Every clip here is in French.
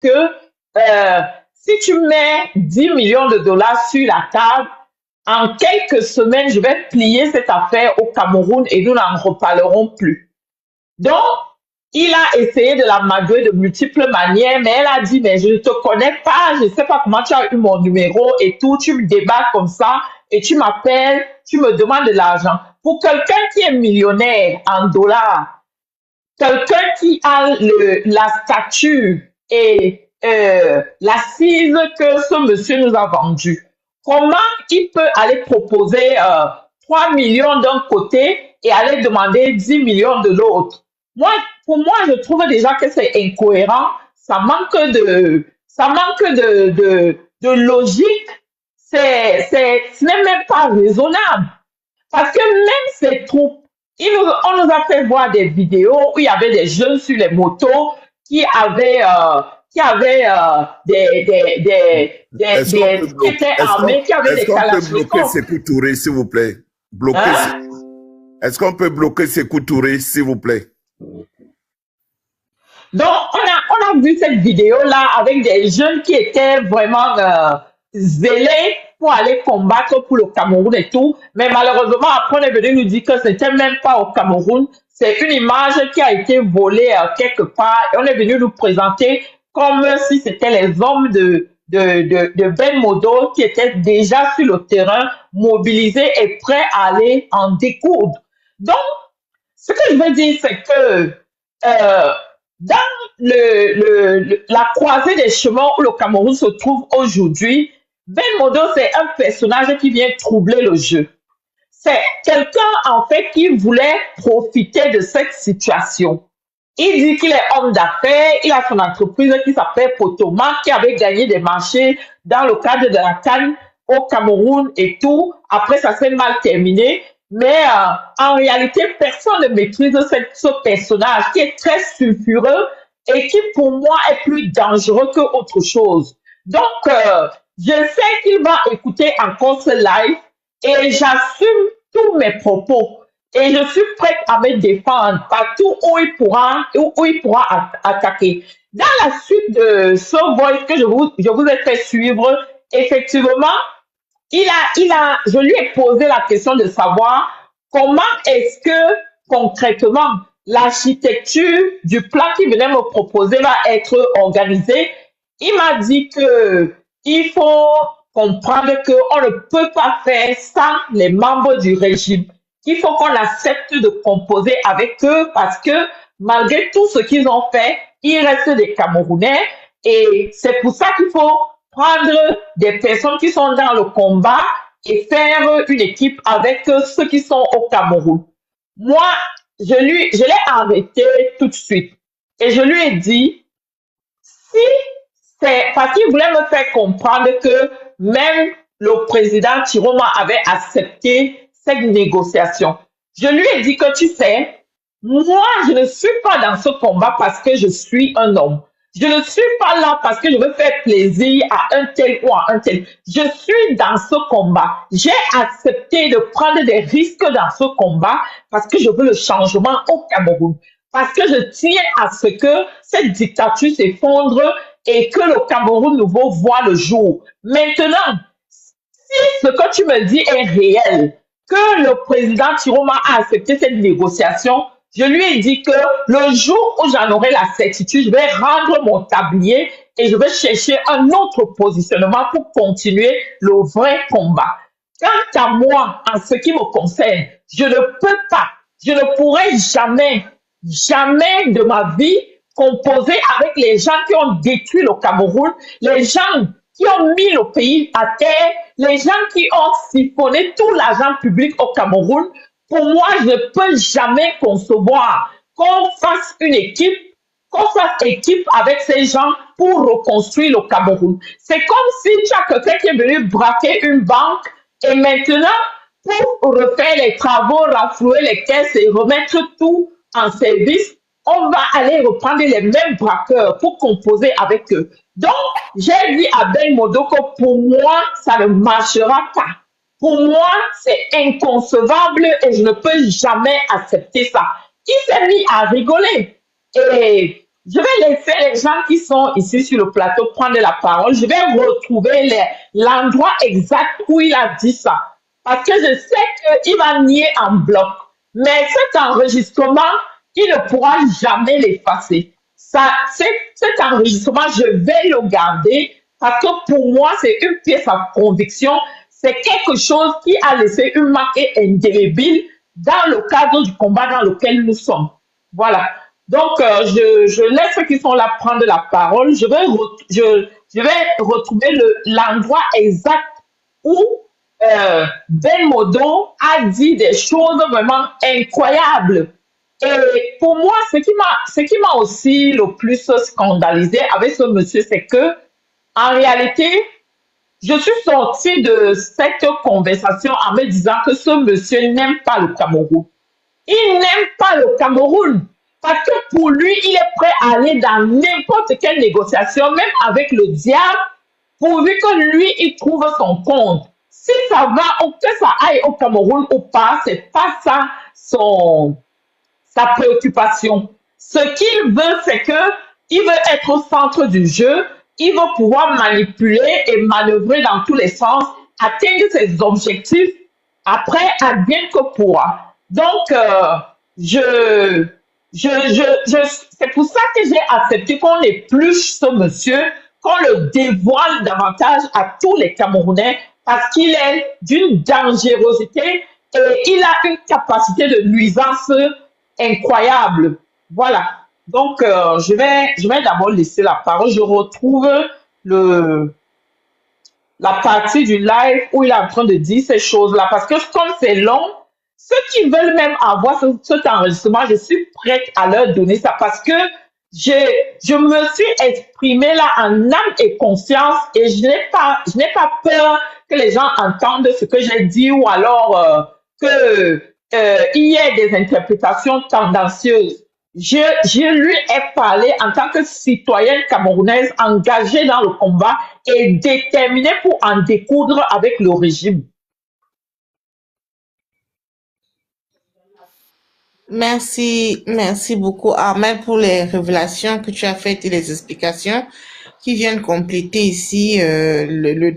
que si tu mets 10 millions de dollars sur la table, en quelques semaines, je vais plier cette affaire au Cameroun et nous n'en reparlerons plus. Donc, il a essayé de la magouer de multiples manières, mais elle a dit, mais je ne te connais pas, je ne sais pas comment tu as eu mon numéro et tout, tu me débarques comme ça et tu m'appelles, tu me demandes de l'argent. Pour quelqu'un qui est millionnaire en dollars, quelqu'un qui a la stature et l'assise que ce monsieur nous a vendue, comment il peut aller proposer 3 millions d'un côté et aller demander 10 millions de l'autre? Pour moi, je trouve déjà que c'est incohérent. Ça manque de logique. Ce n'est même pas raisonnable. Parce que même ces troupes, on nous a fait voir des vidéos où il y avait des jeunes sur les motos qui avaient qui étaient armés, qui avaient des kalachnikovs. Est-ce qu'on peut bloquer ces coups tourés, s'il vous plaît? Est-ce qu'on peut bloquer ces coups tourés, s'il vous plaît? Donc, on a vu cette vidéo-là avec des jeunes qui étaient vraiment zélés pour aller combattre pour le Cameroun et tout. Mais malheureusement, après, on est venu nous dire que c'était même pas au Cameroun. C'est une image qui a été volée quelque part. Et on est venu nous présenter comme si c'était les hommes de Ben Modo qui étaient déjà sur le terrain, mobilisés et prêts à aller en découdre. Donc, ce que je veux dire, c'est que dans la croisée des chemins où le Cameroun se trouve aujourd'hui, Ben Modo, c'est un personnage qui vient troubler le jeu. C'est quelqu'un, en fait, qui voulait profiter de cette situation. Il dit qu'il est homme d'affaires, il a son entreprise qui s'appelle Potoma, qui avait gagné des marchés dans le cadre de la CAN au Cameroun et tout. Après, ça s'est mal terminé. Mais en réalité, personne ne maîtrise ce personnage qui est très sulfureux et qui, pour moi, est plus dangereux que autre chose. Donc, je sais qu'il va écouter encore ce live et j'assume tous mes propos. Et je suis prête à me défendre partout où il pourra attaquer. Dans la suite de ce voice que je vous ai fait suivre, effectivement, je lui ai posé la question de savoir comment est-ce que concrètement l'architecture du plan qu'il venait me proposer va être organisée. Il m'a dit que il faut comprendre qu'on ne peut pas faire sans les membres du régime. Il faut qu'on accepte de composer avec eux parce que malgré tout ce qu'ils ont fait, ils restent des Camerounais et c'est pour ça qu'il faut prendre des personnes qui sont dans le combat et faire une équipe avec ceux qui sont au Cameroun. Moi, je l'ai arrêté tout de suite et je lui ai dit, si c'est parce qu'il voulait me faire comprendre que même le président Chiroma avait accepté cette négociation. Je lui ai dit que tu sais, moi, je ne suis pas dans ce combat parce que je suis un homme. Je ne suis pas là parce que je veux faire plaisir à un tel ou à un tel. Je suis dans ce combat. J'ai accepté de prendre des risques dans ce combat parce que je veux le changement au Cameroun. Parce que je tiens à ce que cette dictature s'effondre et que le Cameroun nouveau voit le jour. Maintenant, si ce que tu me dis est réel, que le président Chiroma a accepté cette négociation, je lui ai dit que le jour où j'en aurai la certitude, je vais rendre mon tablier et je vais chercher un autre positionnement pour continuer le vrai combat. Quant à moi, en ce qui me concerne, je ne peux pas, je ne pourrai jamais de ma vie composer avec les gens qui ont détruit le Cameroun, les gens qui ont mis le pays à terre, les gens qui ont siphonné tout l'argent public au Cameroun. Pour moi, je ne peux jamais concevoir qu'on fasse équipe avec ces gens pour reconstruire le Cameroun. C'est comme si tu as quelqu'un qui est venu braquer une banque et maintenant, pour refaire les travaux, renflouer les caisses et remettre tout en service, on va aller reprendre les mêmes braqueurs pour composer avec eux. Donc, j'ai dit à Ben Modo que pour moi, ça ne marchera pas. Pour moi, c'est inconcevable et je ne peux jamais accepter ça. Il s'est mis à rigoler. Et Je vais laisser les gens qui sont ici sur le plateau prendre la parole. Je vais retrouver l'endroit exact où il a dit ça. Parce que je sais qu'il va nier en bloc. Mais cet enregistrement, il ne pourra jamais l'effacer. Cet enregistrement, je vais le garder parce que pour moi, c'est une pièce à conviction. C'est quelque chose qui a laissé une marque indélébile dans le cadre du combat dans lequel nous sommes. Voilà. Donc, je laisse ceux qui sont là prendre la parole. Je vais retrouver l'endroit exact où Ben Modo a dit des choses vraiment incroyables. Et pour moi, ce qui m'a aussi le plus scandalisé avec ce monsieur, c'est que, en réalité, je suis sortie de cette conversation en me disant que ce monsieur n'aime pas le Cameroun. Il n'aime pas le Cameroun. Parce que pour lui, il est prêt à aller dans n'importe quelle négociation, même avec le diable, pourvu que lui, il trouve son compte. Si ça va, ou que ça aille au Cameroun ou pas, c'est pas ça sa préoccupation. Ce qu'il veut, c'est que il veut être au centre du jeu, il veut pouvoir manipuler et manœuvrer dans tous les sens, atteindre ses objectifs, après, advienne que pourra. Donc, c'est pour ça que j'ai accepté qu'on épluche ce monsieur, qu'on le dévoile davantage à tous les Camerounais, parce qu'il est d'une dangerosité et il a une capacité de nuisance incroyable. Voilà. Donc, je vais d'abord laisser la parole. Je retrouve la partie du live où il est en train de dire ces choses-là. Parce que comme c'est long, ceux qui veulent même avoir cet enregistrement, je suis prête à leur donner ça parce que je me suis exprimée là en âme et conscience et je n'ai pas peur que les gens entendent ce que j'ai dit ou alors il y ait des interprétations tendancieuses. Je lui ai parlé en tant que citoyenne camerounaise engagée dans le combat et déterminée pour en découdre avec le régime. Merci beaucoup Ahmed pour les révélations que tu as faites et les explications qui viennent compléter ici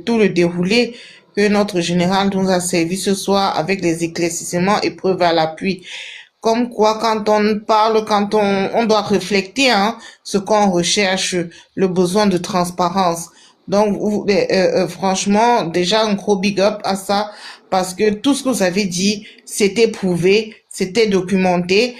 tout le déroulé que notre général nous a servi ce soir avec les éclaircissements et preuves à l'appui. Comme quoi, quand on parle, quand on doit refléter ce qu'on recherche, le besoin de transparence. Donc, franchement, déjà un gros big up à ça parce que tout ce que vous avez dit, c'était prouvé, c'était documenté.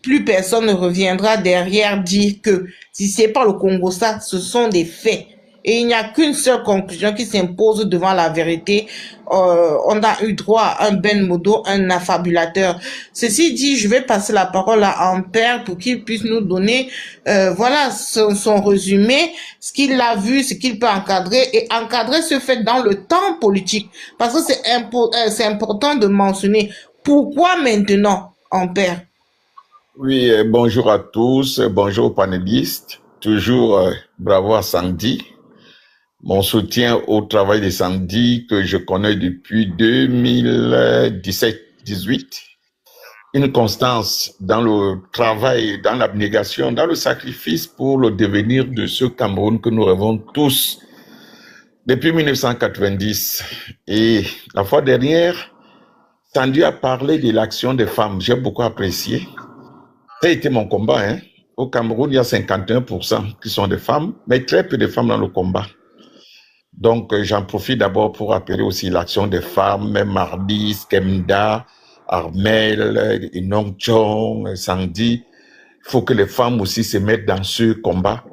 Plus personne ne reviendra derrière dire que si c'est pas le Congo ça, ce sont des faits. Et il n'y a qu'une seule conclusion qui s'impose devant la vérité. On a eu droit à un Ben Modo, un affabulateur. Ceci dit, je vais passer la parole à Ampère pour qu'il puisse nous donner voilà son résumé, ce qu'il a vu, ce qu'il peut encadrer et encadrer ce fait dans le temps politique. Parce que c'est important de mentionner pourquoi maintenant, Ampère. Oui, bonjour à tous, bonjour aux panélistes. Toujours bravo à Sandy. Mon soutien au travail de Sandy que je connais depuis 2017-18. Une constance dans le travail, dans l'abnégation, dans le sacrifice pour le devenir de ce Cameroun que nous rêvons tous depuis 1990. Et la fois dernière, Sandy a parlé de l'action des femmes. J'ai beaucoup apprécié. Ça a été mon combat. Au Cameroun, il y a 51% qui sont des femmes, mais très peu de femmes dans le combat. Donc, j'en profite d'abord pour appeler aussi l'action des femmes, même Mardi, Skemda, Armel, Inong Chong, Sandy. Il faut que les femmes aussi se mettent dans ce combat.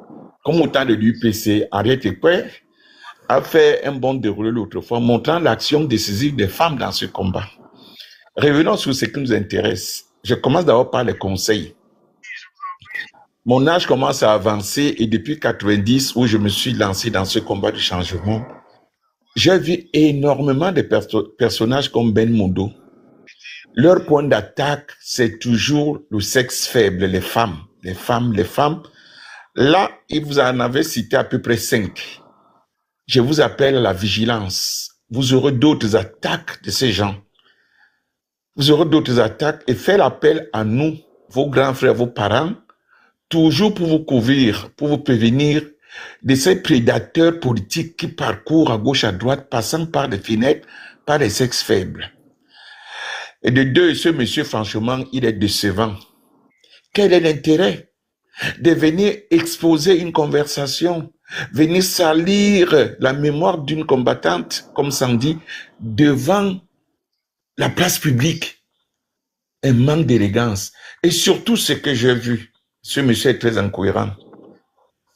Comme au temps de l'UPC, Henriette Ekwe a fait un bon déroulé l'autre fois, montrant l'action décisive des femmes dans ce combat. Revenons sur ce qui nous intéresse. Je commence d'abord par les conseils. Mon âge commence à avancer et depuis 90, où je me suis lancé dans ce combat du changement, j'ai vu énormément de personnages comme Ben Modo. Leur point d'attaque, c'est toujours le sexe faible, les femmes. Là, il vous en avait cité à peu près 5. Je vous appelle à la vigilance. Vous aurez d'autres attaques de ces gens. Vous aurez d'autres attaques et faites l'appel à nous, vos grands frères, vos parents, toujours pour vous couvrir, pour vous prévenir de ces prédateurs politiques qui parcourent à gauche, à droite, passant par des fenêtres, par des sexes faibles. Et de deux, ce monsieur, franchement, il est décevant. Quel est l'intérêt de venir exposer une conversation, venir salir la mémoire d'une combattante, comme Sandy, devant la place publique? Un manque d'élégance. Et surtout, ce que j'ai vu, ce monsieur est très incohérent.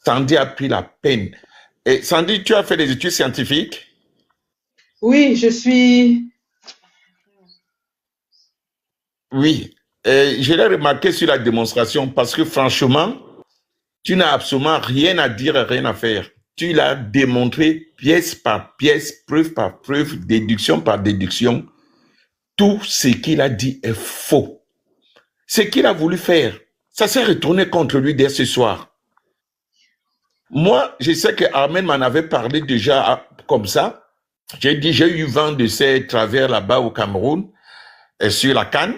Sandy a pris la peine. Et Sandy, tu as fait des études scientifiques? Oui, je suis... Oui. Et je l'ai remarqué sur la démonstration parce que franchement, tu n'as absolument rien à dire, rien à faire. Tu l'as démontré pièce par pièce, preuve par preuve, déduction par déduction. Tout ce qu'il a dit est faux. Ce qu'il a voulu faire, ça s'est retourné contre lui dès ce soir. Moi, je sais que Armel m'en avait parlé déjà comme ça. J'ai dit, j'ai eu vent de ces travers là-bas au Cameroun, sur la CAN,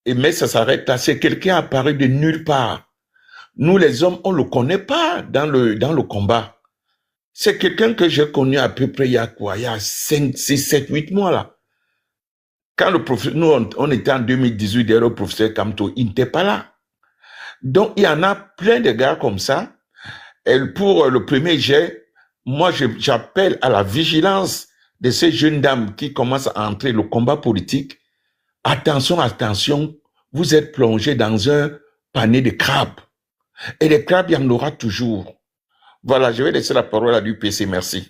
mais ça s'arrête là. C'est quelqu'un apparu de nulle part. Nous, les hommes, on ne le connaît pas dans le combat. C'est quelqu'un que j'ai connu à peu près il y a quoi? Il y a 5, 6, 7, 8 mois là. Quand le professeur, nous, on était en 2018, derrière le professeur Kamto, il n'était pas là. Donc, il y en a plein de gars comme ça. Et pour le premier jet, moi, j'appelle à la vigilance de ces jeunes dames qui commencent à entrer le combat politique. Attention, attention, vous êtes plongés dans un panier de crabes. Et les crabes, il y en aura toujours. Voilà, je vais laisser la parole à l'UPC. Merci.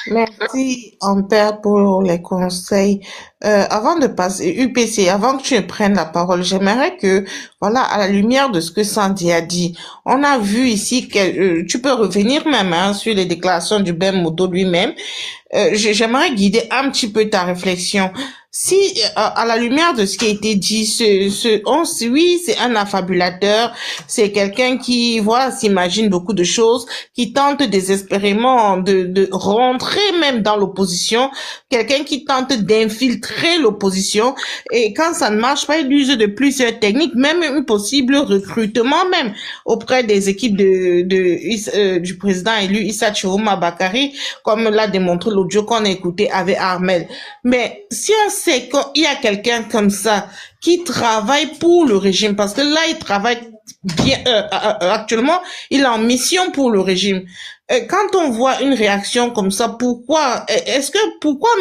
Merci, Ampère, pour les conseils. Avant de passer, UPC, avant que tu ne prennes la parole, j'aimerais que, voilà, à la lumière de ce que Sandy a dit, on a vu ici que tu peux revenir même sur les déclarations du Ben Modo lui-même. J'aimerais guider un petit peu ta réflexion. Si, à la lumière de ce qui a été dit, oui, c'est un affabulateur, c'est quelqu'un qui, voilà, s'imagine beaucoup de choses, qui tente désespérément de rentrer même dans l'opposition, quelqu'un qui tente d'infiltrer l'opposition, et quand ça ne marche pas, il use de plusieurs techniques, même un possible recrutement même auprès des équipes du président élu Issa Chiroma Bakari, comme l'a démontré l'audio qu'on a écouté avec Armel. Mais si on sait qu'il y a quelqu'un comme ça qui travaille pour le régime, parce que là, il travaille bien, actuellement, il est en mission pour le régime. Quand on voit une réaction comme ça, pourquoi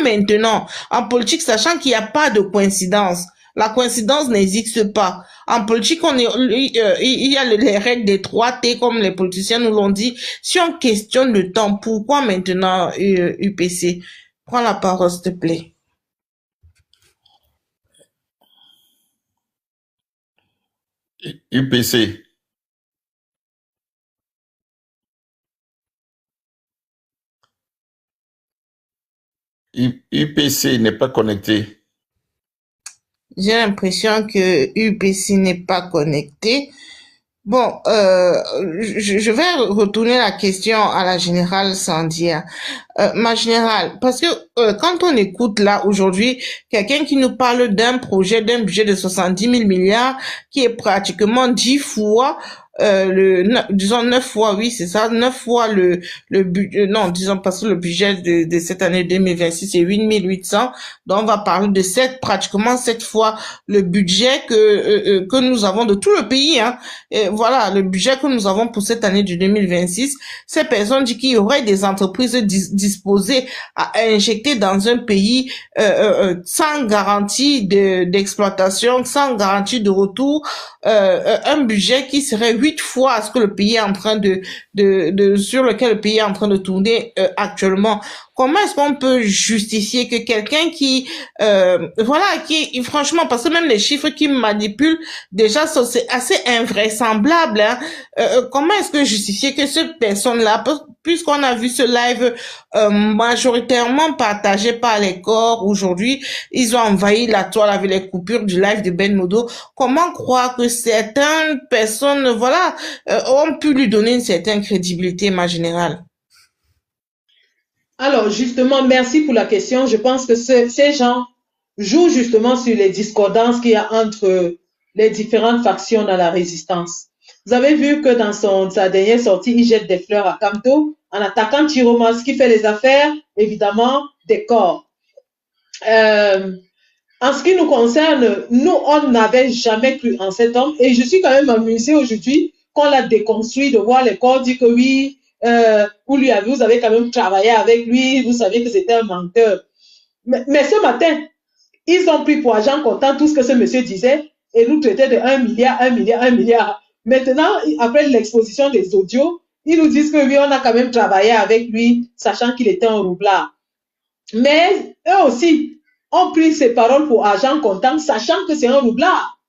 maintenant, en politique, sachant qu'il n'y a pas de coïncidence, la coïncidence n'existe pas. En politique, il y a les règles des 3T, comme les politiciens nous l'ont dit. Si on questionne le temps, pourquoi maintenant, UPC? Prends la parole, s'il te plaît. UPC. UPC n'est pas connecté. J'ai l'impression que UPC n'est pas connecté. Bon, je vais retourner la question à la générale Sandia. Ma générale, parce que quand on écoute là aujourd'hui quelqu'un qui nous parle d'un projet, d'un budget de 70 000 milliards qui est pratiquement 10 fois disons 9 fois, oui, c'est ça, 9 fois le budget, non, disons parce que le budget de cette année 2026 c'est 8 800, donc on va parler de pratiquement 7 fois le budget que nous avons de tout le pays, hein. Et voilà, le budget que nous avons pour cette année de 2026. Ces personnes disent qu'il y aurait des entreprises disposées à injecter dans un pays sans garantie d'exploitation, sans garantie de retour, un budget qui serait 8 fois ce que le pays est en train sur lequel le pays est en train de tourner actuellement. Comment est-ce qu'on peut justifier que quelqu'un qui, franchement, parce que même les chiffres qui manipulent, déjà, c'est assez invraisemblable, hein. Comment est-ce que justifier que cette personne-là, puisqu'on a vu ce live majoritairement partagé par les corps aujourd'hui, ils ont envahi la toile avec les coupures du live de Ben Modo, comment croire que certaines personnes, voilà, ont pu lui donner une certaine crédibilité, ma générale? Alors, justement, merci pour la question. Je pense que ces gens jouent justement sur les discordances qu'il y a entre les différentes factions dans la résistance. Vous avez vu que dans sa dernière sortie, il jette des fleurs à Kamto en attaquant Chiromas qui fait les affaires, évidemment, des corps. En ce qui nous concerne, nous, on n'avait jamais cru en cet homme et je suis quand même amusée aujourd'hui qu'on l'a déconstruit, de voir les corps dire que oui, vous avez quand même travaillé avec lui, vous saviez que c'était un menteur. Mais ce matin, ils ont pris pour argent comptant tout ce que ce monsieur disait et nous traitaient de 1 milliard, 1 milliard, 1 milliard. Maintenant, après l'exposition des audios, ils nous disent que oui, on a quand même travaillé avec lui, sachant qu'il était un roublard. Mais eux aussi ont pris ces paroles pour argent comptant, sachant que c'est un roublard.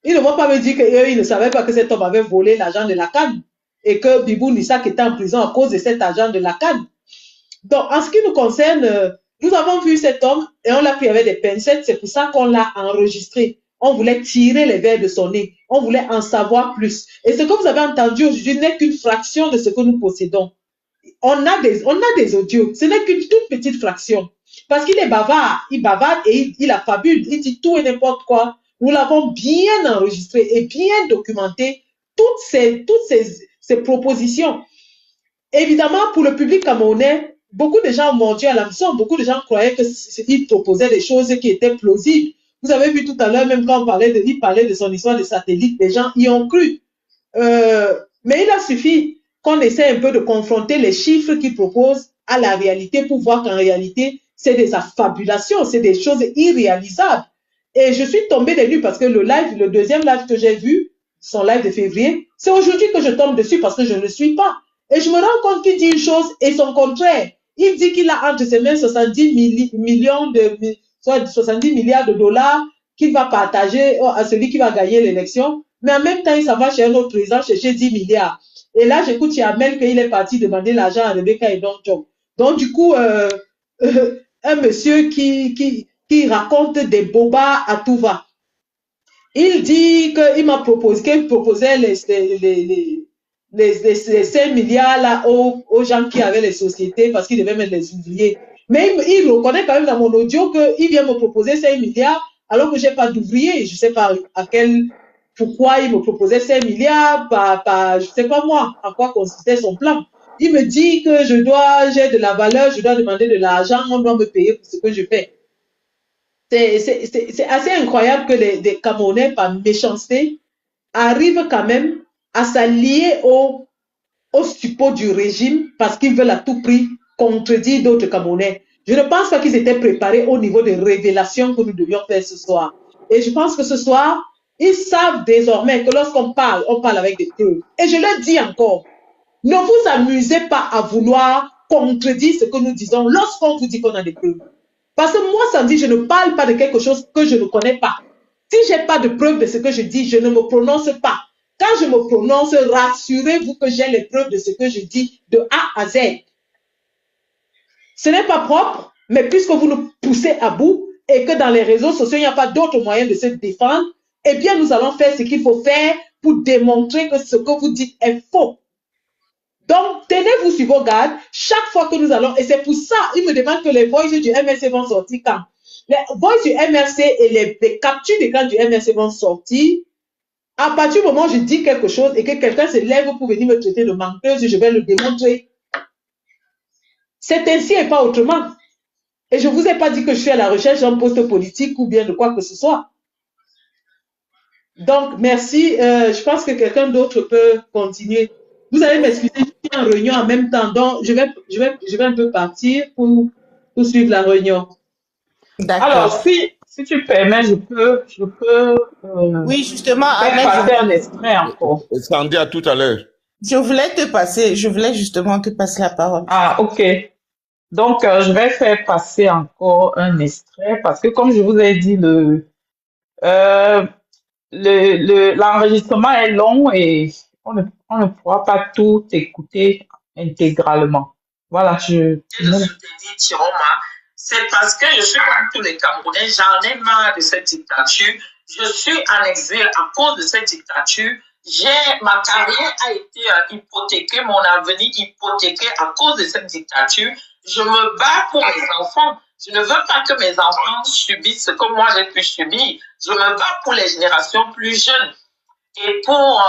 Ils ne vont pas me dire qu'eux, ils ne savaient pas que cet homme avait volé l'argent de la CAN et que Bibou Nissak était en prison à cause de cet argent de la CAN. Donc, en ce qui nous concerne, nous avons vu cet homme et on l'a pris avec des pincettes. C'est pour ça qu'on l'a enregistré. On voulait tirer les vers de son nez. On voulait en savoir plus. Et ce que vous avez entendu aujourd'hui n'est qu'une fraction de ce que nous possédons. On a des audios. Ce n'est qu'une toute petite fraction. Parce qu'il est bavard. Il bavarde et il affabule. Il dit tout et n'importe quoi. Nous l'avons bien enregistré et bien documenté. Toutes ces propositions. Évidemment, pour le public camerounais, beaucoup de gens ont mordu à l'hameçon. Beaucoup de gens croyaient qu'il proposait des choses qui étaient plausibles. Vous avez vu tout à l'heure, même quand il parlait de son histoire de satellite, les gens y ont cru. Mais il a suffi qu'on essaie un peu de confronter les chiffres qu'il propose à la réalité pour voir qu'en réalité, c'est des affabulations, c'est des choses irréalisables. Et je suis tombée des nues parce que le deuxième live que j'ai vu, son live de février, c'est aujourd'hui que je tombe dessus parce que je ne le suis pas. Et je me rends compte qu'il dit une chose et son contraire. Il dit qu'il a entre ses mains 70 milliards de dollars qu'il va partager à celui qui va gagner l'élection. Mais en même temps, il s'en va chez un autre président chercher 10 milliards. Et là, j'écoute Yamel qu'il est parti demander l'argent à Rebecca et Don John. Donc, du coup, un monsieur qui raconte des bobards à tout va. Il dit qu'il m'a proposé, qu'il proposait les 5 milliards là aux gens qui avaient les sociétés parce qu'ils devaient mettre les ouvriers. Mais il reconnaît quand même dans mon audio qu'il vient me proposer 5 milliards alors que je n'ai pas d'ouvriers. Je ne sais pas pourquoi il me proposait 5 milliards, je ne sais pas moi, à quoi consistait son plan. Il me dit que j'ai de la valeur, je dois demander de l'argent, on doit me payer pour ce que je fais. C'est assez incroyable que les Camerounais, par méchanceté, arrivent quand même à s'allier au suppôt du régime parce qu'ils veulent à tout prix contredire d'autres Camerounais. Je ne pense pas qu'ils étaient préparés au niveau des révélations que nous devions faire ce soir. Et je pense que ce soir, ils savent désormais que lorsqu'on parle, on parle avec des preuves. Et je leur dis encore, ne vous amusez pas à vouloir contredire ce que nous disons lorsqu'on vous dit qu'on a des preuves. Parce que moi, samedi, je ne parle pas de quelque chose que je ne connais pas. Si je n'ai pas de preuves de ce que je dis, je ne me prononce pas. Quand je me prononce, rassurez-vous que j'ai les preuves de ce que je dis de A à Z. Ce n'est pas propre, mais puisque vous nous poussez à bout et que dans les réseaux sociaux, il n'y a pas d'autre moyen de se défendre, eh bien, nous allons faire ce qu'il faut faire pour démontrer que ce que vous dites est faux. Donc, tenez-vous sur vos gardes chaque fois que nous allons, et c'est pour ça, il me demande que les voices du MRC vont sortir quand? Les voices du MRC et les captures d'écran du MRC vont sortir. À partir du moment où je dis quelque chose et que quelqu'un se lève pour venir me traiter de menteuse, je vais le démontrer. C'est ainsi et pas autrement. Et je ne vous ai pas dit que je suis à la recherche d'un poste politique ou bien de quoi que ce soit. Donc, merci. Je pense que quelqu'un d'autre peut continuer. Vous allez m'excuser, je suis en réunion en même temps. Donc, je vais un peu partir pour suivre la réunion. D'accord. Alors, si tu permets, je peux Oui, justement, faire passer un extrait encore. Sandy, à tout à l'heure. je voulais justement te passer la parole. Ah, ok. Donc, je vais faire passer encore un extrait parce que, comme je vous ai dit, l'enregistrement est long et on ne pourra pas tout écouter intégralement. Voilà, je dis Tiroma, c'est parce que je suis comme tous les Camerounais, j'en ai marre de cette dictature. Je suis en exil à cause de cette dictature. Ma carrière a été hypothéquée, mon avenir hypothéqué à cause de cette dictature. Je me bats pour mes enfants. Je ne veux pas que mes enfants subissent ce que moi j'ai pu subir. Je me bats pour les générations plus jeunes et pour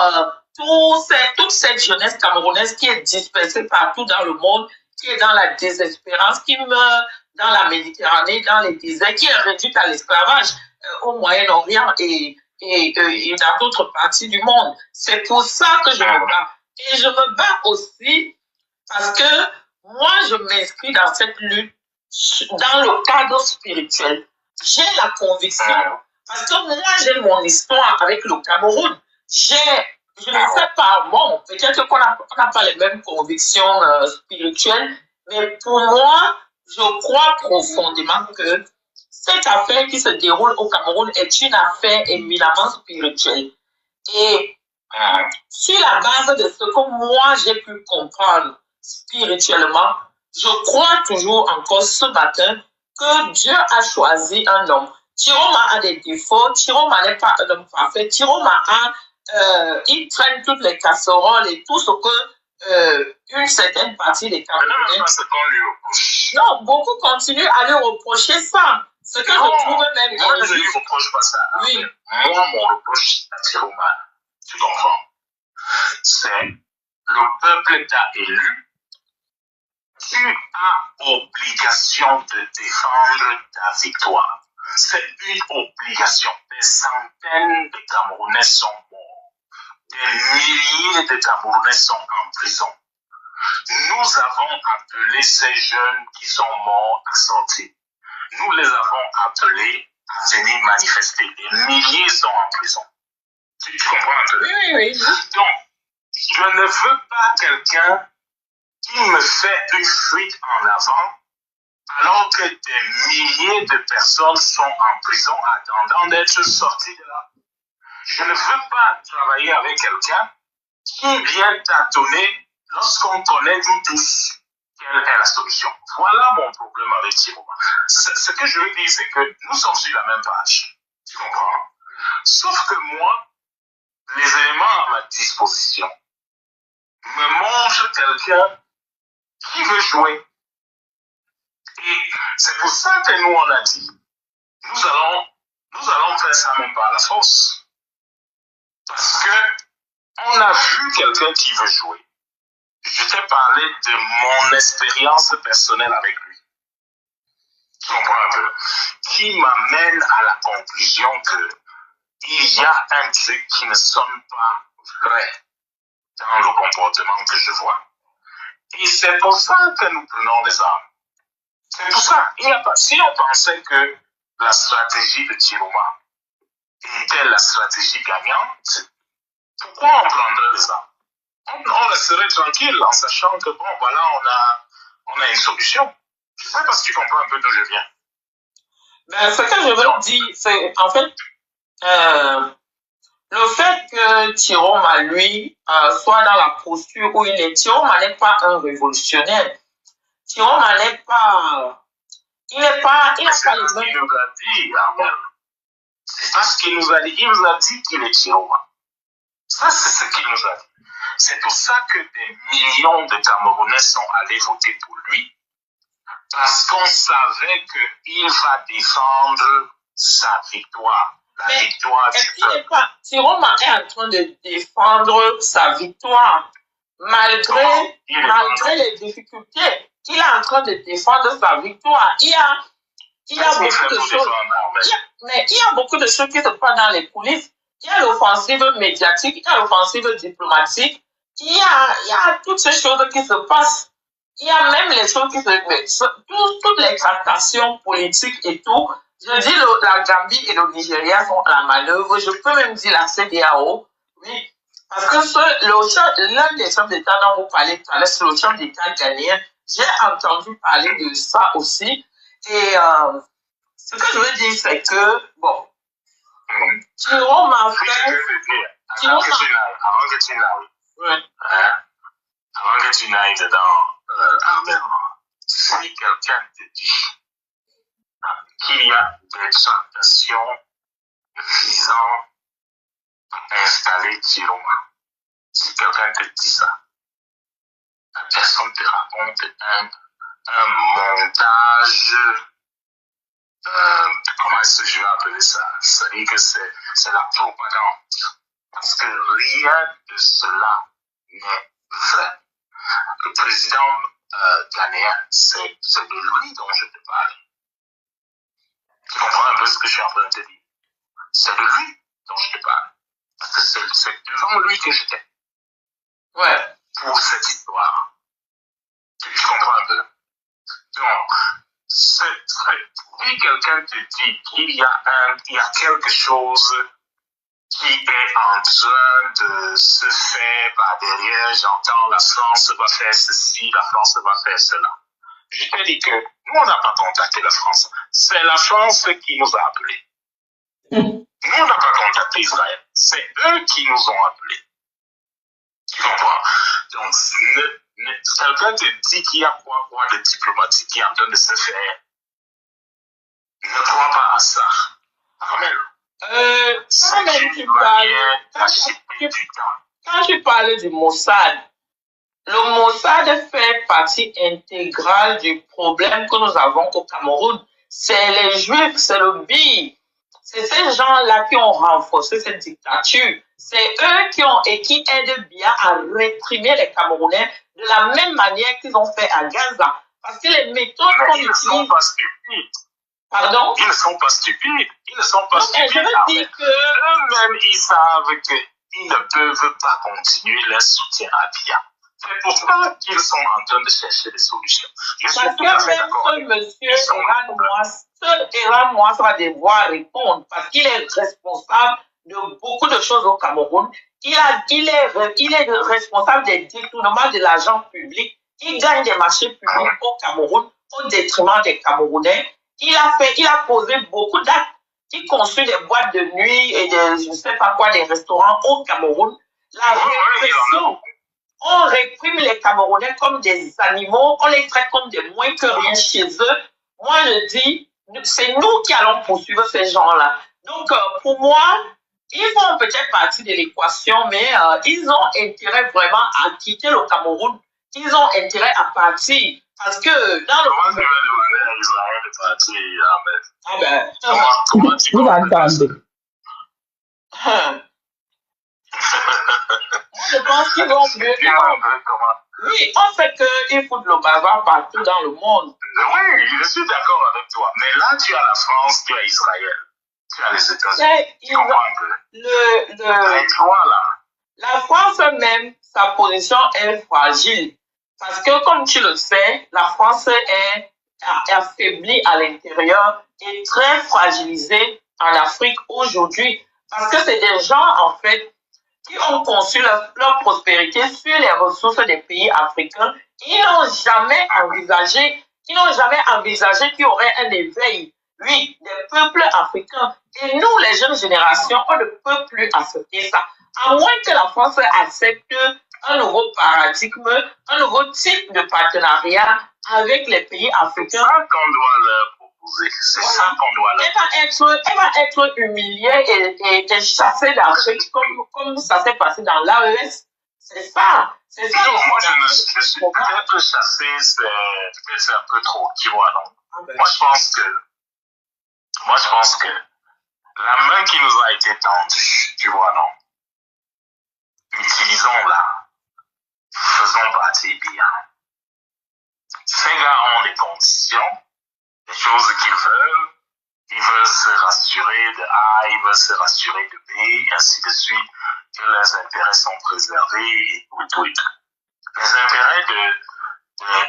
toute cette jeunesse camerounaise qui est dispersée partout dans le monde, qui est dans la désespérance, qui meurt dans la Méditerranée, dans les déserts, qui est réduite à l'esclavage au Moyen-Orient et dans d'autres parties du monde. C'est pour ça que je me bats. Et je me bats aussi parce que moi, je m'inscris dans cette lutte dans le cadre spirituel. J'ai la conviction, parce que moi, j'ai mon histoire avec le Cameroun. Je ne sais pas, bon, peut-être qu'on n'a pas les mêmes convictions spirituelles, mais pour moi, je crois profondément que cette affaire qui se déroule au Cameroun est une affaire éminemment spirituelle. Et sur la base de ce que moi j'ai pu comprendre spirituellement, je crois toujours encore ce matin que Dieu a choisi un homme. Chiroma a des défauts, Chiroma n'est pas un homme parfait, Chiroma il traîne toutes les casseroles et tout ce que une certaine partie des Camerounais. Non, beaucoup continuent à lui reprocher ça. Ce que je trouve même. Moi, je ne lui reproche pas ça. Oui. Moi, mon reproche à Chiroma, tu comprends, c'est le peuple t'a élu. Tu as obligation de défendre ta victoire. C'est une obligation. Des centaines de Camerounais sont morts. Des milliers de Camerounais sont en prison. Nous avons appelé ces jeunes qui sont morts à sortir. Nous les avons appelés à venir manifester. Des milliers sont en prison. Tu comprends un peu? Oui. Donc, je ne veux pas quelqu'un qui me fait une fuite en avant alors que des milliers de personnes sont en prison attendant d'être sorties de là. Je ne veux pas travailler avec quelqu'un qui vient tâtonner lorsqu'on connaît nous tous quelle est la solution. Voilà mon problème avec Chiroma. Ce que je veux dire, c'est que nous sommes sur la même page. Tu comprends? Sauf que moi, les éléments à ma disposition me montrent quelqu'un qui veut jouer. Et c'est pour ça que nous, on a dit, nous allons faire ça même par la force. Parce que on a vu quelqu'un qui veut jouer. Je t'ai parlé de mon expérience personnelle avec lui. Tu comprends un peu? Qui m'amène à la conclusion que il y a un truc qui ne sonne pas vrai dans le comportement que je vois. Et c'est pour ça que nous prenons les armes. C'est pour ça. Si on pensait que la stratégie de Chiroma était la stratégie gagnante, pourquoi on prendrait les armes? On resterait tranquille en sachant que, bon, voilà, on a une solution. Je ne sais pas si tu comprends un peu d'où je viens. Ben, ce que je veux dire, c'est en fait, le fait que Chiroma, lui, soit dans la posture où il est, Chiroma n'est pas un révolutionnaire. Chiroma n'est pas. Il n'a pas les mêmes. C'est ce qu'il nous a dit, Armel. C'est pas ce qu'il nous a dit. Il nous a dit qu'il est Chiroma. Ça, c'est ce qu'il nous a dit. C'est pour ça que des millions de Camerounais sont allés voter pour lui. Parce qu'on savait qu'il va défendre sa victoire. La victoire du peuple. Chiroma est en train de défendre sa victoire. Malgré les difficultés, il est en train de défendre sa victoire. Il y a beaucoup de choses. Mais il y a beaucoup de choses qui se passent dans les coulisses. Il y a l'offensive médiatique, il y a l'offensive diplomatique, il y a toutes ces choses qui se passent. Il y a même les choses qui se... Toutes les tractations politiques et tout. Je dis la Gambie et le Nigeria sont à la manœuvre. Je peux même dire la CEDEAO. Oui. Parce que l'un des chefs d'État dont vous parlez tout à l'heure, c'est le chef d'État ghanéen. J'ai entendu parler de ça aussi. Et ce que je veux dire, c'est que, bon, Chiroma Oui, je veux dire, avant que tu n'ailles dedans, Armel, si quelqu'un te dit qu'il y a des tentations visant à installer Chiroma, si quelqu'un te dit ça, la personne te raconte un montage comment est-ce que je vais appeler ça? C'est-à-dire que c'est la propagande. Parce que rien de cela n'est vrai. Le président ghanéen, c'est de lui dont je te parle. Tu comprends un peu ce que je suis en train de te dire? C'est de lui dont je te parle. Parce que c'est devant lui que j'étais. Ouais. Pour cette histoire. Tu comprends un peu? Donc, si quelqu'un te dit qu'il y a quelque chose qui est en train de se faire par derrière, j'entends la France va faire ceci, la France va faire cela. Je te dis que nous, on n'a pas contacté la France. C'est la France qui nous a appelés. Nous, on n'a pas contacté Israël. C'est eux qui nous ont appelés. Tu comprends? Donc, quelqu'un te dit qu'il y a quoi de diplomatique qui est en train de se faire. Ne crois pas à ça. Amen. Quand même tu parles, quand tu parles du Mossad, le Mossad fait partie intégrale du problème que nous avons au Cameroun. C'est les Juifs, c'est le BI. C'est ces gens-là qui ont renforcé cette dictature. C'est eux qui aident bien à réprimer les Camerounais de la même manière qu'ils ont fait à Gaza. Parce que les méthodes qu'on utilise... Ils ne sont pas stupides. Pardon? Ils ne sont pas stupides. Ils ne sont pas stupides. Je veux dire que... Eux-mêmes, ils savent qu'ils ne peuvent pas continuer leur soutien à Bia. C'est pour ça qu'ils sont en train de chercher des solutions. Parce que même ce monsieur Eran Moas va devoir répondre parce qu'il est responsable de beaucoup de choses au Cameroun. Il est responsable des détournements de l'argent public. Il gagne des marchés publics au Cameroun au détriment des Camerounais. Il a posé beaucoup d'actes. Il construit des boîtes de nuit et je ne sais pas quoi, des restaurants au Cameroun. La répression. On réprime les Camerounais comme des animaux, on les traite comme des moins que rien chez eux. Moi, je dis, c'est nous qui allons poursuivre ces gens-là. Donc, pour moi, ils font peut-être partie de l'équation, mais ils ont intérêt vraiment à quitter le Cameroun. Ils ont intérêt à partir. Parce que dans le Cameroun... Comment tu vous entendez? Je pense qu'ils vont mieux. Oui, on sait qu'ils foutent le bazar partout dans le monde. Oui, je suis d'accord avec toi. Mais là, tu as la France, tu as Israël, tu as les États-Unis. Tu comprends un peu? La France même, sa position est fragile. Parce que, comme tu le sais, la France est affaiblie à l'intérieur et très fragilisée en Afrique aujourd'hui. Parce que c'est des gens, en fait, qui ont conçu leur prospérité sur les ressources des pays africains. Ils n'ont jamais envisagé qu'il y aurait un éveil, oui, des peuples africains. Et nous, les jeunes générations, on ne peut plus accepter ça. À moins que la France accepte un nouveau paradigme, un nouveau type de partenariat avec les pays africains. C'est ça qu'on doit leur proposer. C'est ça qu'on doit leur proposer. Elle va être humiliée et chassée d'Afrique comme ça s'est passé dans l'AES. C'est ça. C'est ça. Non, moi, je suis peut-être chassé, c'est un peu trop, tu vois, non? Moi, je pense que la main qui nous a été tendue, tu vois, non? Utilisons-la. Faisons partie bien. Ces gars ont des conditions, des choses qu'ils veulent. Ils veulent se rassurer de A, ils veulent se rassurer de B, ainsi de suite, que leurs intérêts sont préservés et tout. Les intérêts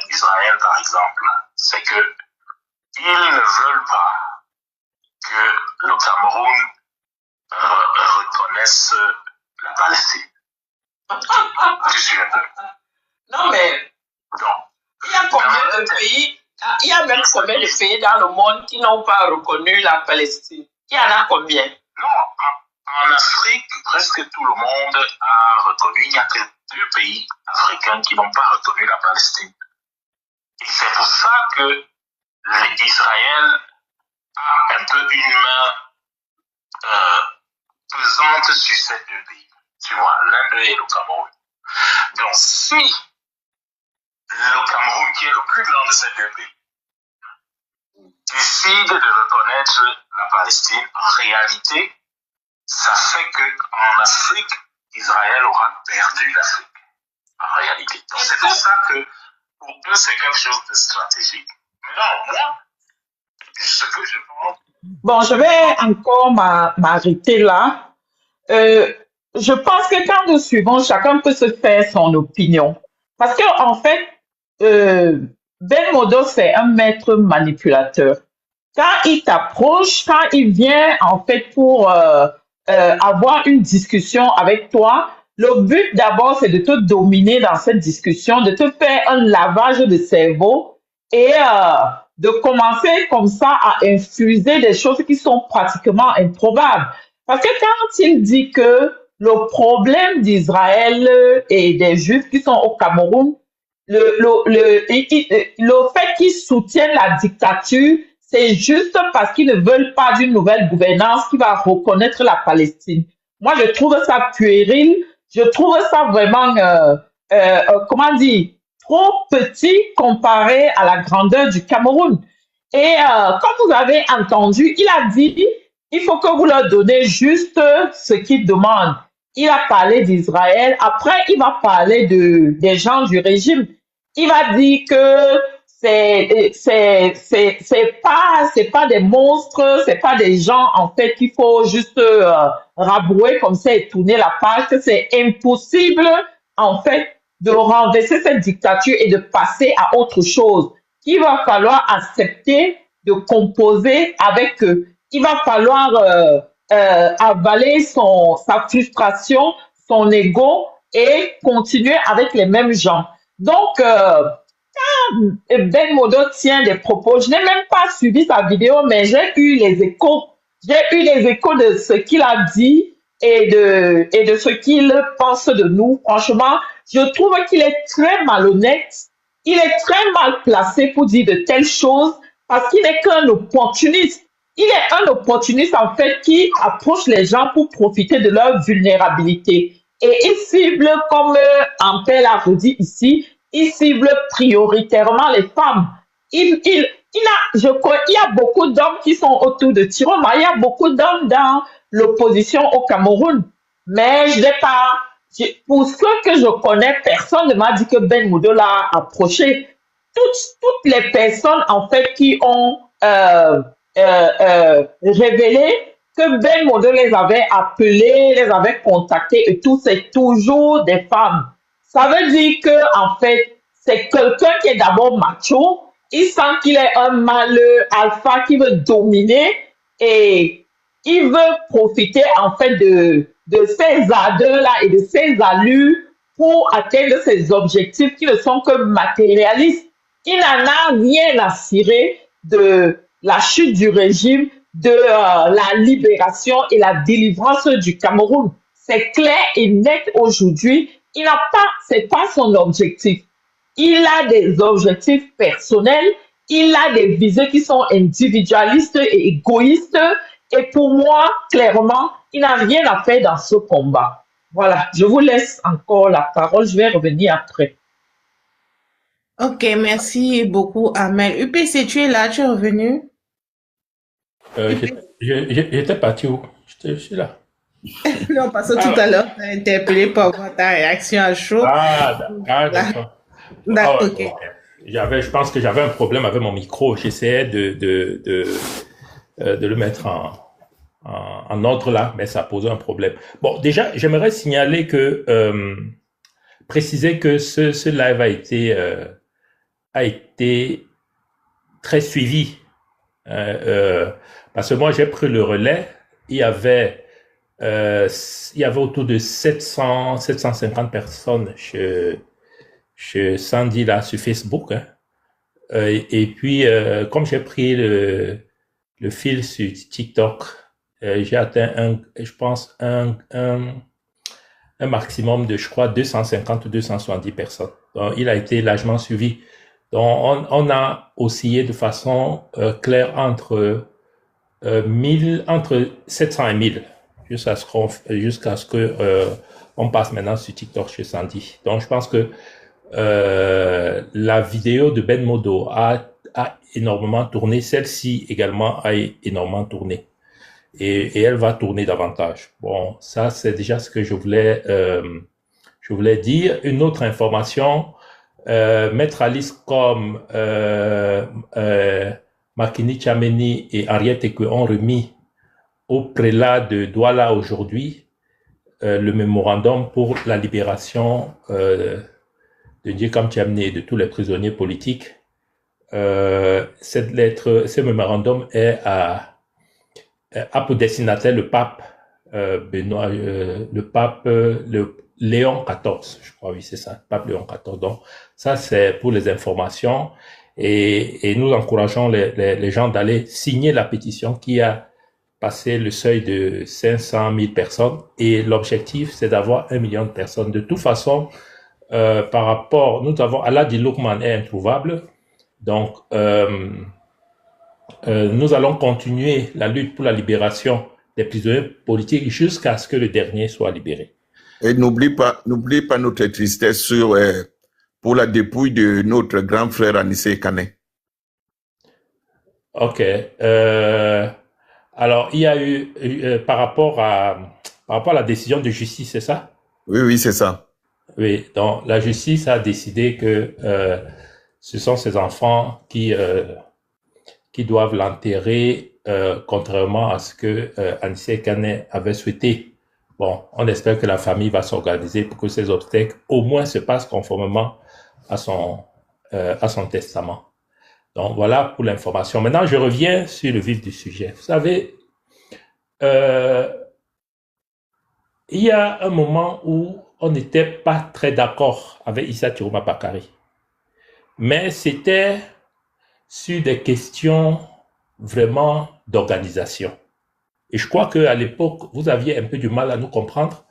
d'Israël, par exemple, c'est que ils ne veulent pas que le Cameroun reconnaisse la Palestine. Tu suis un peu? Non, mais il y a combien de pays, il y a même combien de pays dans le monde qui n'ont pas reconnu la Palestine? Il y en a combien? Non, en Afrique, presque tout le monde a reconnu. Il n'y a que 2 pays africains qui n'ont pas reconnu la Palestine. Et c'est pour ça que Israël a un peu une main pesante sur ces 2 pays. Tu vois, l'un d'eux est le Cameroun. Donc, si le Cameroun, qui est le plus grand de ces 2 pays, décide de reconnaître la Palestine, en réalité, ça fait qu'en Afrique, Israël aura perdu l'Afrique, en réalité. Donc c'est pour ça que pour eux, c'est quelque chose de stratégique. Maintenant, moi, ce que je pense... Bon, je vais encore m'arrêter là. Je pense que quand nous suivons, chacun peut se faire son opinion. Parce que, en fait, Ben Modo, c'est un maître manipulateur. Quand il t'approche, quand il vient, en fait, pour avoir une discussion avec toi, le but d'abord, c'est de te dominer dans cette discussion, de te faire un lavage de cerveau et de commencer comme ça à infuser des choses qui sont pratiquement improbables. Parce que quand il dit que le problème d'Israël et des Juifs qui sont au Cameroun, le fait qu'ils soutiennent la dictature, c'est juste parce qu'ils ne veulent pas d'une nouvelle gouvernance qui va reconnaître la Palestine. Moi, je trouve ça puéril, je trouve ça vraiment, comment dire, trop petit comparé à la grandeur du Cameroun. Et comme vous avez entendu, il a dit, il faut que vous leur donnez juste ce qu'ils demandent. Il a parlé d'Israël. Après, il va parler des gens du régime. Il va dire que c'est pas des monstres, c'est pas des gens, en fait, qu'il faut juste rabrouer comme ça et tourner la page, que c'est impossible, en fait, de renverser cette dictature et de passer à autre chose. Il va falloir accepter de composer avec eux. Il va falloir avaler sa frustration, son ego et continuer avec les mêmes gens. Donc, Ben Modo tient des propos. Je n'ai même pas suivi sa vidéo, mais j'ai eu les échos. J'ai eu les échos de ce qu'il a dit et de ce qu'il pense de nous. Franchement, je trouve qu'il est très malhonnête. Il est très mal placé pour dire de telles choses parce qu'il n'est qu'un opportuniste. Il est un opportuniste, en fait, qui approche les gens pour profiter de leur vulnérabilité. Et il cible, comme Ampel l'a redit ici, il cible prioritairement les femmes. Il y a beaucoup d'hommes qui sont autour de Tiroma. Il y a beaucoup d'hommes dans l'opposition au Cameroun. Mais je n'ai pas, pour ceux que je connais, personne ne m'a dit que Ben Modo l'a approché. Toutes les personnes, en fait, qui ont révélé que Ben Modo les avait appelés, les avait contactés et tout, c'est toujours des femmes. Ça veut dire que, en fait, c'est quelqu'un qui est d'abord macho. Il sent qu'il est un mâle alpha qui veut dominer et il veut profiter, en fait, de ces ardeurs-là et de ces allures pour atteindre ses objectifs qui ne sont que matérialistes. Il n'en a rien à cirer de la chute du régime, de la libération et la délivrance du Cameroun. C'est clair et net aujourd'hui. Il n'a pas, c'est pas son objectif. Il a des objectifs personnels, il a des visées qui sont individualistes et égoïstes. Et pour moi, clairement, il n'a rien à faire dans ce combat. Voilà, je vous laisse encore la parole, je vais revenir après. Ok, merci beaucoup, Amel. UPC, tu es là, tu es revenu? J'étais parti où? Je suis là. Non, parce que tout à l'heure, tu as interpellé pour avoir ta réaction à chaud. D'accord. D'accord, ok. Je pense que j'avais un problème avec mon micro. J'essayais de le mettre en ordre là, mais ça posait un problème. Bon, déjà, j'aimerais signaler préciser que ce live a été très suivi. Parce que moi, j'ai pris le relais. Il y avait autour de 750 personnes chez Sandy là sur Facebook. Hein. Et puis, comme j'ai pris le fil sur TikTok, j'ai atteint je pense un maximum de, je crois, 250 ou 270 personnes. Donc, il a été largement suivi. Donc, on a oscillé de façon claire entre 700 et 1000 jusqu'à ce que on passe maintenant sur TikTok chez Sandy. Donc, je pense que la vidéo de Ben Modo a a énormément tourné, celle-ci également a énormément tourné. Et elle va tourner davantage. Bon, ça c'est déjà ce que je voulais dire. Une autre information, Maître Alice comme Makini Tchameni et Henriette Ekwe ont remis au prélat de Douala aujourd'hui le mémorandum pour la libération de Ndiekam Tchameni et de tous les prisonniers politiques. Ce mémorandum a pour destinataire le pape Benoît, le pape Léon XIV, je crois, oui, c'est ça, pape Léon XIV. Donc, ça, c'est pour les informations et nous encourageons les gens d'aller signer la pétition qui a passé le seuil de 500 000 personnes et l'objectif, c'est d'avoir 1 million de personnes. De toute façon, par rapport, nous avons Aladi Loukman est introuvable, donc nous allons continuer la lutte pour la libération des prisonniers politiques jusqu'à ce que le dernier soit libéré. Et n'oublie pas notre tristesse pour la dépouille de notre grand frère Anissé Kane. Ok. Alors, il y a eu, par rapport à la décision de justice, c'est ça? Oui, c'est ça. Oui, donc la justice a décidé que ce sont ces enfants qui doivent l'enterrer, contrairement à ce que Anissé Kane avait souhaité. Bon, on espère que la famille va s'organiser pour que ces obsèques au moins se passent conformément à son testament. Donc voilà pour l'information. Maintenant, je reviens sur le vif du sujet. Vous savez, il y a un moment où on n'était pas très d'accord avec Issa Tirouma Bakari. Mais c'était sur des questions vraiment d'organisation. Et je crois qu'à l'époque, vous aviez un peu du mal à nous comprendre.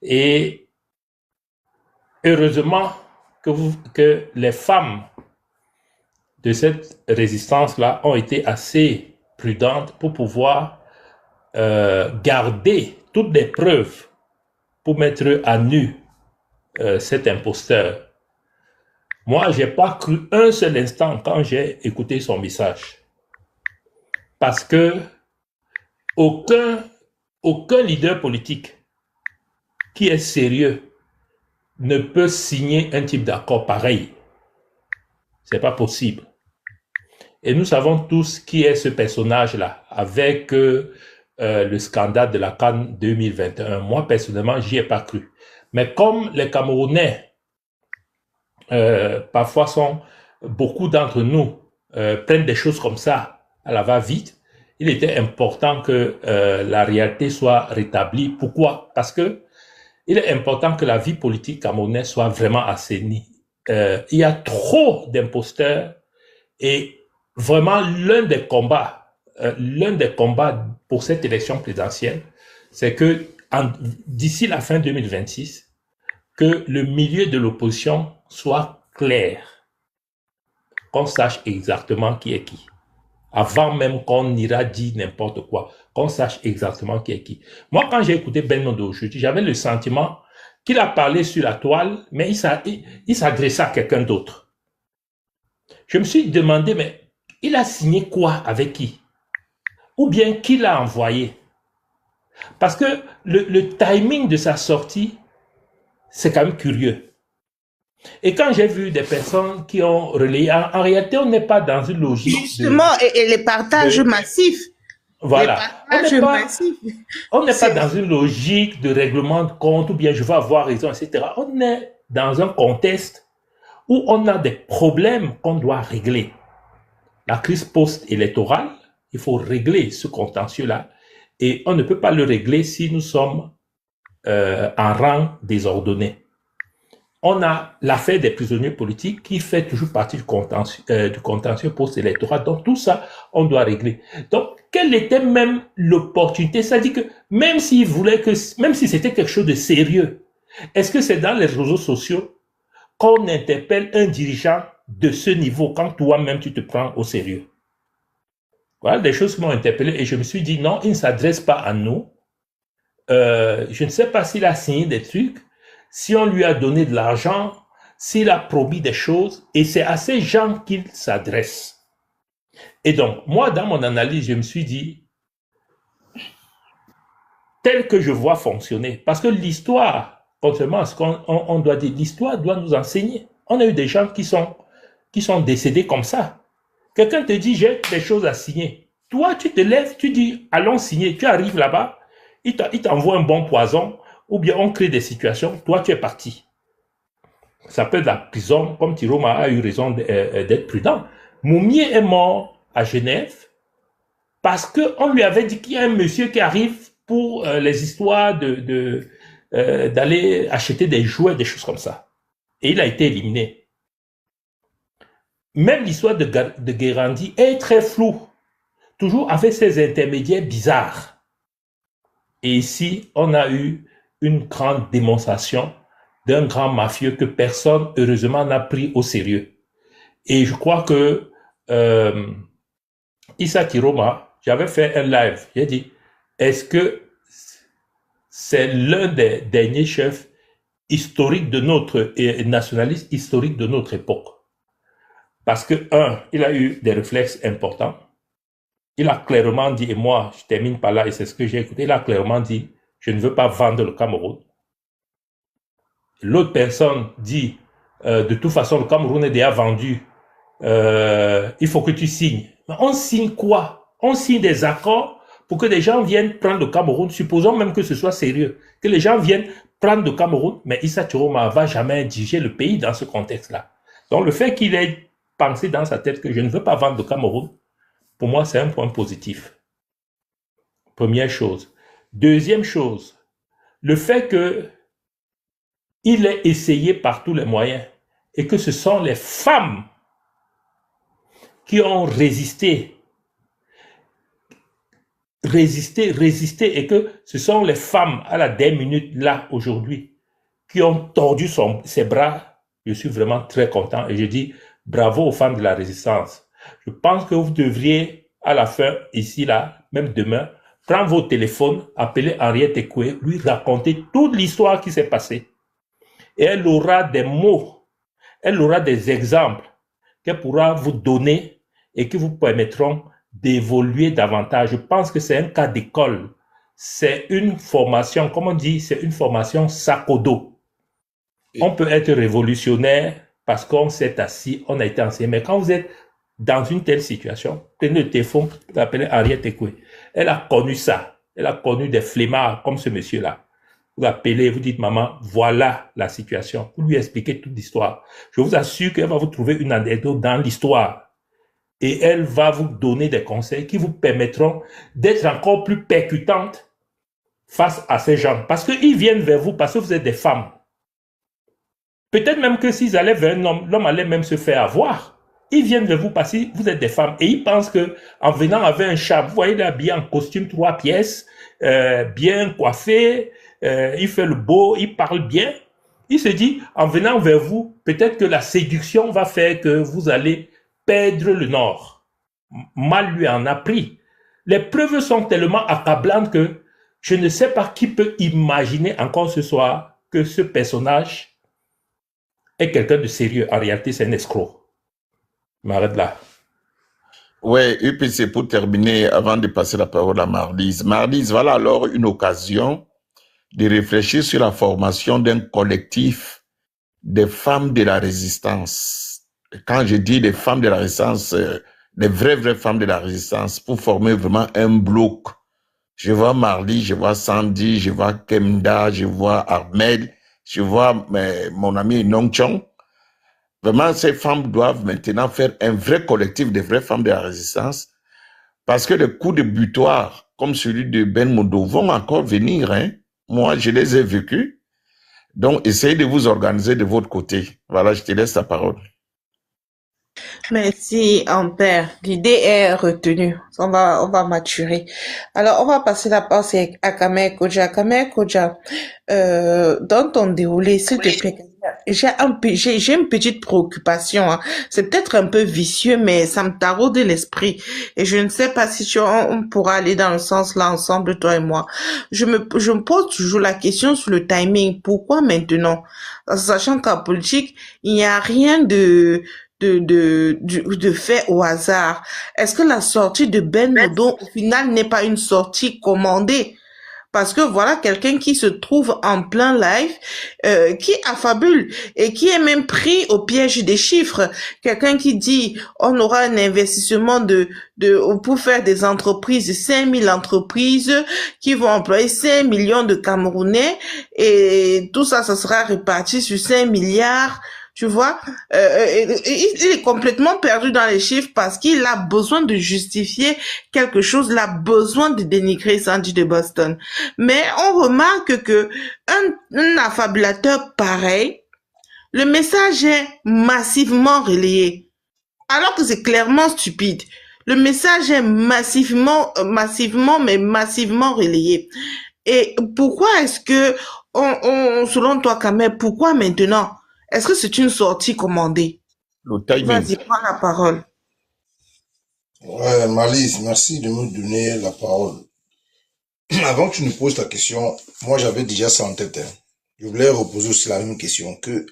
Et heureusement que les femmes de cette résistance-là ont été assez prudentes pour pouvoir garder toutes les preuves pour mettre à nu cet imposteur. Moi, j'ai pas cru un seul instant quand j'ai écouté son message. Parce que aucun leader politique qui est sérieux ne peut signer un type d'accord pareil. C'est pas possible. Et nous savons tous qui est ce personnage-là, avec le scandale de la CAN 2021. Moi, personnellement, j'y ai pas cru. Mais comme les Camerounais, parfois beaucoup d'entre nous prennent des choses comme ça à la va-vite, il était important que la réalité soit rétablie. Pourquoi? Parce que il est important que la vie politique camerounaise soit vraiment assainie. Il y a trop d'imposteurs et vraiment l'un des combats pour cette élection présidentielle, c'est que d'ici la fin 2026, que le milieu de l'opposition soit clair, qu'on sache exactement qui est qui. Avant même qu'on ira dire n'importe quoi, qu'on sache exactement qui est qui. Moi, quand j'ai écouté Ben Mondo aujourd'hui, j'avais le sentiment qu'il a parlé sur la toile, mais il s'adressait à quelqu'un d'autre. Je me suis demandé, mais il a signé quoi avec qui? Ou bien qui l'a envoyé? Parce que le timing de sa sortie, c'est quand même curieux. Et quand j'ai vu des personnes qui ont relayé, en réalité, on n'est pas dans une logique. Justement, et les partages massifs. Voilà. On n'est pas C'est- dans une logique de règlement de compte ou bien je vais avoir raison, etc. On est dans un contexte où on a des problèmes qu'on doit régler. La crise post-électorale, il faut régler ce contentieux-là et on ne peut pas le régler si nous sommes en rang désordonné. On a l'affaire des prisonniers politiques qui fait toujours partie du contentieux post-électoral. Donc, tout ça, on doit régler. Donc, quelle était même l'opportunité? C'est-à-dire que même s'il voulait même si c'était quelque chose de sérieux, est-ce que c'est dans les réseaux sociaux qu'on interpelle un dirigeant de ce niveau quand toi-même tu te prends au sérieux? Voilà des choses qui m'ont interpellé et je me suis dit non, il ne s'adresse pas à nous. Je ne sais pas s'il a signé des trucs, si on lui a donné de l'argent, s'il a promis des choses, et c'est à ces gens qu'il s'adresse. Et donc, moi, dans mon analyse, je me suis dit, tel que je vois fonctionner, parce que l'histoire, contrairement à ce qu'on doit dire, l'histoire doit nous enseigner. On a eu des gens qui sont décédés comme ça. Quelqu'un te dit, j'ai des choses à signer. Toi, tu te lèves, tu dis, allons signer. Tu arrives là-bas, il t'envoie un bon poison, ou bien on crée des situations, toi, tu es parti. Ça peut être la prison, comme Tiroma a eu raison d'être prudent. Moumier est mort à Genève parce qu'on lui avait dit qu'il y a un monsieur qui arrive pour les histoires d'aller acheter des jouets, des choses comme ça. Et il a été éliminé. Même l'histoire de Guérandi est très floue, toujours avec ses intermédiaires bizarres. Et ici, on a eu une grande démonstration d'un grand mafieux que personne, heureusement, n'a pris au sérieux. Et je crois que Issa Tiroma, j'avais fait un live, j'ai dit, est-ce que c'est l'un des derniers chefs historiques de notre, et nationalistes historiques de notre époque? Parce que, il a eu des réflexes importants. Il a clairement dit, et moi, je termine par là, et c'est ce que j'ai écouté, il a clairement dit, je ne veux pas vendre le Cameroun. L'autre personne dit, de toute façon, le Cameroun est déjà vendu, il faut que tu signes. Mais on signe quoi? On signe des accords pour que les gens viennent prendre le Cameroun, supposons même que ce soit sérieux, que les gens viennent prendre le Cameroun, mais Issa Tiroma va jamais diriger le pays dans ce contexte-là. Donc le fait qu'il ait pensé dans sa tête que je ne veux pas vendre le Cameroun, pour moi, c'est un point positif. Première chose. Deuxième chose, le fait que il ait essayé par tous les moyens et que ce sont les femmes qui ont résisté, et que ce sont les femmes à la dernière minute là aujourd'hui qui ont tordu ses bras. Je suis vraiment très content et je dis bravo aux femmes de la résistance. Je pense que vous devriez à la fin ici là, même demain, prendre vos téléphones, appeler Henriette Ekoué, lui raconter toute l'histoire qui s'est passée. Et elle aura des mots, elle aura des exemples qu'elle pourra vous donner et qui vous permettront d'évoluer davantage. Je pense que c'est un cas d'école. C'est une formation, comme on dit, c'est une formation sac au dos. On peut être révolutionnaire parce qu'on s'est assis, on a été enseigné. Mais quand vous êtes dans une telle situation, prenez le téléphone, vous appelez Henriette Ekoué. Elle a connu ça. Elle a connu des flemmards comme ce monsieur-là. Vous appelez, vous dites, maman, voilà la situation. Vous lui expliquez toute l'histoire. Je vous assure qu'elle va vous trouver une anecdote dans l'histoire. Et elle va vous donner des conseils qui vous permettront d'être encore plus percutantes face à ces gens. Parce qu'ils viennent vers vous parce que vous êtes des femmes. Peut-être même que s'ils allaient vers un homme, l'homme allait même se faire avoir. Ils viennent vers vous parce que vous êtes des femmes. Et ils pensent que en venant avec un charme, vous voyez, il est habillé en costume 3 pièces, bien coiffé, il fait le beau, il parle bien. Il se dit, en venant vers vous, peut-être que la séduction va faire que vous allez perdre le nord. Mal lui en a pris. Les preuves sont tellement accablantes que je ne sais pas qui peut imaginer encore ce soir que ce personnage est quelqu'un de sérieux. En réalité, c'est un escroc. Je m'arrête là. Ouais, et puis c'est pour terminer, avant de passer la parole à Marlise. Marlise, voilà alors une occasion de réfléchir sur la formation d'un collectif des femmes de la résistance. Quand je dis des femmes de la résistance, des vraies femmes de la résistance, pour former vraiment un bloc. Je vois Marlise, je vois Sandy, je vois Kemda, je vois Armel, je vois mon ami Nongchong. Vraiment, ces femmes doivent maintenant faire un vrai collectif de vraies femmes de la résistance, parce que les coups de butoir, comme celui de Ben Mondo, vont encore venir. Hein. Moi, je les ai vécus. Donc, essayez de vous organiser de votre côté. Voilà, je te laisse la parole. Merci, Ampère. L'idée est retenue. On va maturer. Alors, on va passer la parole à Kamer Kodja. Kamer Kodja, dans ton déroulé, s'il te plaît, j'ai une petite préoccupation. Hein. C'est peut-être un peu vicieux, mais ça me taraude l'esprit. Et je ne sais pas si on pourra aller dans le sens là ensemble, toi et moi. Je me pose toujours la question sur le timing. Pourquoi maintenant? Sachant qu'en politique, il n'y a rien de de faits au hasard. Est-ce que la sortie de Ben Modo, au final, n'est pas une sortie commandée? Parce que voilà quelqu'un qui se trouve en plein live, qui affabule et qui est même pris au piège des chiffres. Quelqu'un qui dit on aura un investissement pour faire des entreprises, 5000 entreprises qui vont employer 5 millions de Camerounais et tout ça, ça sera réparti sur 5 milliards. Tu vois, il est complètement perdu dans les chiffres parce qu'il a besoin de justifier quelque chose, il a besoin de dénigrer Sandy de Boston. Mais on remarque que un affabulateur pareil, le message est massivement relayé, alors que c'est clairement stupide. Le message est massivement relayé. Et pourquoi est-ce que, selon toi, Kamel, pourquoi maintenant? Est-ce que c'est une sortie commandée? Le timing. Vas-y, prends la parole. Ouais, Malice, merci de me donner la parole. Avant que tu nous poses ta question, moi j'avais déjà ça en tête. Je voulais reposer aussi la même question que,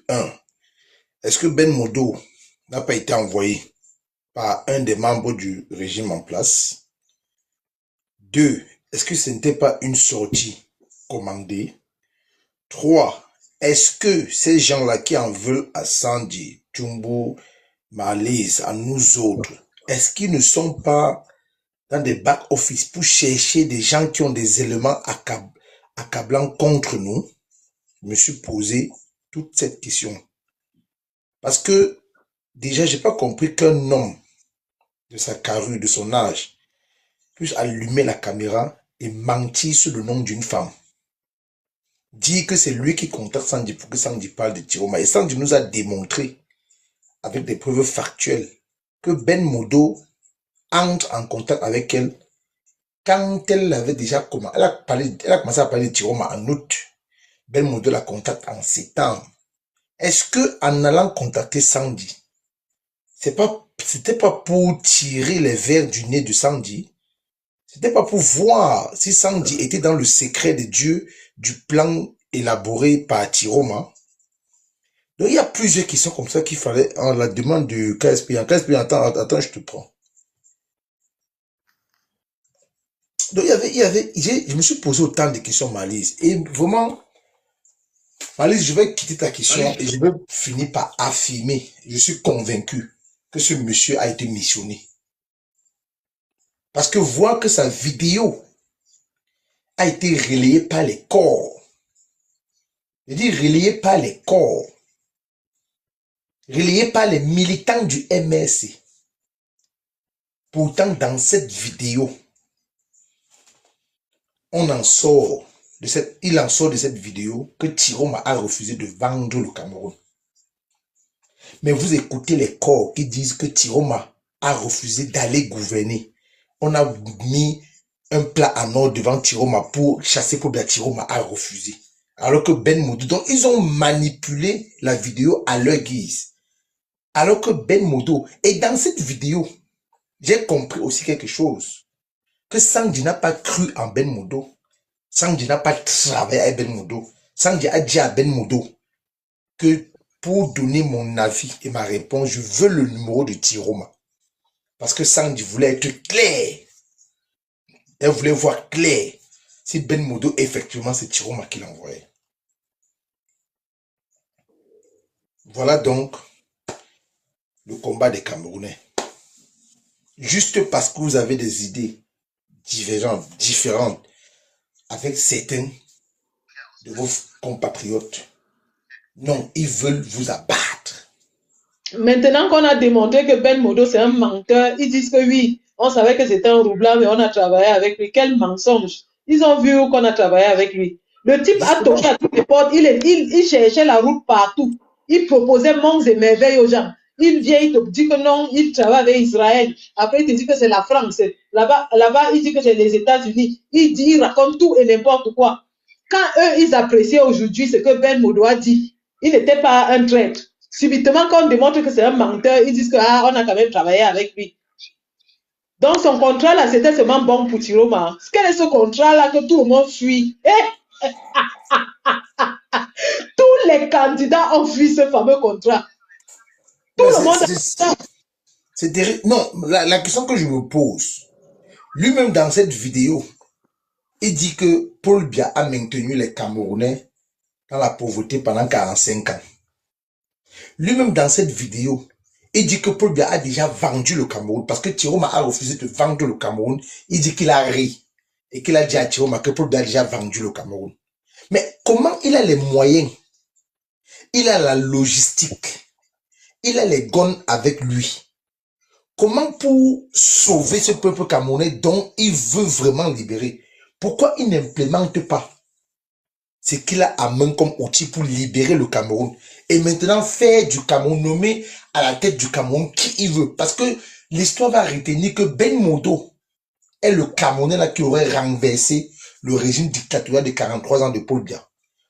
est-ce que Ben Modo n'a pas été envoyé par un des membres du régime en place? 2, est-ce que ce n'était pas une sortie commandée? 3, est-ce que ces gens-là qui en veulent à Sandy, Tchumbu, Malice, à nous autres, est-ce qu'ils ne sont pas dans des back-office pour chercher des gens qui ont des éléments accablants contre nous? Je me suis posé toute cette question. Parce que, déjà, j'ai pas compris qu'un homme de sa carrure, de son âge, puisse allumer la caméra et mentir sur le nom d'une femme. Dire que c'est lui qui contacte Sandy pour que Sandy parle de Tiroma. Et Sandy nous a démontré, avec des preuves factuelles, que Ben Modo entre en contact avec elle quand elle avait déjà commencé. Elle a commencé à parler de Tiroma en août. Ben Modo la contacte en septembre. Est-ce que en allant contacter Sandy, c'était pas pour tirer les vers du nez de Sandy? C'était pas pour voir si Sandy était dans le secret de Dieu du plan élaboré par Tiroma? Donc il y a plusieurs questions comme ça qu'il fallait, en la demande de KSP. Attends, je te prends. Donc je me suis posé autant de questions, Malice. Et vraiment, Malice, je vais quitter ta question et je vais finir par affirmer, je suis convaincu que ce monsieur a été missionné. Parce que voir que sa vidéo a été relayée par les corps. Je dis relayée par les corps. Relayée par les militants du MRC. Pourtant, dans cette vidéo, il en sort de cette vidéo que Tiroma a refusé de vendre le Cameroun. Mais vous écoutez les corps qui disent que Tiroma a refusé d'aller gouverner. On a mis un plat en or devant Tiroma pour chasser Pobla. Tiroma a refusé. Alors que Ben Modo, donc ils ont manipulé la vidéo à leur guise. Alors que Ben Modo, et dans cette vidéo, j'ai compris aussi quelque chose. Que Sandy n'a pas cru en Ben Modo. Sandy n'a pas travaillé avec Ben Modo. Sandy a dit à Ben Modo que pour donner mon avis et ma réponse, je veux le numéro de Tiroma. Parce que Sandy voulait être clair. Elle voulait voir clair si Ben Modo, effectivement, c'est Tiroma qui l'envoyait. Voilà donc le combat des Camerounais. Juste parce que vous avez des idées différentes avec certains de vos compatriotes. Non, ils veulent vous abattre. Maintenant qu'on a démontré que Ben Modo c'est un menteur, ils disent que oui, on savait que c'était un roublard, mais on a travaillé avec lui. Quel mensonge! Ils ont vu qu'on a travaillé avec lui. Le type a toqué à toutes les portes, il cherchait la route partout. Il proposait monts et merveilles aux gens. Il vient, il te dit que non, il travaille avec Israël. Après, il te dit que c'est la France. Là-bas, il dit que c'est les États-Unis. Il raconte tout et n'importe quoi. Quand eux, ils appréciaient aujourd'hui ce que Ben Modo a dit, il n'était pas un traître. Subitement, quand on démontre que c'est un menteur, ils disent que on a quand même travaillé avec lui. Donc, son contrat-là, c'était seulement bon pour Tiroma. Quel est ce contrat-là que tout le monde fuit? Tous les candidats ont fui ce fameux contrat. Tout le monde a ça. c'est terrible. Non, la question que je me pose, lui-même dans cette vidéo, il dit que Paul Biya a maintenu les Camerounais dans la pauvreté pendant 45 ans. Lui-même dans cette vidéo, il dit que Paul Biya a déjà vendu le Cameroun parce que Tiroma a refusé de vendre le Cameroun. Il dit qu'il a ri et qu'il a dit à Tiroma que Paul Biya a déjà vendu le Cameroun. Mais comment il a les moyens? Il a la logistique. Il a les guns avec lui. Comment pour sauver ce peuple camerounais dont il veut vraiment libérer? Pourquoi il n'implémente pas ce qu'il a à main comme outil pour libérer le Cameroun et maintenant faire du Cameroun, nommer à la tête du Cameroun qui il veut? Parce que l'histoire va retenir que Ben Modo est le Camerounais là qui aurait renversé le régime dictatorial de 43 ans de Paul Biya.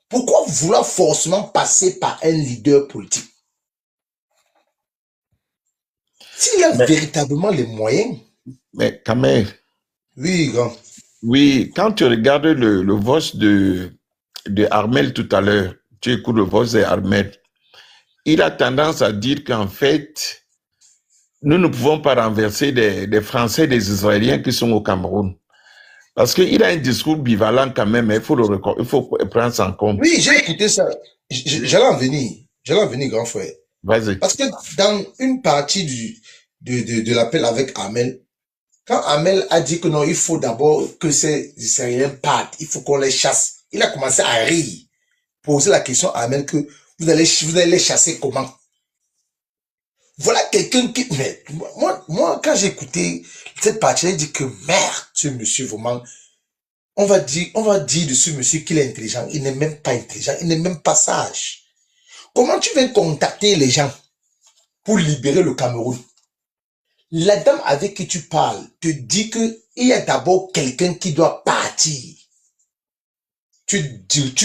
Pourquoi vouloir forcément passer par un leader politique? S'il a véritablement les moyens. Mais Kamer, Oui, grand. oui, quand tu regardes le voice de Armel tout à l'heure, tu écoutes le voice de Armel, il a tendance à dire qu'en fait, nous ne pouvons pas renverser des Français et des Israéliens qui sont au Cameroun. Parce qu'il a un discours bivalent quand même, il faut prendre ça en compte. Oui, j'ai écouté ça. J'allais en venir, grand frère. Vas-y. Parce que dans une partie de l'appel avec Armel, quand Armel a dit que non, il faut d'abord que ces Israéliens partent, il faut qu'on les chasse, il a commencé à rire, poser la question à Armel que vous allez les chasser comment? Voilà quelqu'un qui... Mais moi quand j'ai écouté cette partie, j'ai dit que merde, ce monsieur vraiment... On va dire de ce monsieur qu'il est intelligent. Il n'est même pas intelligent, il n'est même pas sage. Comment tu viens contacter les gens pour libérer le Cameroun? La dame avec qui tu parles te dit que il y a d'abord quelqu'un qui doit partir. Tu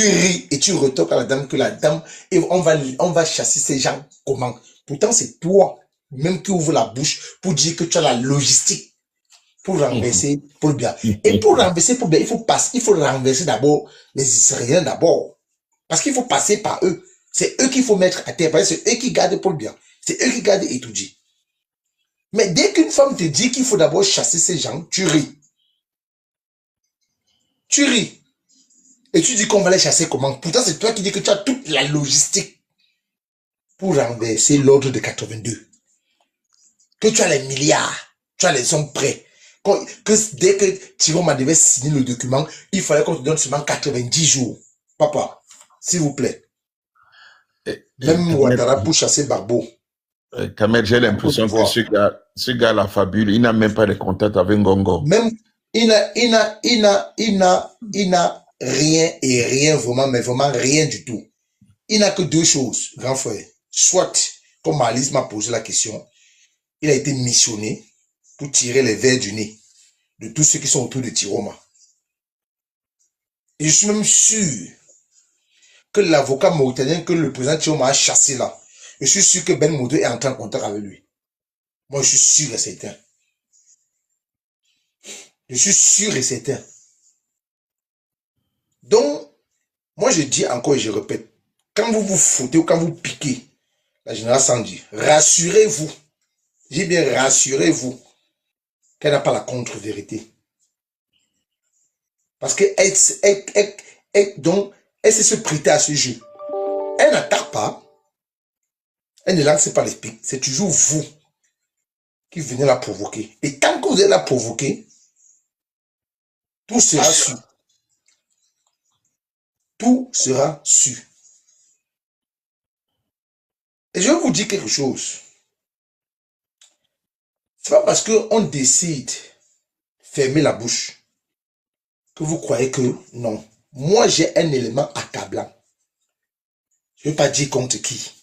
ris et tu retoques à la dame que la dame, et on va chasser ces gens comment? Pourtant, c'est toi même qui ouvre la bouche pour dire que tu as la logistique pour renverser Paul Biya. Et pour renverser Paul Biya, il faut renverser d'abord les Israéliens d'abord. Parce qu'il faut passer par eux. C'est eux qu'il faut mettre à terre. Parce que c'est eux qui gardent Paul Biya. C'est eux qui gardent Etoudji. Mais dès qu'une femme te dit qu'il faut d'abord chasser ces gens, tu ris. Tu ris. Et tu dis qu'on va les chasser comment? Pourtant, c'est toi qui dis que tu as toute la logistique pour renverser l'ordre de 82. Que tu as les milliards. Tu as les sommes prêts. Que dès que Tiroma devait signer le document, il fallait qu'on te donne seulement 90 jours. Papa, s'il vous plaît. Même Ouattara pour chasser Barbeau. Kamer, j'ai l'impression que ce gars la fabule, il n'a même pas de contact avec Ngongo. Même, il n'a rien et rien vraiment, mais vraiment rien du tout. Il n'a que deux choses, grand frère. Soit, comme Alice m'a posé la question, il a été missionné pour tirer les vers du nez de tous ceux qui sont autour de Tiroma. Et je suis même sûr que l'avocat mauritanien que le président Tiroma a chassé là, je suis sûr que Ben Modo est en train de contact avec lui. Moi, je suis sûr et certain. Je suis sûr et certain. Donc, moi, je dis encore et je répète, quand vous vous foutez ou quand vous piquez la générale Sandi, rassurez-vous. J'ai bien rassurez-vous qu'elle n'a pas la contre-vérité. Parce que elle sait se prêter à ce jeu. Elle n'attaque pas. Elle ne lance pas les pics. C'est toujours vous qui venez la provoquer. Et tant que vous allez la provoquer, tout sera su. Tout sera su. Et je vais vous dire quelque chose. C'est pas parce qu'on décide de fermer la bouche que vous croyez que non. Moi, j'ai un élément accablant. Je ne vais pas dire contre qui.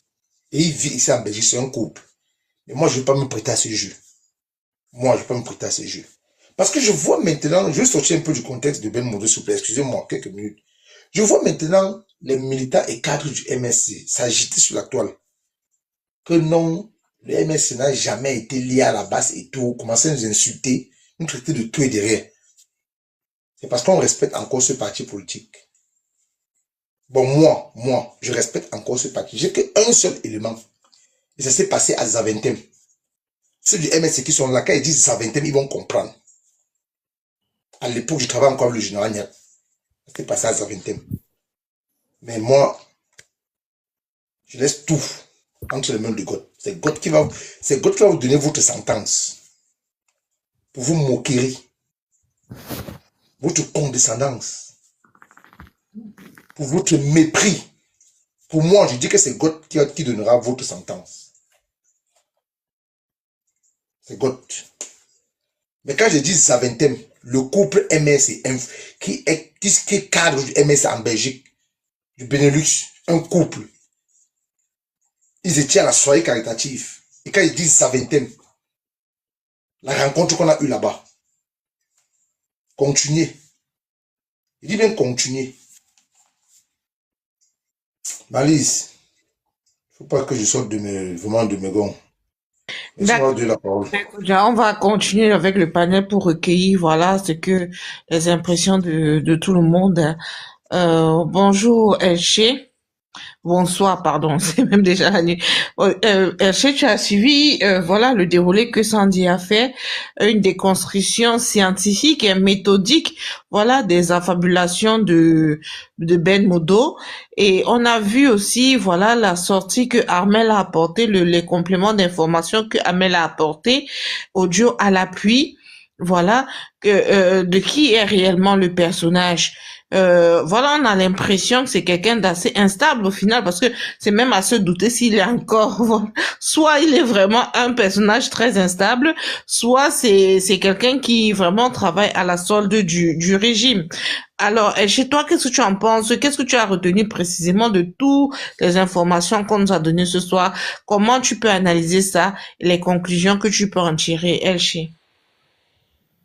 Et il vit ici en Belgique, c'est un couple. Mais moi, je ne vais pas me prêter à ce jeu. Moi, je ne vais pas me prêter à ce jeu. Parce que je vois maintenant, je vais sortir un peu du contexte de Ben Modo, s'il vous plaît, excusez-moi, quelques minutes. Je vois maintenant les militants et cadres du MSC s'agiter sur la toile. Que non, le MSC n'a jamais été lié à la base et tout, commencer à nous insulter, nous traiter de tout et de rien. C'est parce qu'on respecte encore ce parti politique. Bon, moi, je respecte encore ce parti. J'ai qu'un seul élément. Et ça s'est passé à Zaventem. Ceux du MSC qui sont là, quand ils disent Zaventem, ils vont comprendre. À l'époque, je travaillais encore avec le général Niak. Ça s'est passé à Zaventem. Mais moi, je laisse tout entre les mains de God. C'est God qui va vous donner votre sentence. Pour vous moquerie. Votre condescendance. Pour votre mépris. Pour moi, je dis que c'est God qui donnera votre sentence. C'est God. Mais quand je dis Zaventem, le couple MS et qui est cadre du MS en Belgique, du Benelux, un couple, ils étaient à la soirée caritative. Et quand ils disent Zaventem, la rencontre qu'on a eue là-bas, continuez. Il dit bien continuer. Malise, il ne faut pas que je sorte vraiment de mes gonds. D'accord. De la parole. Déjà, on va continuer avec le panel pour recueillir, voilà, ce que les impressions de tout le monde. Bonjour, Elché. Bonsoir, pardon, c'est même déjà la nuit. Elché, tu as suivi, voilà, le déroulé que Sandy a fait, une déconstruction scientifique et méthodique, voilà, des affabulations de Ben Modo. Et on a vu aussi, voilà, la sortie que Armel a apporté, les compléments d'information que Armel a apporté, audio à l'appui, voilà, de qui est réellement le personnage. Voilà, on a l'impression que c'est quelqu'un d'assez instable au final, parce que c'est même à se douter s'il est encore, voilà. Soit il est vraiment un personnage très instable, soit c'est quelqu'un qui vraiment travaille à la solde du régime. Alors, chez toi, qu'est-ce que tu en penses? Qu'est-ce que tu as retenu précisément de toutes les informations qu'on nous a données ce soir? Comment tu peux analyser ça et les conclusions que tu peux en tirer, Elchi?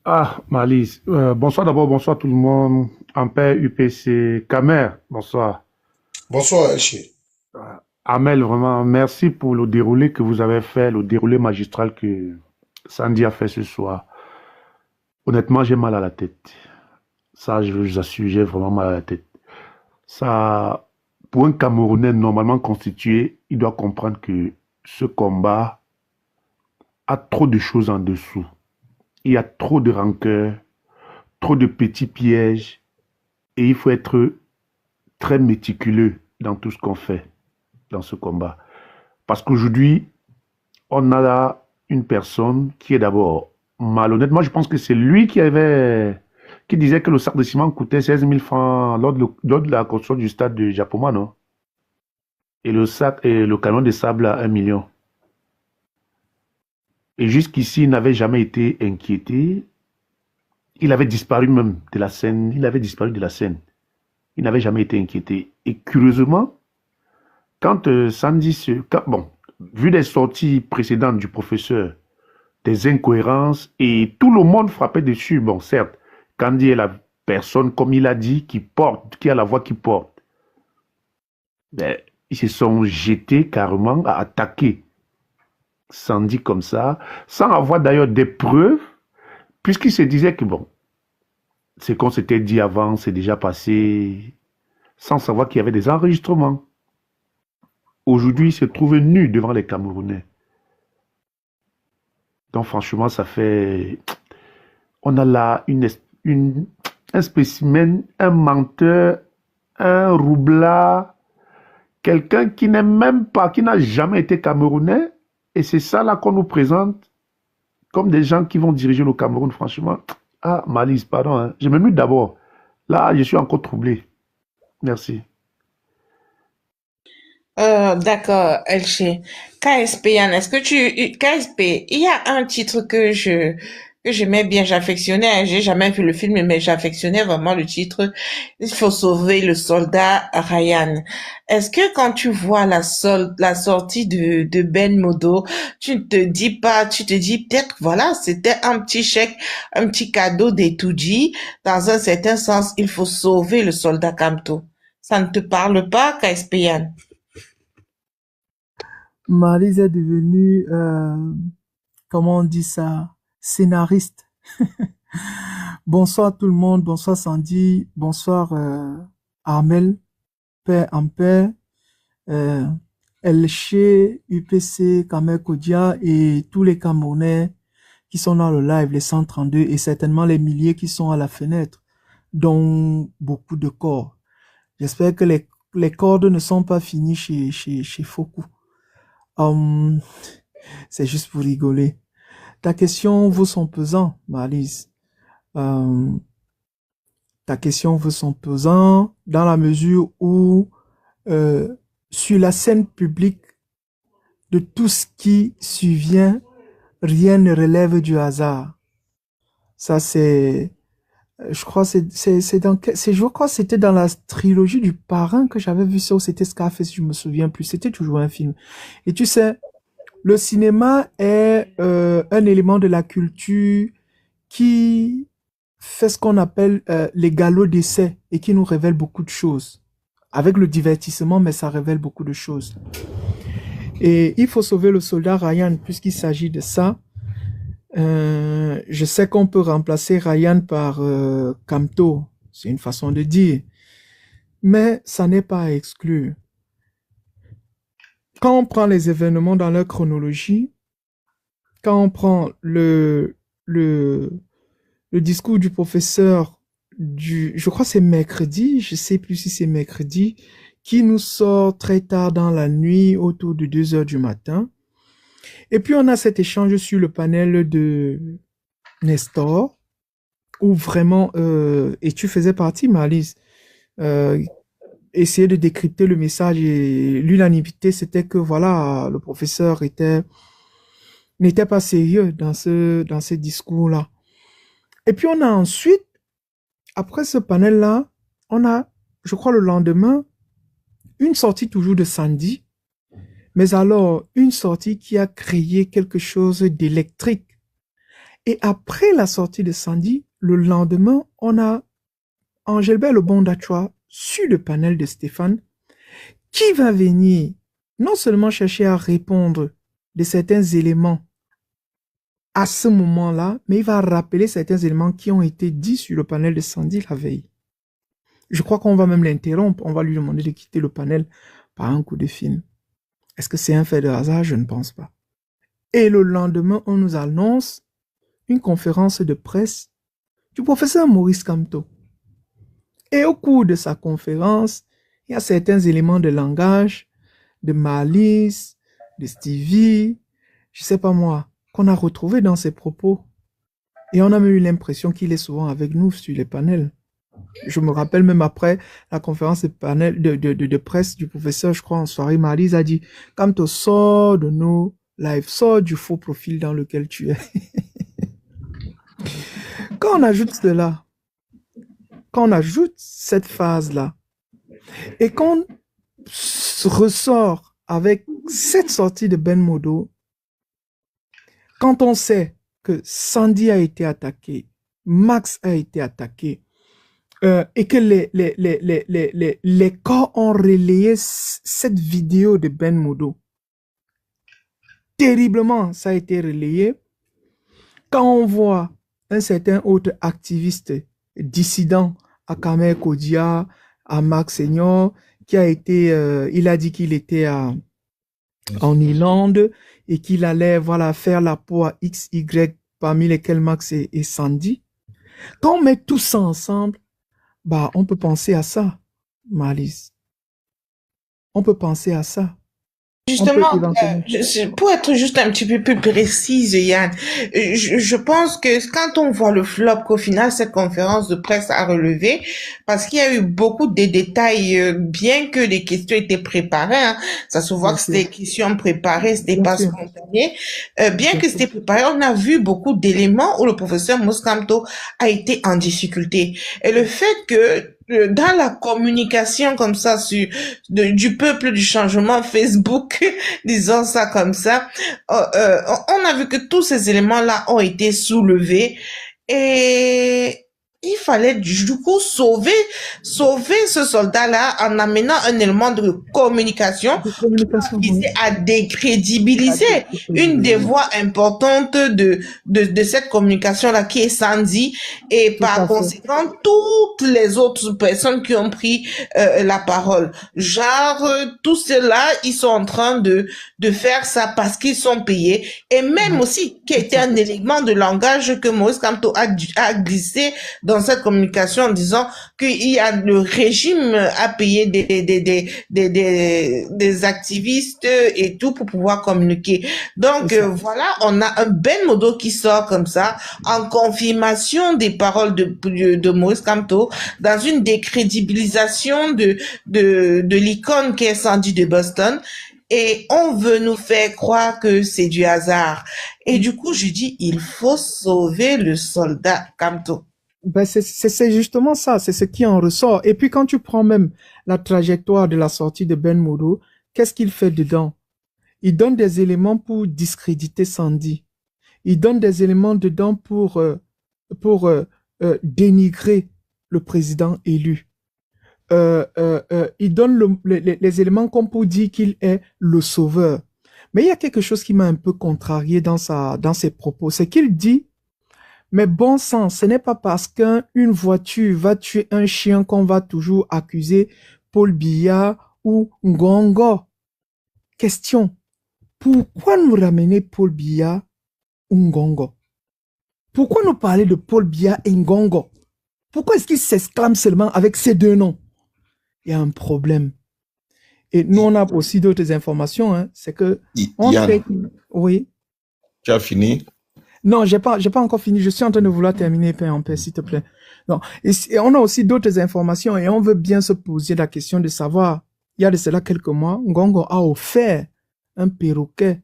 Ah, Malice, bonsoir d'abord, bonsoir tout le monde. Ampère, UPC, Kamer, bonsoir. Bonsoir, Elché. Amel, vraiment, merci pour le déroulé que vous avez fait, le déroulé magistral que Sandy a fait ce soir. Honnêtement, j'ai mal à la tête. Ça, je vous assure, j'ai vraiment mal à la tête. Ça, pour un Camerounais normalement constitué, il doit comprendre que ce combat a trop de choses en dessous. Il y a trop de rancœur, trop de petits pièges, et il faut être très méticuleux dans tout ce qu'on fait dans ce combat. Parce qu'aujourd'hui, on a là une personne qui est d'abord malhonnête. Moi, je pense que c'est lui qui disait que le sac de ciment coûtait 16 000 francs lors de la construction du stade de Japoma, non? Et le camion de sable à 1 million. Et jusqu'ici, il n'avait jamais été inquiété. Il avait disparu même de la scène. Il avait disparu de la scène. Il n'avait jamais été inquiété. Et curieusement, quand Sandy bon, vu les sorties précédentes du professeur, des incohérences, et tout le monde frappait dessus, bon, certes, Candy est la personne, comme il a dit, qui a la voix qui porte. Mais ils se sont jetés carrément à attaquer Sandy comme ça, sans avoir d'ailleurs des preuves, puisqu'il se disait que bon, ce qu'on s'était dit avant, c'est déjà passé, sans savoir qu'il y avait des enregistrements. Aujourd'hui, il se trouve nu devant les Camerounais. Donc franchement, ça fait... On a là un spécimen, un menteur, un roublard, quelqu'un qui n'est même pas, qui n'a jamais été Camerounais. Et c'est ça là qu'on nous présente comme des gens qui vont diriger le Cameroun, franchement. Ah, Malise, pardon, hein. Je me mute d'abord. Là, je suis encore troublé. Merci. D'accord, Elche. KSP, Yann, est-ce que KSP, il y a un titre que j'aimais bien, j'affectionnais, j'ai jamais vu le film, mais j'affectionnais vraiment le titre. Il faut sauver le soldat Ryan. Est-ce que quand tu vois la sortie de Ben Modo, tu te dis peut-être, voilà, c'était un petit chèque, un petit cadeau d'Etoudi. Dans un certain sens, il faut sauver le soldat Kamto. Ça ne te parle pas, KSP, Yann? Malise est devenue, comment on dit ça, scénariste. Bonsoir tout le monde, bonsoir Sandy, bonsoir Armel, Père en Père, Elché, UPC, Kamer Kodia et tous les Camerounais qui sont dans le live, les 132 et certainement les milliers qui sont à la fenêtre, dont beaucoup de corps. J'espère que les cordes ne sont pas finies chez Foku. C'est juste pour rigoler. Ta question vaut son pesant, Marlise. Ta question vaut son pesant dans la mesure où sur la scène publique de tout ce qui survient, rien ne relève du hasard. Ça c'est, je crois je crois que c'était dans la trilogie du Parrain que j'avais vu ça, ou c'était Scarface, je me souviens plus. C'était toujours un film. Et tu sais, le cinéma est un élément de la culture qui fait ce qu'on appelle les galops d'essai et qui nous révèle beaucoup de choses. Avec le divertissement, mais ça révèle beaucoup de choses. Et il faut sauver le soldat Ryan, puisqu'il s'agit de ça. Je sais qu'on peut remplacer Ryan par Kamto, c'est une façon de dire. Mais ça n'est pas à exclure. Quand on prend les événements dans leur chronologie, quand on prend le discours du professeur je crois que c'est mercredi, je sais plus si c'est mercredi, qui nous sort très tard dans la nuit, autour de 2 heures du matin. Et puis on a cet échange sur le panel de Nestor, où vraiment, et tu faisais partie, Marlise, essayer de décrypter le message, et l'unanimité, c'était que voilà, le professeur n'était pas sérieux dans ce discours-là. Et puis on a ensuite, après ce panel-là, on a, je crois le lendemain, une sortie toujours de Sandy, mais alors une sortie qui a créé quelque chose d'électrique. Et après la sortie de Sandy, le lendemain, on a Angelbert Le Bondachois sur le panel de Stéphane, qui va venir non seulement chercher à répondre de certains éléments à ce moment-là, mais il va rappeler certains éléments qui ont été dits sur le panel de Sandy la veille. Je crois qu'on va même l'interrompre, on va lui demander de quitter le panel par un coup de film. Est-ce que c'est un fait de hasard? Je ne pense pas. Et le lendemain, on nous annonce une conférence de presse du professeur Maurice Kamto. Et au cours de sa conférence, il y a certains éléments de langage, de malice, de Stevie, je sais pas moi, qu'on a retrouvé dans ses propos. Et on a même eu l'impression qu'il est souvent avec nous sur les panels. Je me rappelle même après la conférence de presse du professeur, je crois en soirée, Marlise a dit, Kamto, sors de nos lives, sors du faux profil dans lequel tu es. Quand on ajoute cela, quand on ajoute cette phase-là, et qu'on ressort avec cette sortie de Ben Modo, quand on sait que Sandy a été attaqué, Max a été attaqué, et que les corps ont relayé cette vidéo de Ben Modo, terriblement, ça a été relayé. Quand on voit un certain autre activiste dissident à Kamer Kodia, à Max Senior, qui a été, il a dit qu'il était en Irlande et qu'il allait, voilà, faire la peau à XY, parmi lesquels Max et Sandy. Quand on met tout ça ensemble, bah, on peut penser à ça, Marlise. On peut penser à ça. Justement, pour être juste un petit peu plus précise, Yann, je pense que quand on voit le flop qu'au final cette conférence de presse a relevé, parce qu'il y a eu beaucoup de détails, bien que les questions étaient préparées, hein, ça se voit que c'était des questions préparées, c'était pas spontané, bien que c'était préparé, on a vu beaucoup d'éléments où le professeur Moskamto a été en difficulté. Et le fait que dans la communication comme ça du peuple du changement Facebook, disons ça comme ça, on a vu que tous ces éléments-là ont été soulevés et il fallait du coup sauver ce soldat-là en amenant un élément de communication De communication, oui. visait à décrédibiliser une des voix importantes de cette communication-là qui est Sandy et Tout à par fait. conséquent toutes les autres personnes qui ont pris la parole. Genre, tous ceux-là, ils sont en train de faire ça parce qu'ils sont payés et même aussi qui était un élément de langage que Maurice Kamto a glissé dans cette communication en disant qu'il y a le régime à payer des activistes et tout pour pouvoir communiquer. Donc voilà, on a un Ben Modo qui sort comme ça en confirmation des paroles de Maurice Kamto dans une décrédibilisation de l'icône qui est Sandy de Boston. Et on veut nous faire croire que c'est du hasard. Et du coup, je dis, il faut sauver le soldat Kamto. Ben c'est justement ça, c'est ce qui en ressort. Et puis quand tu prends même la trajectoire de la sortie de Ben Modo, qu'est-ce qu'il fait dedans? Il donne des éléments pour discréditer Sandy. Il donne des éléments dedans pour dénigrer le président élu. Il donne les éléments comme pour dire qu'il est le sauveur. Mais il y a quelque chose qui m'a un peu contrarié dans ses propos. C'est qu'il dit, mais bon sang, ce n'est pas parce qu'une voiture va tuer un chien qu'on va toujours accuser Paul Biya ou Ngongo. Question. Pourquoi nous ramener Paul Biya ou Ngongo? Pourquoi nous parler de Paul Biya et Ngongo? Pourquoi est-ce qu'il s'exclame seulement avec ces deux noms? Il y a un problème. Et nous, on a aussi d'autres informations. Hein. C'est que... Oui. Tu as fini? Non, j'ai pas encore fini. Je suis en train de vouloir terminer, Père en paix, s'il te plaît. Non. Et on a aussi d'autres informations et on veut bien se poser la question de savoir, il y a de cela quelques mois, Ngongo a offert un perroquet,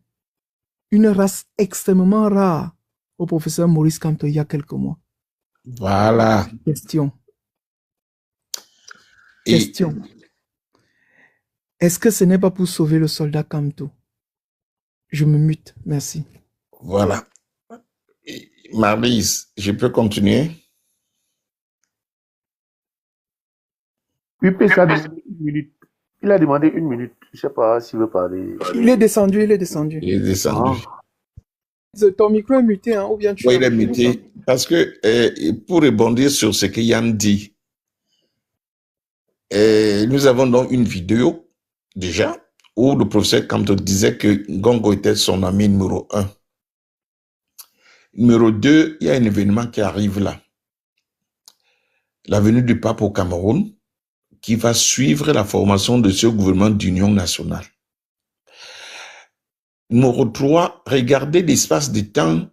une race extrêmement rare, au professeur Maurice Kamto il y a quelques mois. Voilà. Question. Est-ce que ce n'est pas pour sauver le soldat Kamto? Je me mute. Merci. Voilà. Maryse, je peux continuer? UP, ça a demandé 1 minute. Il a demandé 1 minute. Je ne sais pas s'il veut parler. Il est descendu. Il est descendu. Ton micro est muté, hein, ou bien tu... Oui, il est muté. Parce que, pour rebondir sur ce que Yann dit, nous avons donc une vidéo, déjà, où le professeur Kamto disait que Ngongo était son ami numéro 1. Numéro 2, il y a un événement qui arrive là. La venue du pape au Cameroun, qui va suivre la formation de ce gouvernement d'union nationale. Numéro 3, regardez l'espace de temps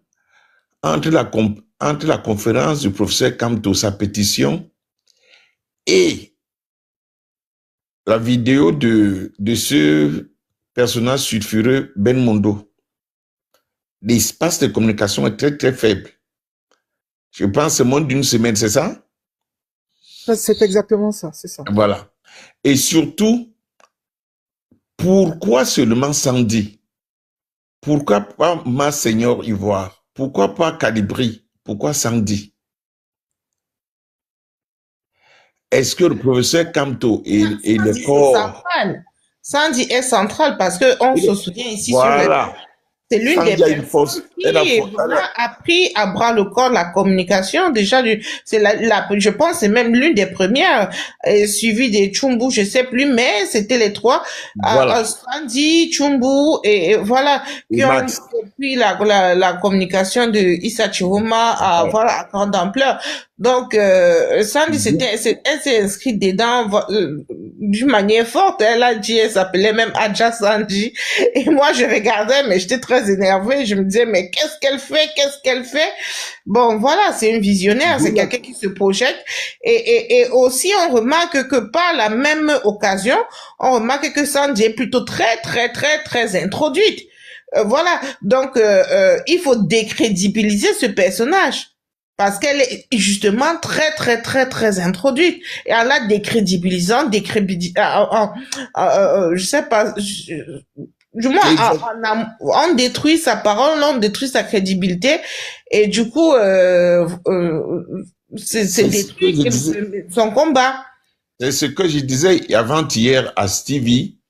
entre la conférence du professeur Kamto, sa pétition, et la vidéo de ce personnage sulfureux, Ben Mondo. L'espace de communication est très, très faible. Je pense que c'est moins d'une semaine, c'est ça? C'est exactement ça, c'est ça. Voilà. Et surtout, pourquoi seulement Sandy? Pourquoi pas Ma Seigneur Ivoire? Pourquoi pas Calibri? Pourquoi Sandy? Est-ce que le professeur Kamto et le corps... Sandy est central parce qu'on se souvient ici voilà. C'est l'une des personnes qui a pris à bras le corps la communication. Déjà, je pense c'est même l'une des premières, suivie des Chumbu, je sais plus, mais c'était les trois, voilà. Sandy, Chumbu et voilà, qui ont pris la communication de Issa Chiroma à grande ampleur. Donc, Sandy, elle s'est inscrite dedans d'une manière forte. Elle a dit, elle s'appelait même Adja Sandy. Et moi, je regardais, mais j'étais très énervée. Je me disais, mais qu'est-ce qu'elle fait? Bon, voilà, c'est une visionnaire, c'est quelqu'un qui se projette. Et aussi, on remarque que par la même occasion, on remarque que Sandy est plutôt très, très, très, très introduite. Voilà. Donc, il faut décrédibiliser ce personnage. Parce qu'elle est justement très, très, très, très introduite. Et en la décrédibilisant, je sais pas, du moins, on détruit sa parole, on détruit sa crédibilité. Et du coup, C'est C'est ce que détruit je disais, son combat. c'est ce que je disais avant-hier à Stevie,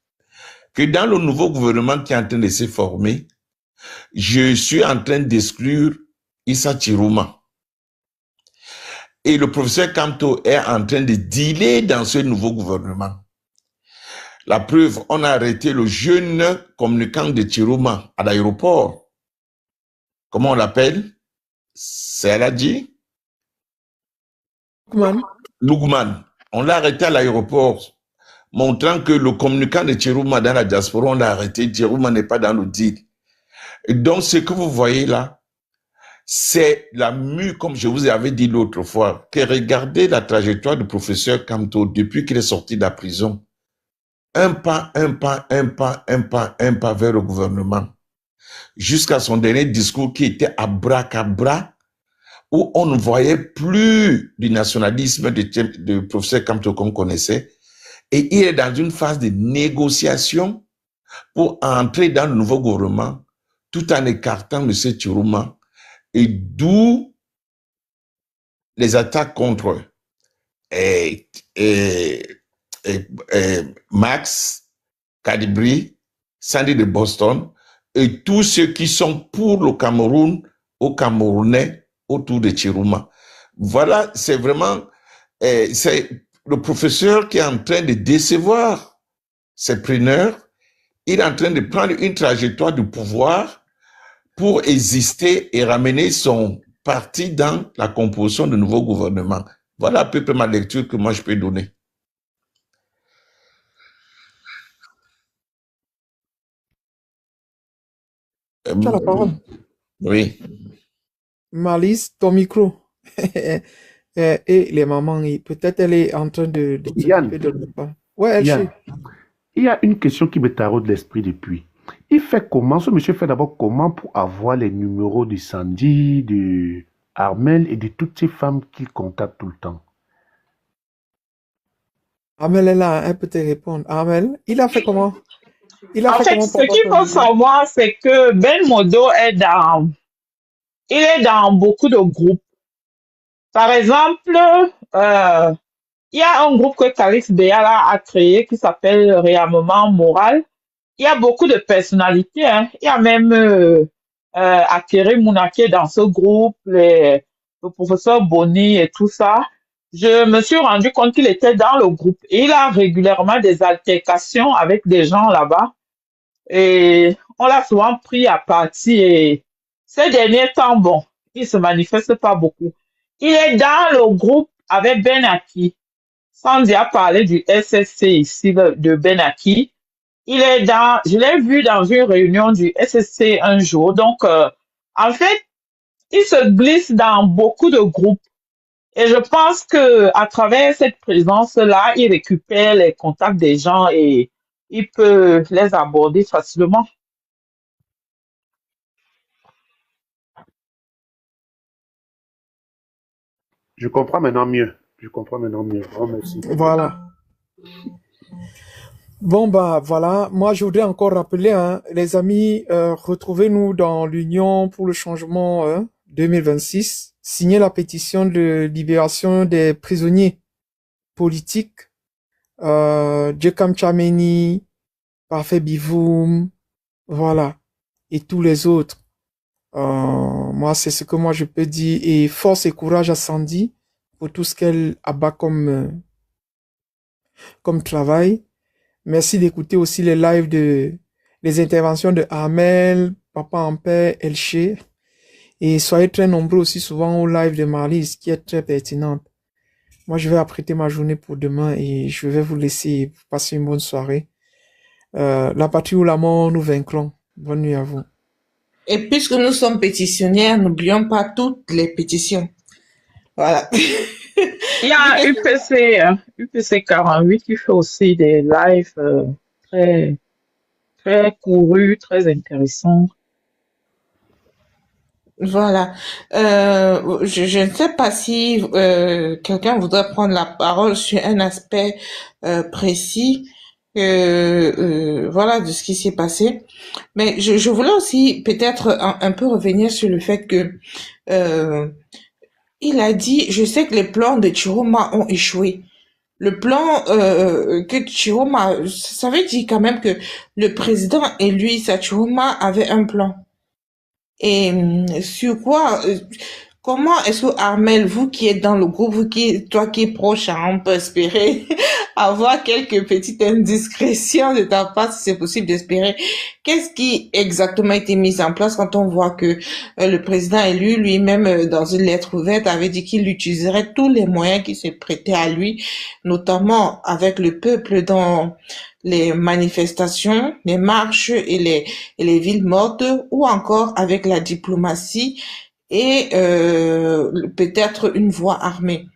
que dans le nouveau gouvernement qui est en train de se former, je suis en train d'exclure Issa Chiruma. Et le professeur Kamto est en train de dealer dans ce nouveau gouvernement. La preuve, on a arrêté le jeune communicant de Chiruma à l'aéroport. Comment on l'appelle? C'est Aladji Lukman. Lugman. On l'a arrêté à l'aéroport, montrant que le communicant de Chiruma dans la diaspora, on l'a arrêté. Chiruma n'est pas dans le deal. Et donc, ce que vous voyez là, c'est la mue, comme je vous avais dit l'autre fois, que regardez la trajectoire du professeur Kamto depuis qu'il est sorti de la prison. Un pas, un pas, un pas, un pas, un pas vers le gouvernement. Jusqu'à son dernier discours qui était à bras qu'à bras, où on ne voyait plus du nationalisme de professeur Kamto qu'on connaissait. Et il est dans une phase de négociation pour entrer dans le nouveau gouvernement, tout en écartant M. Chiruma. Et d'où les attaques contre Max, Kadibri, Sandy de Boston, et tous ceux qui sont pour le Cameroun, aux Camerounais, autour de Chiruma. Voilà, c'est vraiment, c'est le professeur qui est en train de décevoir ses preneurs. Il est en train de prendre une trajectoire du pouvoir pour exister et ramener son parti dans la composition du nouveau gouvernement. Voilà à peu près ma lecture que moi je peux donner. Tu as la parole. Oui. Malice, ton micro. Et les mamans, peut-être elle est en train de Yann, s'occuper de repas. Ouais, elle Yann, sait. il y a une question qui me taraude l'esprit depuis. Il fait comment, ce monsieur fait d'abord comment pour avoir les numéros de Sandy, de Armel et de toutes ces femmes qu'il contacte tout le temps? Amel est là, elle peut te répondre. Amel, il a fait comment? Il a En fait fait, comment ce pour avoir qu'il ton faut numéro? savoir, c'est que Ben Modo il est dans beaucoup de groupes. Par exemple, il y a un groupe que Calix Béala a créé qui s'appelle Réarmement Moral. Il y a beaucoup de personnalités, hein. Il y a même Akere Mouna qui est dans ce groupe, le professeur Boni et tout ça. Je me suis rendu compte qu'il était dans le groupe et il a régulièrement des altercations avec des gens là-bas. Et on l'a souvent pris à partie et ces derniers temps, bon, il se manifeste pas beaucoup. Il est dans le groupe avec Ben Aki. Sandy a parlé du SSC ici, de Ben Aki. Je l'ai vu dans une réunion du SSC un jour. Donc, en fait, il se glisse dans beaucoup de groupes. Et je pense que à travers cette présence-là, il récupère les contacts des gens et il peut les aborder facilement. Je comprends maintenant mieux. Je comprends maintenant mieux. Oh, merci. Voilà. Bon, bah voilà. Moi, je voudrais encore rappeler, hein, les amis, retrouvez-nous dans l'Union pour le changement 2026. Signez la pétition de libération des prisonniers politiques. Djekam Tchameni, Parfait Bivoum, voilà. Et tous les autres. Moi, c'est ce que moi je peux dire. Et force et courage à Sandy pour tout ce qu'elle abat comme travail. Merci d'écouter aussi les lives les interventions de Amel, Papa en paix, Elché. Et soyez très nombreux aussi souvent au live de Marlise, qui est très pertinente. Moi, je vais apprêter ma journée pour demain et je vais vous laisser passer une bonne soirée. La patrie ou la mort, nous vaincrons. Bonne nuit à vous. Et puisque nous sommes pétitionnaires, n'oublions pas toutes les pétitions. Voilà. Il y a UPC 48 qui fait aussi des lives très, très courus, très intéressants. Voilà. Je ne sais pas si quelqu'un voudrait prendre la parole sur un aspect précis voilà, de ce qui s'est passé. Mais je voulais aussi peut-être un peu revenir sur le fait que il a dit, je sais que les plans de Chiroma ont échoué. Le plan que Chiroma, ça veut dire quand même que le président et lui, Chiroma, avaient un plan. Et sur quoi, comment est-ce que Armel, vous qui êtes dans le groupe, toi qui es proche, hein, on peut espérer avoir quelques petites indiscrétions de ta part, si c'est possible d'espérer. Qu'est-ce qui exactement a été mis en place quand on voit que le président élu lui-même, dans une lettre ouverte, avait dit qu'il utiliserait tous les moyens qui se prêtaient à lui, notamment avec le peuple dans les manifestations, les marches et les villes mortes, ou encore avec la diplomatie et peut-être une voie armée.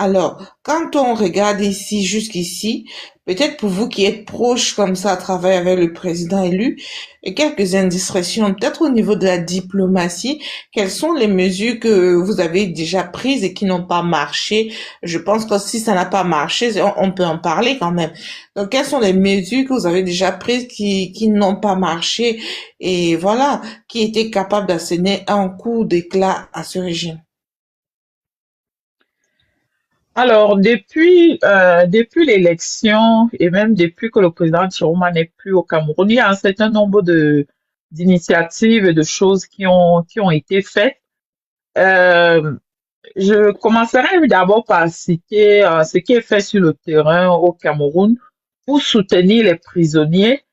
Alors, quand on regarde ici, jusqu'ici, peut-être pour vous qui êtes proches comme ça, à travailler avec le président élu, et quelques indiscrétions, peut-être au niveau de la diplomatie, quelles sont les mesures que vous avez déjà prises et qui n'ont pas marché? Je pense que si ça n'a pas marché, on peut en parler quand même. Donc, quelles sont les mesures que vous avez déjà prises qui n'ont pas marché et voilà, qui étaient capables d'asséner un coup d'éclat à ce régime? Alors, depuis l'élection et même depuis que le président Chiroma n'est plus au Cameroun, il y a un certain nombre d'initiatives et de choses qui ont été faites. Euh, je commencerai d'abord par citer ce qui est fait sur le terrain au Cameroun pour soutenir les prisonniers.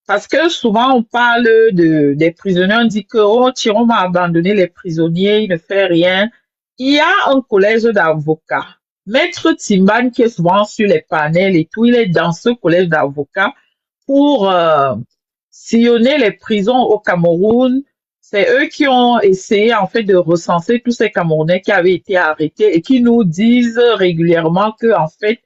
Parce que souvent on parle des prisonniers, on dit que oh, Chiroma a abandonné les prisonniers, il ne fait rien. Il y a un collège d'avocats. Maître Timban, qui est souvent sur les panels et tout, il est dans ce collège d'avocats pour sillonner les prisons au Cameroun. C'est eux qui ont essayé en fait de recenser tous ces Camerounais qui avaient été arrêtés et qui nous disent régulièrement que en fait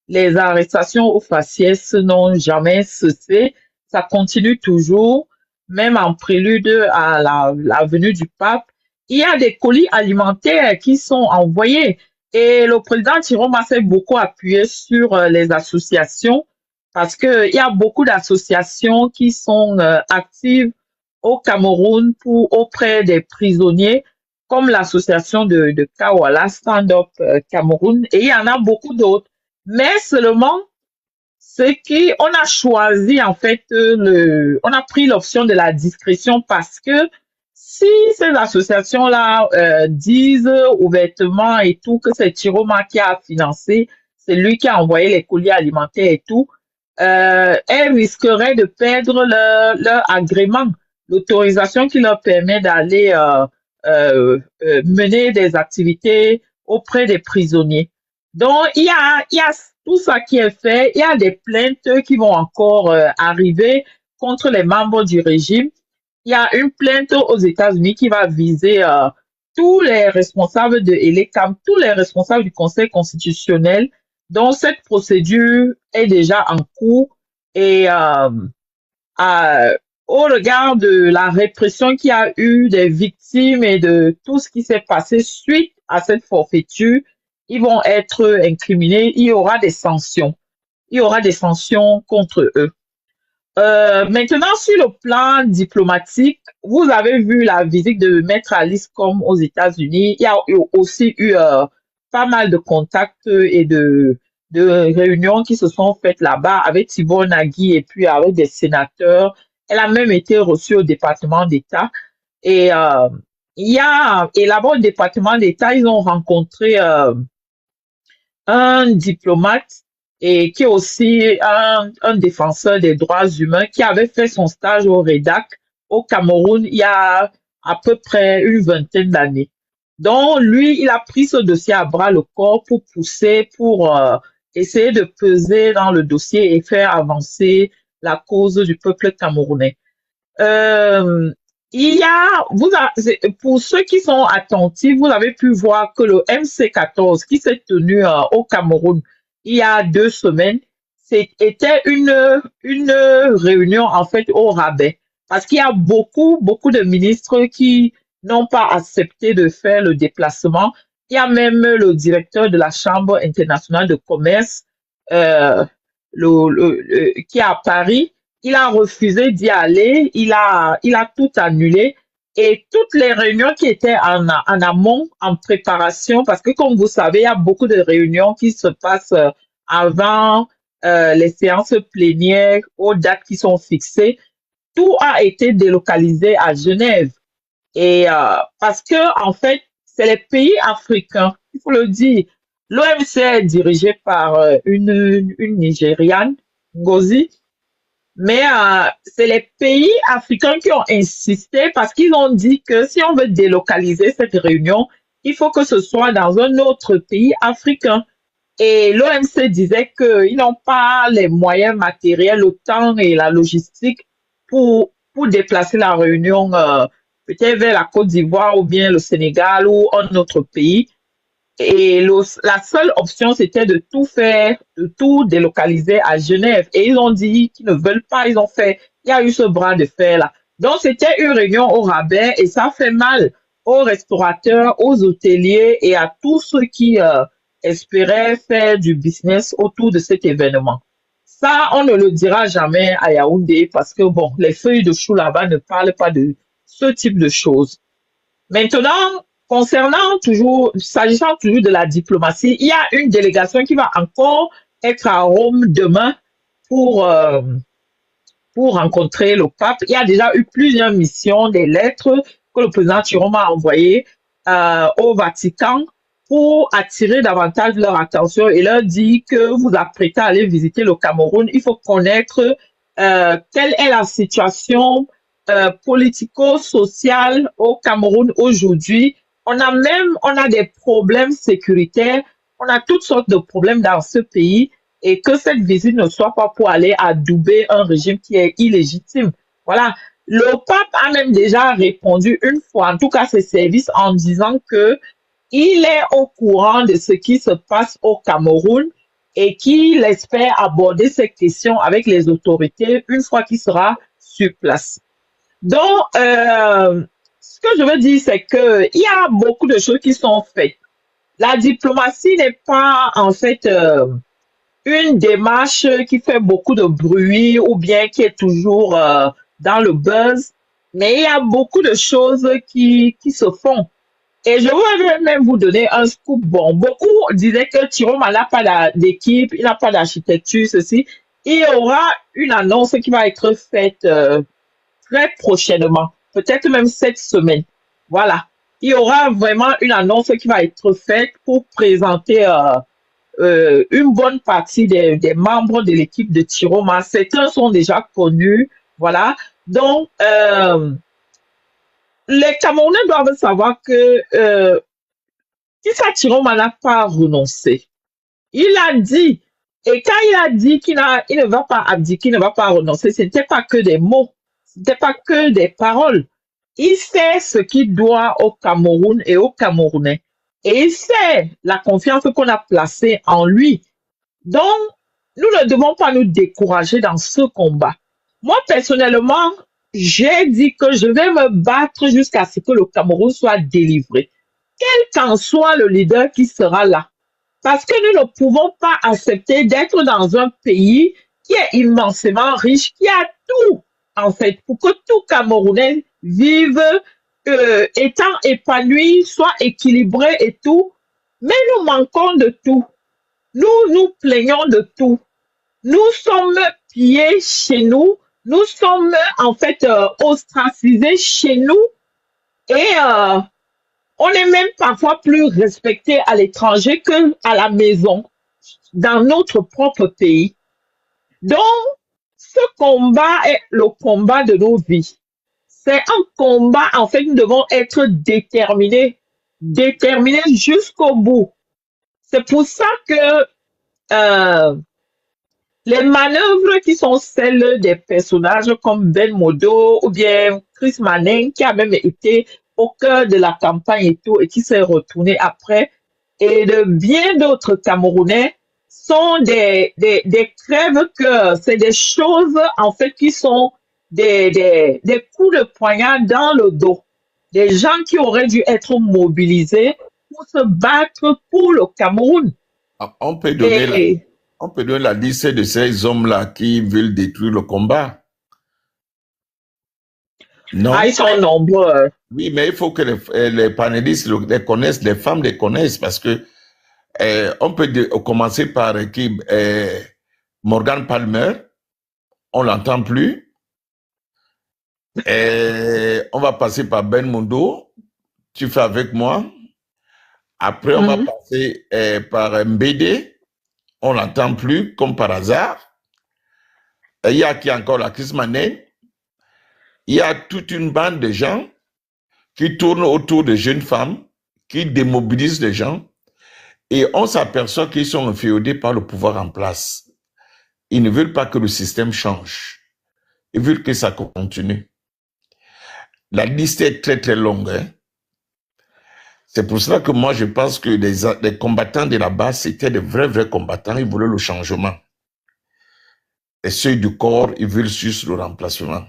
les arrestations au faciès n'ont jamais cessé. Ça continue toujours, même en prélude à la venue du pape. Il y a des colis alimentaires qui sont envoyés. Et le président Chiroma s'est beaucoup appuyé sur les associations parce qu'il y a beaucoup d'associations qui sont actives au Cameroun auprès des prisonniers, comme l'association de Kawala, Stand Up Cameroun, et il y en a beaucoup d'autres. Mais seulement, on a choisi, en fait, on a pris l'option de la discrétion parce que si ces associations-là disent ouvertement et tout que c'est Chiroma qui a financé, c'est lui qui a envoyé les colis alimentaires et tout, elles risqueraient de perdre leur agrément, l'autorisation qui leur permet d'aller mener des activités auprès des prisonniers. Donc, il y a tout ça qui est fait. Il y a des plaintes qui vont encore arriver contre les membres du régime. Il y a une plainte aux États-Unis qui va viser tous les responsables de ELECAM, tous les responsables du Conseil constitutionnel, dont cette procédure est déjà en cours et au regard de la répression qu'il y a eu des victimes et de tout ce qui s'est passé suite à cette forfaiture, ils vont être incriminés. Il y aura des sanctions. Il y aura des sanctions contre eux. Maintenant, sur le plan diplomatique, vous avez vu la visite de Maître Alice Combs aux États-Unis. Il y a aussi eu pas mal de contacts et de réunions qui se sont faites là-bas avec Thibault Nagui et puis avec des sénateurs. Elle a même été reçue au département d'État. Et là-bas, au département d'État, ils ont rencontré un diplomate et qui est aussi un défenseur des droits humains qui avait fait son stage au REDAC au Cameroun il y a à peu près une vingtaine d'années. Donc, lui, il a pris ce dossier à bras le corps pour pousser, pour essayer de peser dans le dossier et faire avancer la cause du peuple camerounais. Pour ceux qui sont attentifs, vous avez pu voir que le MC14 qui s'est tenu au Cameroun il y a 2 semaines, c'était une réunion en fait au rabais parce qu'il y a beaucoup de ministres qui n'ont pas accepté de faire le déplacement. Il y a même le directeur de la Chambre internationale de commerce qui est à Paris. Il a refusé d'y aller, il a tout annulé et toutes les réunions qui étaient en amont, en préparation, parce que comme vous savez, il y a beaucoup de réunions qui se passent avant les séances plénières aux dates qui sont fixées. Tout a été délocalisé à Genève. Et parce que, en fait, c'est les pays africains, il faut le dire. L'OMC est dirigé par une Nigériane, Ngozi, mais c'est les pays africains qui ont insisté parce qu'ils ont dit que si on veut délocaliser cette réunion, il faut que ce soit dans un autre pays africain. Et l'OMC disait qu'ils n'ont pas les moyens matériels, le temps et la logistique pour déplacer la réunion peut-être vers la Côte d'Ivoire ou bien le Sénégal ou un autre pays. Et la seule option, c'était de tout faire, de tout délocaliser à Genève. Et ils ont dit qu'ils ne veulent pas, il y a eu ce bras de fer là. Donc, c'était une réunion au rabais et ça fait mal aux restaurateurs, aux hôteliers et à tous ceux qui espéraient faire du business autour de cet événement. Ça, on ne le dira jamais à Yaoundé parce que, bon, les feuilles de chou là-bas ne parlent pas de ce type de choses. Maintenant, s'agissant toujours de la diplomatie, il y a une délégation qui va encore être à Rome demain pour rencontrer le pape. Il y a déjà eu plusieurs missions, des lettres que le président Chiroma a envoyées au Vatican pour attirer davantage leur attention et leur dire que vous apprêtez à aller visiter le Cameroun. Il faut connaître quelle est la situation politico-sociale au Cameroun aujourd'hui. On a des problèmes sécuritaires, on a toutes sortes de problèmes dans ce pays et que cette visite ne soit pas pour aller adouber un régime qui est illégitime. Voilà. Le pape a même déjà répondu une fois, en tout cas ses services, en disant que il est au courant de ce qui se passe au Cameroun et qu'il espère aborder ces questions avec les autorités une fois qu'il sera sur place. Donc, ce que je veux dire, c'est que il y a beaucoup de choses qui sont faites. La diplomatie n'est pas, en fait, une démarche qui fait beaucoup de bruit ou bien qui est toujours dans le buzz, mais il y a beaucoup de choses qui se font. Et je voudrais même vous donner un scoop. Bon, beaucoup disaient que Chiroma n'a pas d'équipe, il n'a pas d'architecture, ceci. Il y aura une annonce qui va être faite très prochainement, peut-être même cette semaine. Voilà. Il y aura vraiment une annonce qui va être faite pour présenter une bonne partie des membres de l'équipe de Chiroma. Certains sont déjà connus. Voilà. Donc, les Camerounais doivent savoir que Issa Chiroma n'a pas renoncé. Il a dit, et quand il a dit qu'il ne va pas abdiquer, il ne va pas renoncer, ce n'était pas que des mots, ce n'était pas que des paroles. Il sait ce qu'il doit au Cameroun et aux Camerounais. Et il sait la confiance qu'on a placée en lui. Donc, nous ne devons pas nous décourager dans ce combat. Moi, personnellement, j'ai dit que je vais me battre jusqu'à ce que le Cameroun soit délivré. Quel qu'en soit le leader qui sera là. Parce que nous ne pouvons pas accepter d'être dans un pays qui est immensément riche, qui a tout, en fait, pour que tout Camerounais vive étant épanoui, soit équilibré et tout. Mais nous manquons de tout. Nous nous plaignons de tout. Nous sommes pillés chez nous. Nous sommes, en fait, ostracisés chez nous. Et on est même parfois plus respecté à l'étranger qu'à la maison, dans notre propre pays. Donc, ce combat est le combat de nos vies. C'est un combat, en fait, nous devons être déterminés jusqu'au bout. C'est pour ça que les manœuvres qui sont celles des personnages comme Ben Modo ou bien Chris Manning, qui a même été au cœur de la campagne et tout, et qui s'est retourné après, et de bien d'autres Camerounais, sont des crèves-cœurs. C'est des choses, en fait, qui sont des coups de poignard dans le dos. Des gens qui auraient dû être mobilisés pour se battre pour le Cameroun. On peut donner la liste de ces hommes-là qui veulent détruire le combat. Non. Ah, ils sont nombreux. Oui, mais il faut que les panélistes les connaissent, les femmes les connaissent, parce que on peut commencer par qui Morgan Palmer, on l'entend plus. On va passer par Ben Mundo, tu fais avec moi. Après, on va passer par Mbede, on l'entend plus, comme par hasard. Et il y a qui encore la Chris Manet. Il y a toute une bande de gens qui tournent autour de jeunes femmes, qui démobilisent les gens, et on s'aperçoit qu'ils sont inféodés par le pouvoir en place. Ils ne veulent pas que le système change. Ils veulent que ça continue. La liste est très très longue. Hein? C'est pour cela que moi je pense que les combattants de la base, c'était de vrais combattants, ils voulaient le changement. Et ceux du corps, ils veulent juste le remplacement.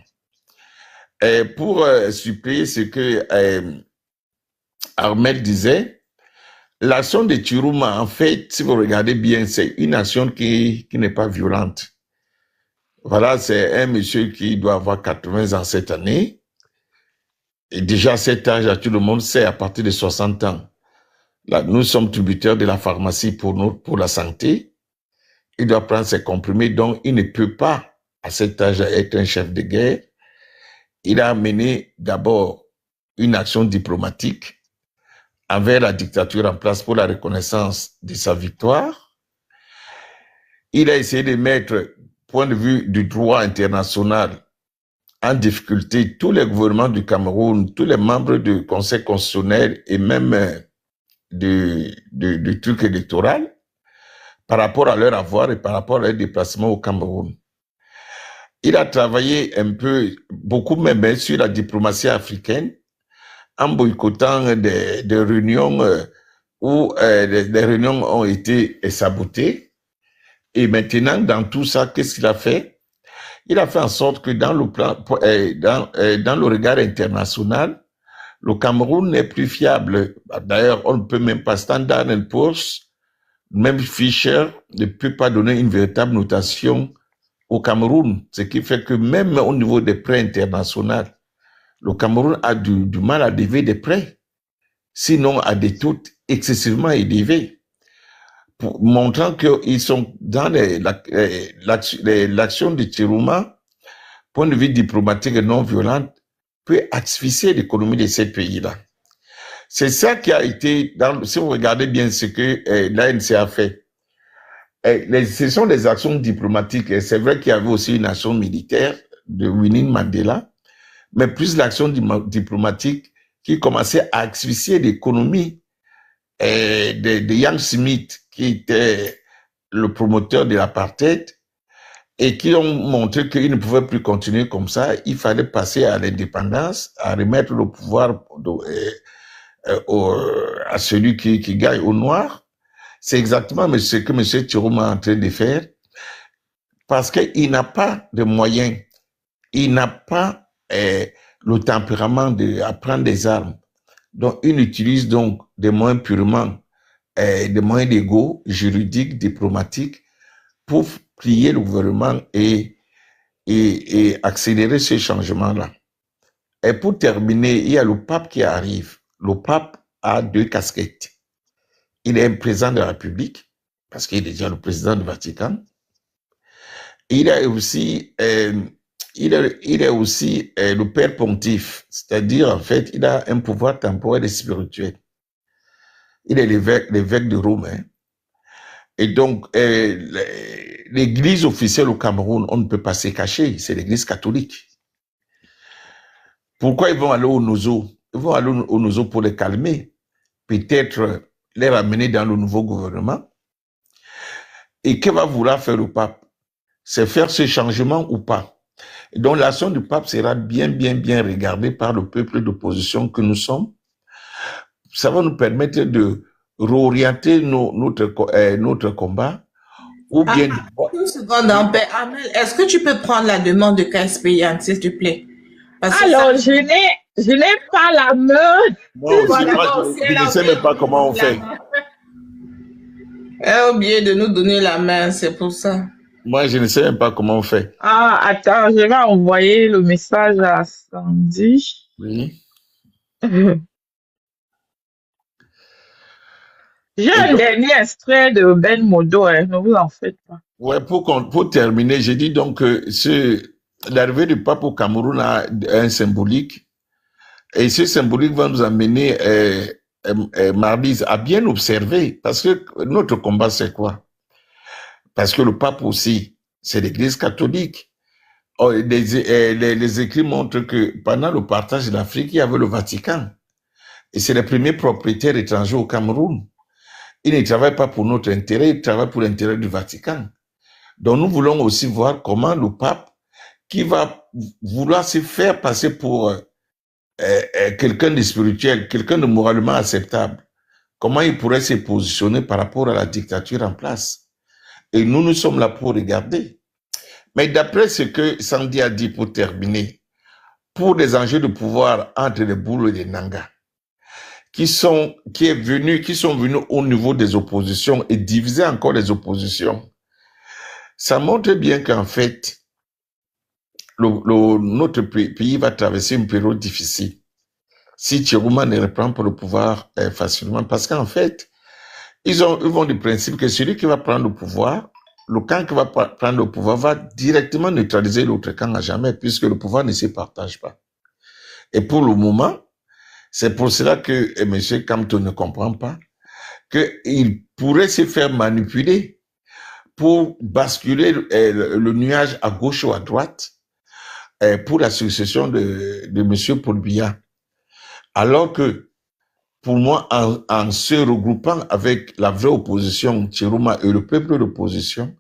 Et pour suppléer ce que Ahmed disait, l'action de Chiruma, en fait, si vous regardez bien, c'est une action qui n'est pas violente. Voilà, c'est un monsieur qui doit avoir 80 ans cette année. Et déjà, à cet âge, tout le monde sait, à partir de 60 ans, là, nous sommes tributaires de la pharmacie pour la santé. Il doit prendre ses comprimés, donc il ne peut pas, à cet âge, être un chef de guerre. Il a mené d'abord une action diplomatique envers la dictature en place pour la reconnaissance de sa victoire. Il a essayé de mettre, point de vue du droit international, en difficulté tous les gouvernements du Cameroun, tous les membres du Conseil constitutionnel et même du truc électoral par rapport à leur avoir et par rapport à leur déplacement au Cameroun. Il a travaillé un peu, beaucoup même sur la diplomatie africaine, en boycottant des réunions où les réunions ont été sabotées. Et maintenant, dans tout ça, qu'est-ce qu'il a fait? Il a fait en sorte que dans le plan, dans le regard international, le Cameroun n'est plus fiable. D'ailleurs, on ne peut même pas, Standard & Poor's, même Fisher ne peut pas donner une véritable notation au Cameroun, ce qui fait que même au niveau des prêts internationaux, le Cameroun a du mal à lever des prêts, sinon à des taux excessivement élevés, montrant qu'ils sont dans l'action de Chiruma, point de vue diplomatique et non violent, peut asphyxier l'économie de ces pays-là. C'est ça qui a été, si vous regardez bien ce que l'ANC a fait, ce sont des actions diplomatiques, et c'est vrai qu'il y avait aussi une action militaire de Winnie Mandela, mais plus l'action diplomatique qui commençait à asphyxier l'économie de Ian Smith, qui était le promoteur de l'apartheid, et qui ont montré qu'ils ne pouvaient plus continuer comme ça. Il fallait passer à l'indépendance, à remettre le pouvoir à celui qui gagne au noir. C'est exactement ce que M. Chiruma est en train de faire, parce qu'il n'a pas de moyens, il n'a pas le tempérament à prendre des armes. Donc, il utilise donc des moyens purement, des moyens légaux, juridiques, diplomatiques, pour plier le gouvernement et accélérer ces changements-là. Et pour terminer, il y a le pape qui arrive. Le pape a 2 casquettes. Il est un président de la République, parce qu'il est déjà le président du Vatican. Il est aussi, le père pontife, c'est-à-dire, en fait, il a un pouvoir temporel et spirituel. Il est l'évêque de Rome. Hein. Et donc, l'église officielle au Cameroun, on ne peut pas se cacher, c'est l'église catholique. Pourquoi ils vont aller au Nozo? Ils vont aller au Nozo pour les calmer, peut-être les ramener dans le nouveau gouvernement. Et que va vouloir faire le pape? C'est faire ce changement ou pas? Et donc l'action du pape sera bien regardée par le peuple d'opposition que nous sommes. Ça va nous permettre de réorienter notre combat. Ou bien... Une seconde, Amel, est-ce que tu peux prendre la demande de KSPN, s'il te plaît? Alors, je n'ai pas la main. Moi aussi, je ne sais même pas comment on fait. Elle a oublié de nous donner la main, c'est pour ça. Moi, je ne sais même pas comment on fait. Ah, attends, je vais envoyer le message à Sandy. Oui. J'ai Et un donc, dernier extrait de Ben Modo, hein, ne vous en faites pas. ouais, pour terminer, j'ai dit donc que l'arrivée du pape au Cameroun a un symbolique. Et ce symbolique va nous amener, mardi, à bien observer. Parce que notre combat, c'est quoi? Parce que le pape aussi, c'est l'Église catholique. Oh, les écrits montrent que pendant le partage de l'Afrique, il y avait le Vatican. Et c'est le premier propriétaire étranger au Cameroun. Il ne travaille pas pour notre intérêt, il travaille pour l'intérêt du Vatican. Donc nous voulons aussi voir comment le pape, qui va vouloir se faire passer pour quelqu'un de spirituel, quelqu'un de moralement acceptable, comment il pourrait se positionner par rapport à la dictature en place. Et nous sommes là pour regarder. Mais d'après ce que Sandy a dit pour terminer, pour des enjeux de pouvoir entre les Boulos et les Nanga, qui sont venus au niveau des oppositions et diviser encore les oppositions, ça montre bien qu'en fait, notre pays va traverser une période difficile si Tchiruma ne reprend pas le pouvoir facilement. Parce qu'en fait, ils vont du principe que celui qui va prendre le pouvoir, le camp qui va prendre le pouvoir va directement neutraliser l'autre camp à jamais, puisque le pouvoir ne se partage pas. Et pour le moment, c'est pour cela que M. Kamto ne comprend pas qu'il pourrait se faire manipuler pour basculer le nuage à gauche ou à droite pour la succession de M. Paul Biya. Alors que, pour moi, en se regroupant avec la vraie opposition, Tchiruma et le peuple d'opposition,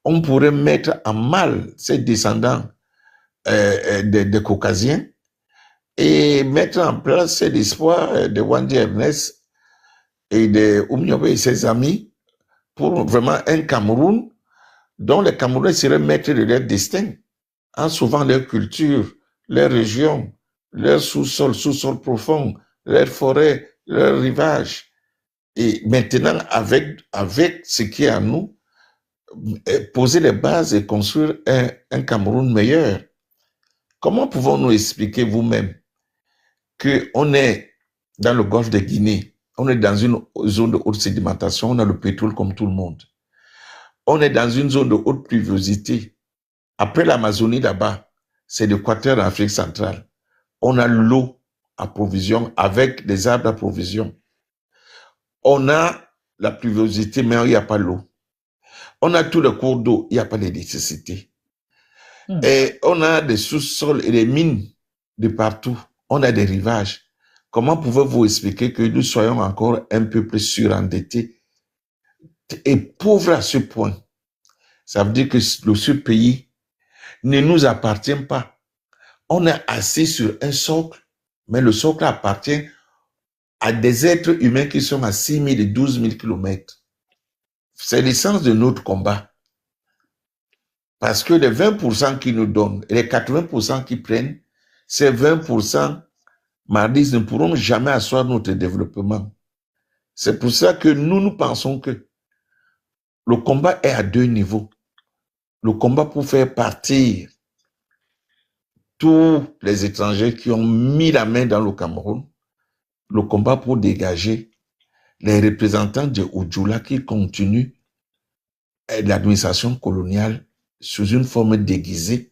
on pourrait mettre à mal ces descendants des Caucasiens et mettre en place l'espoir de Wandi Ernest et de Oumiobe et ses amis pour vraiment un Cameroun dont les Camerounais seraient maîtres de leur destin, en sauvant leur culture, leur région, leur sous-sol profond, leur forêt, leur rivage. Et maintenant, avec ce qui est à nous, poser les bases et construire un Cameroun meilleur. Comment pouvons-nous expliquer vous-même qu'on est dans le golfe de Guinée, on est dans une zone de haute sédimentation, on a le pétrole comme tout le monde. On est dans une zone de haute pluviosité. Après l'Amazonie là-bas, c'est l'équateur en Afrique centrale. On a l'eau à provision avec des arbres à provision. On a la pluviosité, mais il n'y a pas l'eau. On a tous les cours d'eau, il n'y a pas d'électricité. Et on a des sous-sols et des mines de partout. On a des rivages. Comment pouvez-vous expliquer que nous soyons encore un peuple surendetté et pauvre à ce point? Ça veut dire que ce pays ne nous appartient pas. On est assis sur un socle, mais le socle appartient à des êtres humains qui sont à 6 000 et 12 000 kilomètres. C'est l'essence de notre combat. Parce que les 20% qu'ils nous donnent et les 80% qu'ils prennent, ces 20%, mardi, ne pourront jamais asseoir notre développement. C'est pour ça que nous pensons que le combat est à deux niveaux. Le combat pour faire partir tous les étrangers qui ont mis la main dans le Cameroun, le combat pour dégager les représentants de Oudjoula qui continuent l'administration coloniale sous une forme déguisée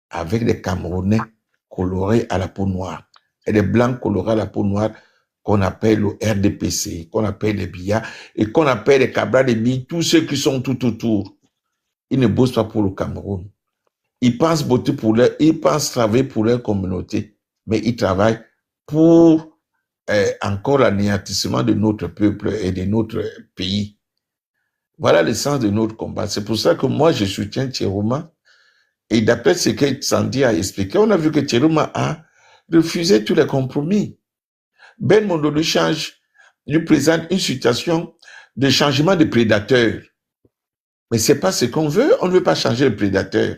avec des Camerounais colorés à la peau noire et des Blancs colorés à la peau noire qu'on appelle le RDPC, qu'on appelle les Biya et qu'on appelle les Cabra de Bi, tous ceux qui sont tout autour. Ils ne bossent pas pour le Cameroun. Ils pensent voter pour ils pensent travailler pour leur communauté, mais ils travaillent pour encore l'anéantissement de notre peuple et de notre pays. Voilà le sens de notre combat. C'est pour ça que moi, je soutiens Tchiruma. Et d'après ce que Sandy a expliqué, on a vu que Tchiruma a refusé tous les compromis. Ben Mondo lui présente une situation de changement de prédateur. Mais c'est pas ce qu'on veut. On ne veut pas changer le prédateur.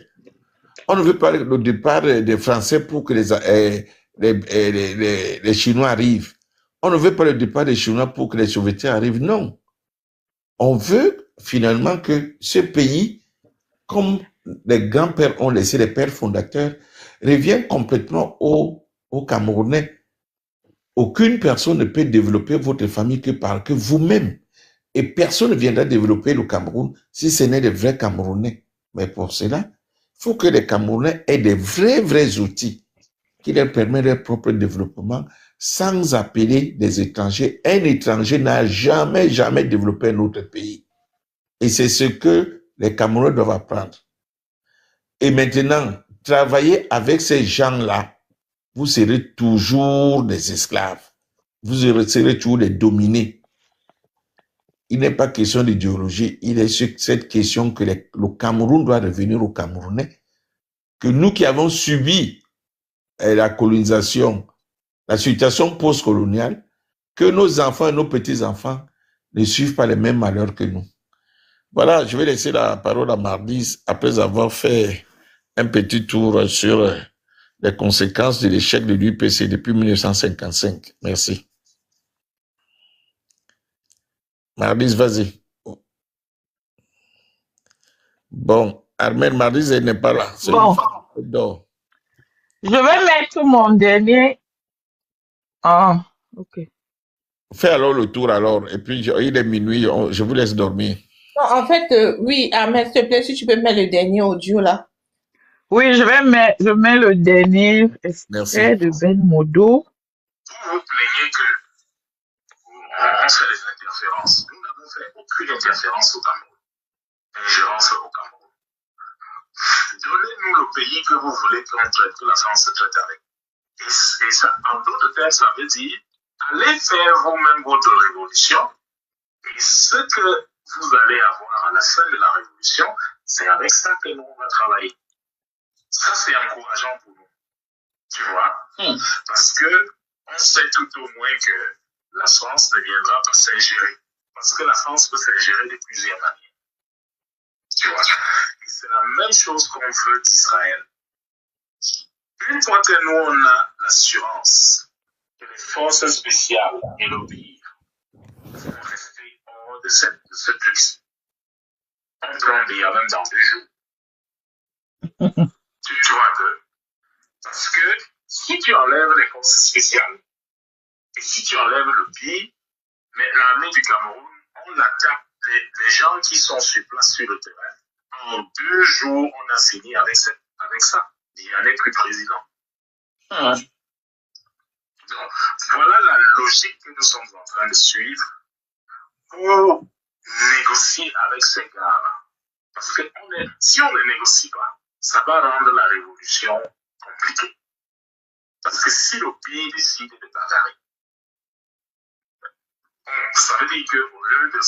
On ne veut pas le départ des Français pour que les Chinois arrivent. On ne veut pas le départ des Chinois pour que les Soviétiques arrivent. Non. On veut finalement que ce pays comme les grands-pères ont laissé, les pères fondateurs, reviennent complètement aux Camerounais. Aucune personne ne peut développer votre famille que vous-même. Et personne ne viendra développer le Cameroun si ce n'est des vrais Camerounais. Mais pour cela, il faut que les Camerounais aient des vrais outils qui leur permettent leur propre développement sans appeler des étrangers. Un étranger n'a jamais développé un autre pays. Et c'est ce que les Camerounais doivent apprendre. Et maintenant, travailler avec ces gens-là, vous serez toujours des esclaves. Vous serez toujours des dominés. Il n'est pas question d'idéologie, il est sur cette question que le Cameroun doit revenir aux Camerounais, que nous qui avons subi la colonisation, la situation post-coloniale, que nos enfants et nos petits-enfants ne suivent pas les mêmes malheurs que nous. Voilà, je vais laisser la parole à Mardis après avoir fait un petit tour sur les conséquences de l'échec de l'UPC depuis 1955. Merci. Mardis, vas-y. Bon, Armel Mardis, elle n'est pas là. Bon, je vais mettre mon dernier. Ah, ok. Fais alors le tour alors, et puis il est minuit, je vous laisse dormir. Non, en fait, oui, Ahmed, s'il te plaît, si tu peux mettre le dernier audio là. Oui, je mets le dernier extrait de Ben Modo. Vous vous plaignez qu'on fait des interférences. Nous n'avons fait aucune interférence au Cameroun. Ingérence au Cameroun. Donnez-nous le pays que vous voulez qu'on traite, que la France se traite avec. Et ça, en d'autres termes, ça veut dire, allez faire vous-même votre révolution. Et ce que vous allez avoir à la fin de la révolution, c'est avec ça que nous, on va travailler. Ça, c'est encourageant pour nous. Tu vois? Parce que on sait tout au moins que la France ne viendra pas s'ingérer. Parce que la France peut s'ingérer de plusieurs manières. Tu vois? Et c'est la même chose qu'on veut d'Israël. Une fois que nous, on a l'assurance que les forces spéciales et le pays vont rester hors de ce truc, on prend des même dans 2 jours. Tu vois un peu? Parce que si tu enlèves les forces spéciales et si tu enlèves le pays, mais l'armée du Cameroun, on attaque les gens qui sont sur place sur le terrain. En 2 jours, on a fini avec ça. Il n'y en a plus président. Donc, voilà la logique que nous sommes en train de suivre pour négocier avec ces gars-là. Parce que si on ne négocie pas, ça va rendre la révolution compliquée. Parce que si le pays décide de bagarrer, ça veut dire qu'au lieu de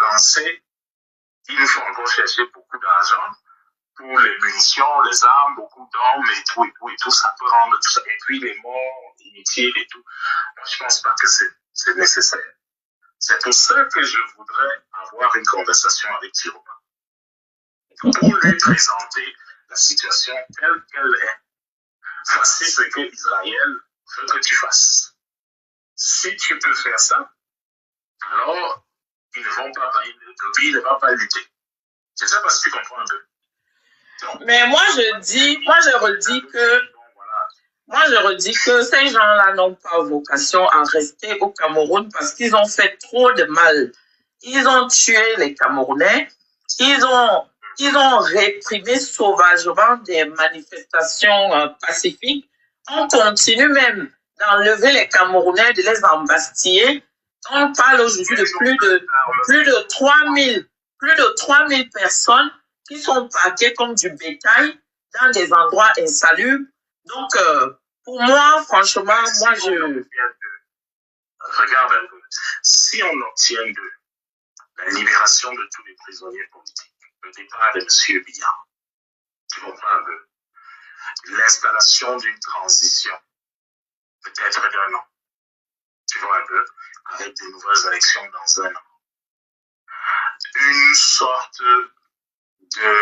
lancer, il nous faut encore chercher beaucoup d'argent pour les munitions, les armes, beaucoup d'hommes et tout, ça peut rendre tout ça. Et puis les morts inutiles et tout. Moi, je pense pas que c'est nécessaire. C'est pour ça que je voudrais avoir une conversation avec Tiroma. Pour lui présenter la situation telle qu'elle est. Voici ce que Israël veut que tu fasses. Si tu peux faire ça, alors ils ne vont pas, le pays ne va pas lutter. C'est ça parce que tu comprends un peu. Donc, mais moi je redis que ces gens-là n'ont pas vocation à rester au Cameroun parce qu'ils ont fait trop de mal. Ils ont tué les Camerounais, ils ont réprimé sauvagement des manifestations pacifiques. On continue même d'enlever les Camerounais, de les embastiller. On parle aujourd'hui de plus de 3000 personnes qui sont parquées comme du bétail dans des endroits insalubres. Donc, pour moi, franchement, Regarde un peu. Si on obtient la libération de tous les prisonniers politiques, le départ de M. Biya, tu comprends un peu, l'installation d'une transition, peut-être d'1 an, tu vois un peu, avec des nouvelles élections dans 1 an. Une sorte de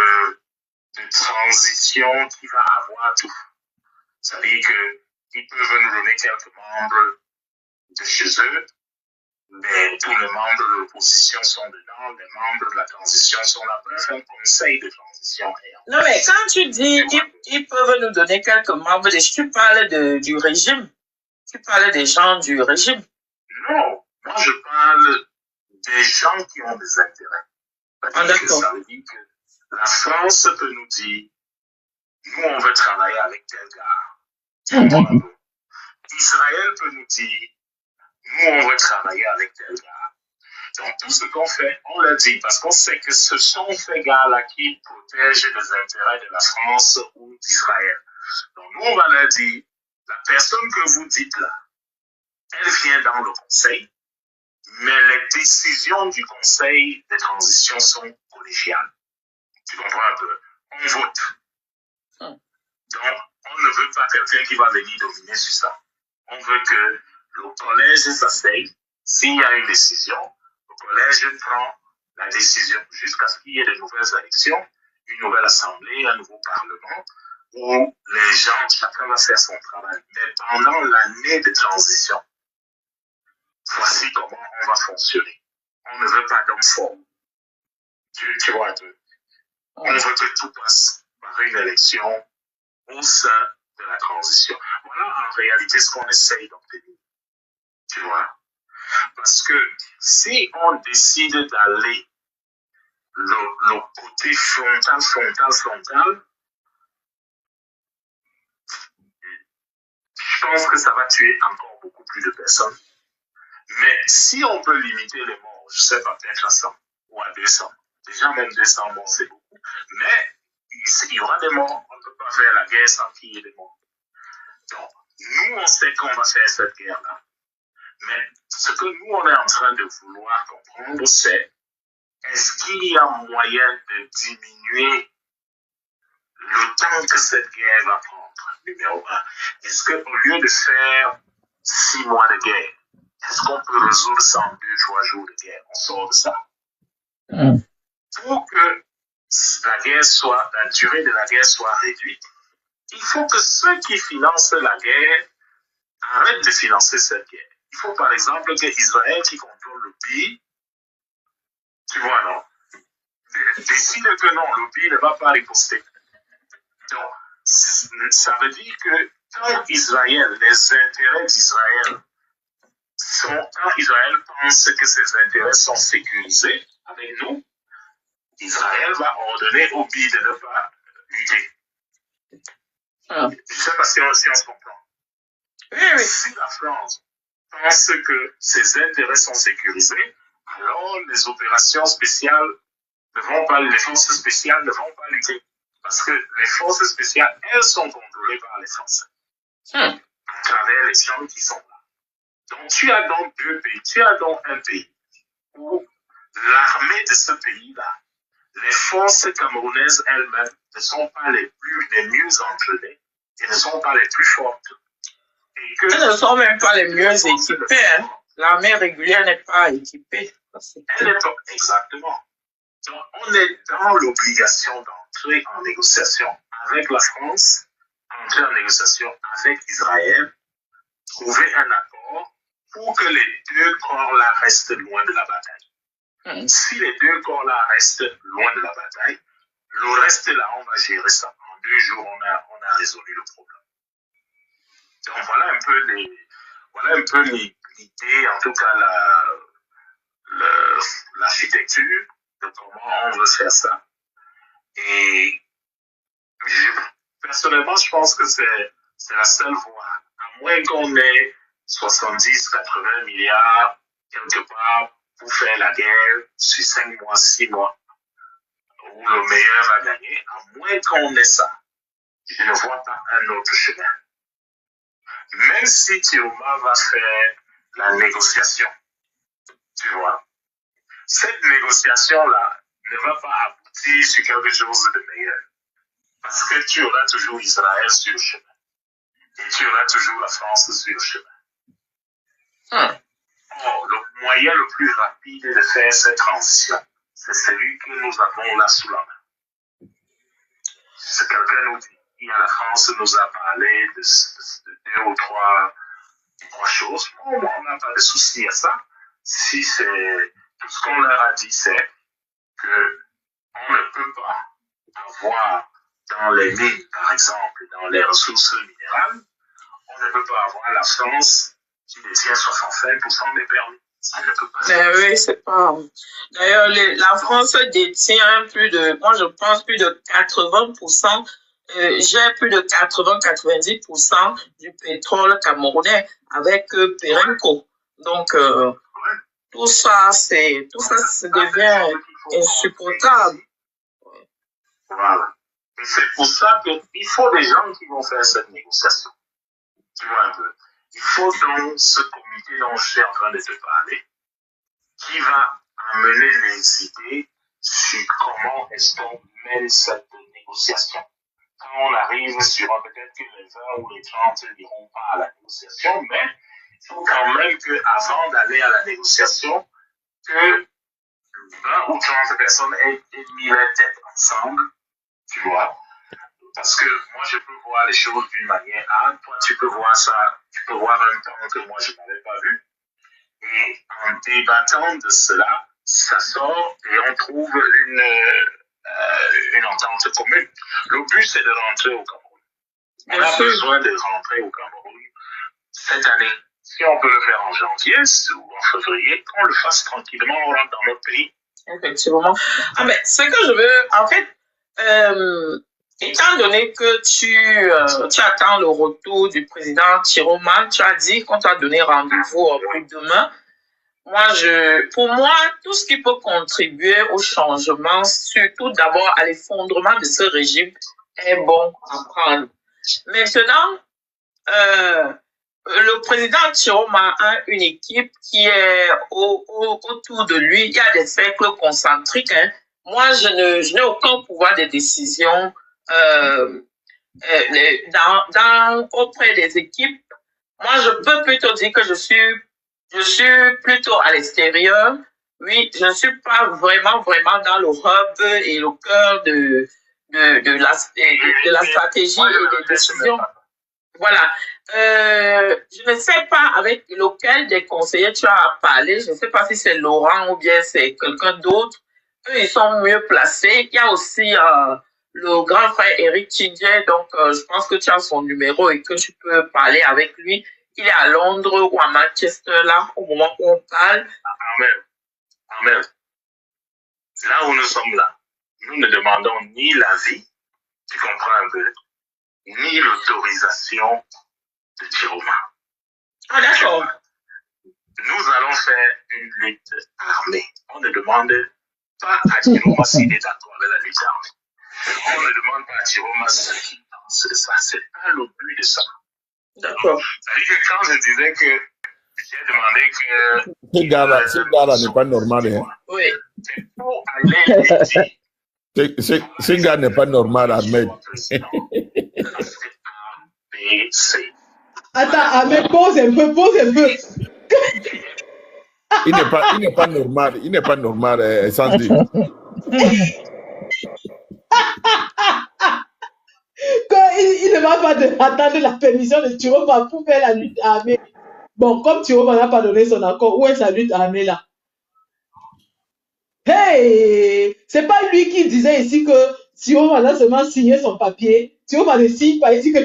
transition qui va avoir tout. C'est-à-dire qu'ils peuvent nous donner quelques membres de chez eux, mais tous les membres de l'opposition sont dedans, les membres de la transition sont là. Bref, un conseil de transition. Non, mais quand tu dis ils peuvent nous donner quelques membres, tu parles du régime. Tu parles des gens du régime. Non, moi je parle des gens qui ont des intérêts. D'accord. Ça veut dire que la France peut nous dire, nous on veut travailler avec tel gars. Israël peut nous dire, nous on veut travailler avec tel gars. Donc tout ce qu'on fait, on le dit parce qu'on sait que ce sont ces gars-là qui protègent les intérêts de la France ou d'Israël. Donc nous on va leur dire, la personne que vous dites là, elle vient dans le conseil, mais les décisions du conseil de transition sont collégiales. Tu comprends un peu? On vote. Donc, on ne veut pas quelqu'un qui va venir dominer sur ça. On veut que le collège s'asseye. S'il y a une décision, le collège prend la décision jusqu'à ce qu'il y ait de nouvelles élections, une nouvelle assemblée, un nouveau parlement, où les gens, chacun va faire son travail. Mais pendant l'année de transition, voici comment on va fonctionner. On ne veut pas d'hommes forts. Tu vois un peu. On veut que tout passe par une élection au sein de la transition. Voilà en réalité ce qu'on essaye d'obtenir. Tu vois? Parce que si on décide d'aller le côté frontal, je pense que ça va tuer encore beaucoup plus de personnes. Mais si on peut limiter les morts, je ne sais pas, peut-être à 100 ou à 200, déjà même 200 morts, c'est beaucoup. Mais il y aura des morts, on ne peut pas faire la guerre sans qu'il y ait des morts. Donc, nous, on sait qu'on va faire cette guerre-là. Mais ce que nous, on est en train de vouloir comprendre, c'est est-ce qu'il y a moyen de diminuer le temps que cette guerre va prendre, numéro 1. Est-ce qu'au lieu de faire 6 mois de guerre, est-ce qu'on peut résoudre ça en 2-3 jours de guerre? On sort de ça. Pour que la durée de la guerre soit réduite, il faut que ceux qui financent la guerre arrêtent de financer cette guerre. Il faut par exemple que Israël, qui contrôle le pays, tu vois, non, décide que non, le pays ne va pas riposter. Donc, ça veut dire que quand Israël, les intérêts d'Israël quand Israël pense que ses intérêts sont sécurisés avec nous, Israël va ordonner au pays de ne pas lutter. Je ne sais pas si on se comprend. Si la France pense que ses intérêts sont sécurisés, alors les opérations spéciales les forces spéciales ne vont pas lutter. Parce que les forces spéciales, elles sont contrôlées par les Français. À travers les gens qui sont là. Donc tu as donc deux pays. Tu as donc un pays où l'armée de ce pays-là, les forces camerounaises elles-mêmes ne sont pas les mieux entraînées et ne sont pas les plus fortes. Elles ne sont même pas les mieux équipées. Hein. L'armée régulière n'est pas équipée. Elle n'est pas, exactement. Donc, on est dans l'obligation d'entrer en négociation avec la France, entrer en négociation avec Israël, trouver un accord pour que les deux corps-là restent loin de la bataille. Si les deux corps-là restent loin de la bataille, le reste là, on va gérer ça. En 2 jours, on a résolu le problème. Donc voilà un peu l'idée, en tout cas l'architecture de comment on veut faire ça. Et personnellement, je pense que c'est la seule voie. À moins qu'on ait 70-80 milliards quelque part pour faire la guerre sur 5 mois, 6 mois, où le meilleur va gagner, à moins qu'on ait ça, je ne vois pas un autre chemin. Même si Thioma va faire la négociation, tu vois, cette négociation-là ne va pas aboutir sur quelque chose de meilleur. Parce que tu auras toujours Israël sur le chemin. Et tu auras toujours la France sur le chemin. Or, le moyen le plus rapide de faire cette transition, c'est celui que nous avons là sous la main. Si quelqu'un nous dit, la France nous a parlé de 2 ou 3 choses, on n'a pas de souci à ça. si c'est tout ce qu'on leur a dit, c'est que on ne peut pas avoir dans les mines, par exemple, dans les ressources minérales, on ne peut pas avoir la France qui détient 65% des permis. Ça ne peut pas. Mais oui, c'est pas. D'ailleurs, la France détient moi je pense plus de 80%, j'ai plus de 80-90% du pétrole camerounais avec Perenco. Donc, tout ça, ça devient insupportable. Voilà. Et c'est pour ça qu'il faut des gens qui vont faire cette négociation. Tu vois un peu. Il faut donc ce comité dont je suis en train de te parler, qui va amener les idées sur comment est-ce qu'on mène cette négociation. Quand on arrive sur peut-être que les 20 ou les 30 n'iront pas à la négociation, mais il faut quand même qu'avant d'aller à la négociation, que 20 ou 30 personnes aient mis les têtes ensemble, tu vois. Parce que moi, je peux voir les choses d'une manière A, toi, tu peux voir ça, tu peux voir un temps que moi, je n'avais pas vu. Et en débattant de cela, ça sort et on trouve une entente commune. Le but, c'est de rentrer au Cameroun. On a besoin de rentrer au Cameroun cette année. Si on peut le faire en janvier ou en février, qu'on le fasse tranquillement, on rentre dans notre pays. Effectivement. Ah, mais ce que je veux, en fait, étant donné que tu attends le retour du président Chiroma, tu as dit qu'on t'a donné rendez-vous plus demain. Pour moi, tout ce qui peut contribuer au changement, surtout d'abord à l'effondrement de ce régime, est bon à prendre. Maintenant, le président Chiroma a une équipe qui est autour de lui. Il y a des cercles concentriques. Hein. Moi, je n'ai aucun pouvoir de décision auprès des équipes. Moi, je peux plutôt dire que je suis plutôt à l'extérieur. Oui, je ne suis pas vraiment dans le hub et le cœur de la stratégie et des décisions. Voilà. Je ne sais pas avec lequel des conseillers tu as parlé. Je ne sais pas si c'est Laurent ou bien c'est quelqu'un d'autre. Eux, ils sont mieux placés. Il y a aussi le grand frère Eric Chindje. Donc, je pense que tu as son numéro et que tu peux parler avec lui. Il est à Londres ou à Manchester, là, au moment où on parle. Amen. Là où nous sommes là, nous ne demandons ni l'avis, tu comprends un peu, ni l'autorisation de Chiroma. Ah, d'accord. Nous allons faire une lutte armée. On ne demande pas à Chiroma s'il est d'accord avec la lutte armée. On ne demande pas à Chiroma ce qu'il pense de ça. C'est pas le but de ça. D'accord. C'est-à-dire que quand je disais que j'ai demandé que... Ce gars-là n'est pas normal. Hein? Oui. C'est pour aller lui dire... Ce gars n'est pas normal, Ahmed. Attends, Ahmed, pose un peu. Il n'est pas normal, Sandy. Il ne va pas attendre la permission de Chiroma pour faire la lutte armée. Bon, comme Chiroma n'a pas donné son accord, où est sa lutte armée là? Hey! C'est pas lui qui disait ici que Chiroma a seulement signé son papier. Chiroma ne signe pas ici que...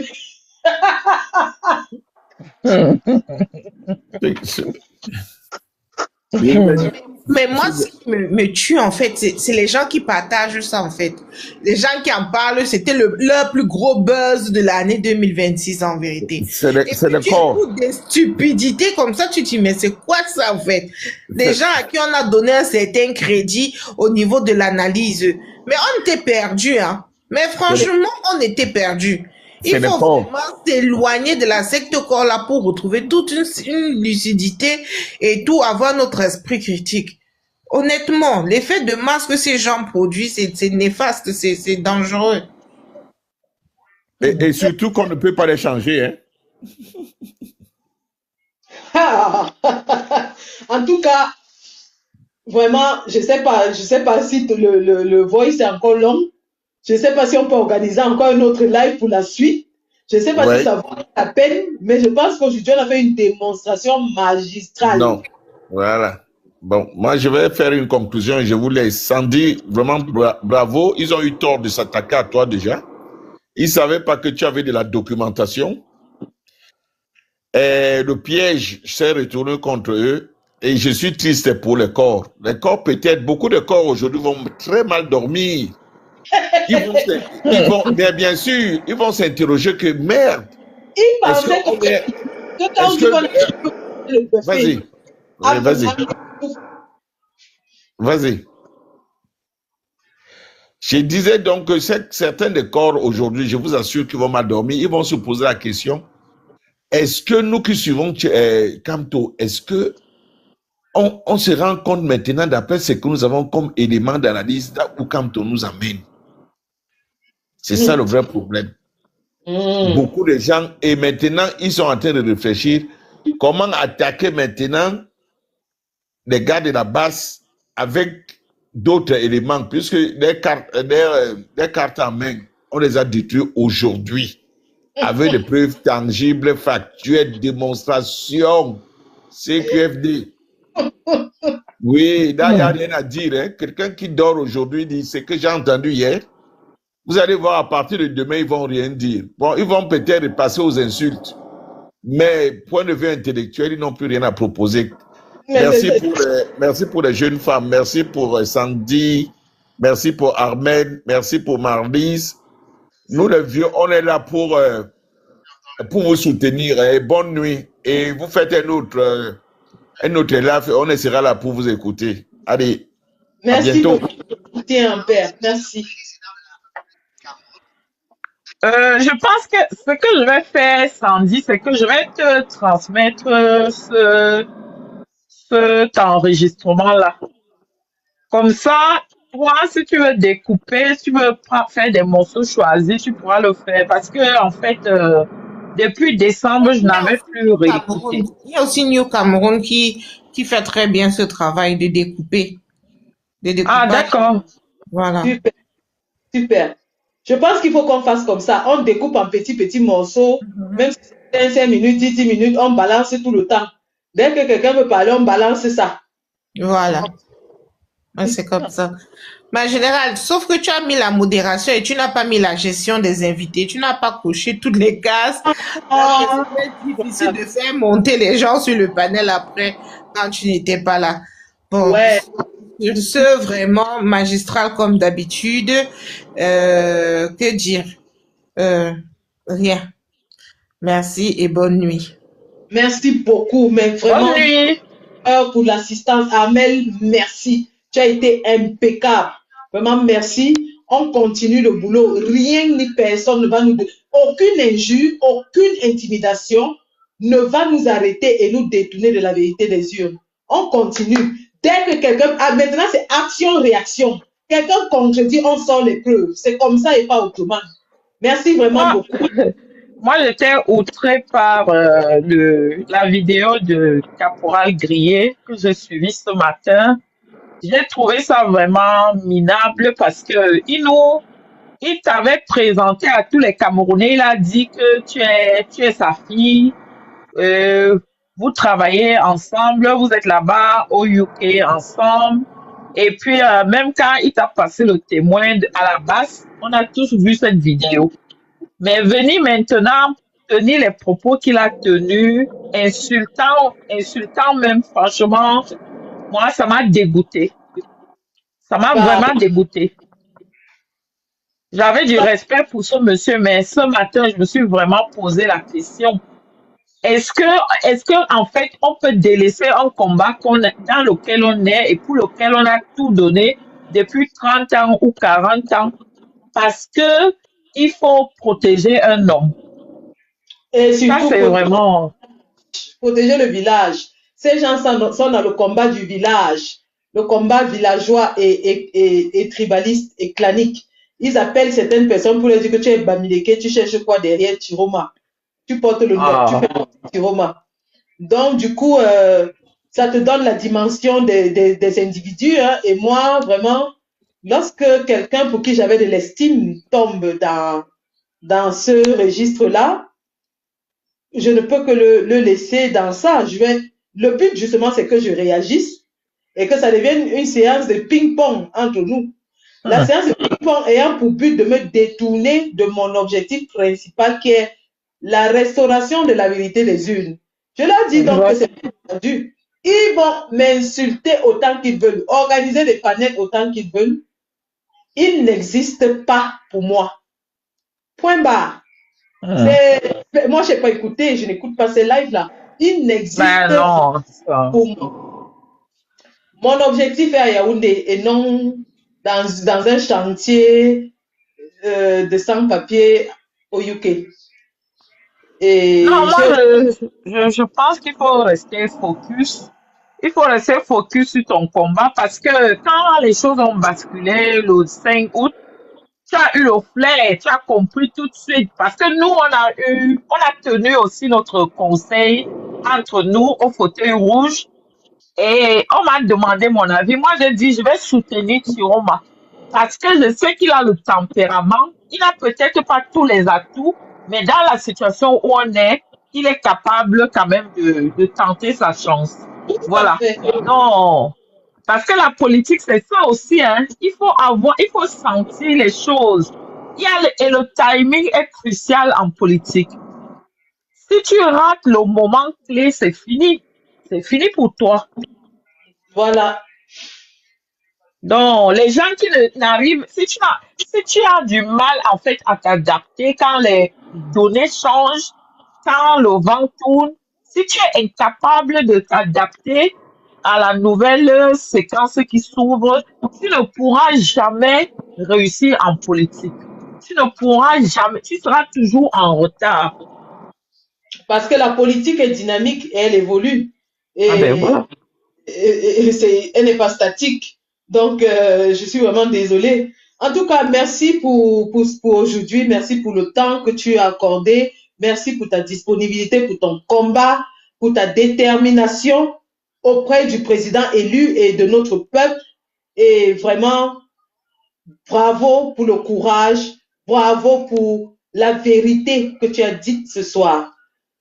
Mais moi, ce qui me tue, en fait, c'est les gens qui partagent ça, en fait. Les gens qui en parlent, c'était leur plus gros buzz de l'année 2026, en vérité. C'est le corps. Des stupidités comme ça, tu te dis, mais c'est quoi ça, en fait? Des gens à qui on a donné un certain crédit au niveau de l'analyse. Mais on était perdus, hein. Mais franchement, on était perdus. Il faut vraiment s'éloigner de la secte corps là pour retrouver toute une lucidité et tout, avoir notre esprit critique. Honnêtement, l'effet de masse que ces gens produisent, c'est néfaste, c'est dangereux. Et surtout qu'on ne peut pas les changer. Hein? En tout cas, vraiment, je sais pas si le voice est encore long. Je ne sais pas si on peut organiser encore un autre live pour la suite. Je ne sais pas si ça vaut la peine, mais je pense qu'aujourd'hui, on a fait une démonstration magistrale. Non, voilà. Bon, moi, je vais faire une conclusion et je vous laisse. Sandy, vraiment bravo. Ils ont eu tort de s'attaquer à toi déjà. Ils ne savaient pas que tu avais de la documentation. Et le piège s'est retourné contre eux. Et je suis triste pour les corps. Les corps, peut-être, beaucoup de corps aujourd'hui vont très mal dormir. Mais bien sûr, ils vont s'interroger que merde. Ils pensaient que quand on dit qu'on le Vas-y. Vas-y. Vas-y. Je disais donc que certains des corps aujourd'hui, je vous assure qu'ils vont mal dormir, ils vont se poser la question, est-ce que nous qui suivons Kamto, est-ce que on se rend compte maintenant d'après ce que nous avons comme élément d'analyse où Kamto nous amène? C'est ça le vrai problème. Beaucoup de gens, et maintenant, ils sont en train de réfléchir comment attaquer maintenant les gars de la base avec d'autres éléments, puisque les cartes en main, on les a détruites aujourd'hui, avec des preuves tangibles, factuelles, démonstrations, CQFD. Oui, là, il n'y a rien à dire. Hein. Quelqu'un qui dort aujourd'hui dit, c'est que j'ai entendu hier. Vous allez voir, à partir de demain, ils vont rien dire. Bon, ils vont peut-être passer aux insultes. Mais, point de vue intellectuel, ils n'ont plus rien à proposer. Merci pour les jeunes femmes. Merci pour Sandy. Merci pour Armel. Merci pour Marlise. Nous, les vieux, on est là pour vous soutenir. Et bonne nuit. Et vous faites un autre live. On sera là pour vous écouter. Allez, merci à bientôt. Tiens, père. Merci. Je pense que ce que je vais faire, Sandy, c'est que je vais te transmettre cet enregistrement-là. Comme ça, toi, si tu veux découper, si tu veux faire des morceaux choisis, tu pourras le faire. Parce que, en fait, depuis décembre, je n'avais plus réécouté. Il y a aussi New Cameroun qui fait très bien ce travail de découper. Ah, d'accord. Voilà. Super. Super. Je pense qu'il faut qu'on fasse comme ça. On découpe en petits morceaux. Même si c'est 5 minutes, 10 minutes, on balance tout le temps. Dès que quelqu'un veut parler, on balance ça. Voilà. Ouais, c'est comme ça. Mais en général, sauf que tu as mis la modération et tu n'as pas mis la gestion des invités. Tu n'as pas coché toutes les cases. C'est difficile de faire monter les gens sur le panel après quand tu n'étais pas là. Bon. Ouais. Ce vraiment magistral comme d'habitude. Que dire? Rien. Merci et bonne nuit. Merci beaucoup, mais vraiment. Bonne nuit. Pour l'assistance. Armel, merci. Tu as été impeccable. Vraiment, merci. On continue le boulot. Rien ni personne ne va nous donner. Aucune injure, aucune intimidation ne va nous arrêter et nous détourner de la vérité des urnes. On continue. Dès que quelqu'un... maintenant, c'est action-réaction. Quelqu'un contredit, on sort les preuves. C'est comme ça et pas autrement. Merci vraiment beaucoup. Moi, j'étais outrée par la vidéo de Caporal Grillé que j'ai suivie ce matin. J'ai trouvé ça vraiment minable parce que il t'avait présenté à tous les Camerounais. Il a dit que tu es sa fille. Vous travaillez ensemble, vous êtes là-bas au UK ensemble. Et puis, même quand il t'a passé le témoin à la base, on a tous vu cette vidéo. Mais venir maintenant tenir les propos qu'il a tenus, insultant même, franchement, moi, ça m'a dégoûté. Ça m'a vraiment dégoûté. J'avais du respect pour ce monsieur, mais ce matin, je me suis vraiment posé la question. Est-ce que, en fait, on peut délaisser un combat dans lequel on est et pour lequel on a tout donné depuis 30 ans ou 40 ans parce que il faut protéger un homme. Et surtout, ça, c'est vraiment... protéger le village. Ces gens sont dans le combat du village, le combat villageois et tribaliste et clanique. Ils appellent certaines personnes pour leur dire que tu es Bamileke, tu cherches quoi derrière Tiroma. Tu portes le nom, tu fais Tiroma. Donc, du coup, ça te donne la dimension des individus. Hein, et moi, vraiment, lorsque quelqu'un pour qui j'avais de l'estime tombe dans ce registre-là, je ne peux que le laisser dans ça. Le but, justement, c'est que je réagisse et que ça devienne une séance de ping-pong entre nous. La séance de ping-pong ayant pour but de me détourner de mon objectif principal qui est la restauration de la vérité des urnes. Je leur dis donc que c'est perdu. Ils vont m'insulter autant qu'ils veulent, organiser des panels autant qu'ils veulent. Ils n'existent pas pour moi. Point barre. Moi, je n'ai pas écouté, je n'écoute pas ces lives-là. Ils n'existent pas pour moi. Mon objectif est à Yaoundé et non dans un chantier de sans-papier au UK. Et non, moi, je pense qu'il faut rester focus. Il faut rester focus sur ton combat parce que quand les choses ont basculé le 5 août, tu as eu le flair, tu as compris tout de suite. Parce que nous, on a tenu aussi notre conseil entre nous au fauteuil rouge et on m'a demandé mon avis. Moi, j'ai dit, je vais soutenir Tiroma parce que je sais qu'il a le tempérament. Il n'a peut-être pas tous les atouts, mais dans la situation où on est, il est capable quand même de tenter sa chance. Voilà. Non. Parce que la politique, c'est ça aussi, hein. Il faut sentir les choses. Et le timing est crucial en politique. Si tu rates le moment clé, c'est fini. C'est fini pour toi. Voilà. Donc, les gens qui n'arrivent, si tu as du mal, en fait, à t'adapter quand les données changent, quand le vent tourne, si tu es incapable de t'adapter à la nouvelle séquence qui s'ouvre, tu ne pourras jamais réussir en politique. Tu ne pourras jamais, tu seras toujours en retard. Parce que la politique est dynamique et elle évolue. Et, voilà. Elle n'est pas statique. Donc, je suis vraiment désolée. En tout cas, merci pour aujourd'hui. Merci pour le temps que tu as accordé. Merci pour ta disponibilité, pour ton combat, pour ta détermination auprès du président élu et de notre peuple. Et vraiment, bravo pour le courage, bravo pour la vérité que tu as dite ce soir.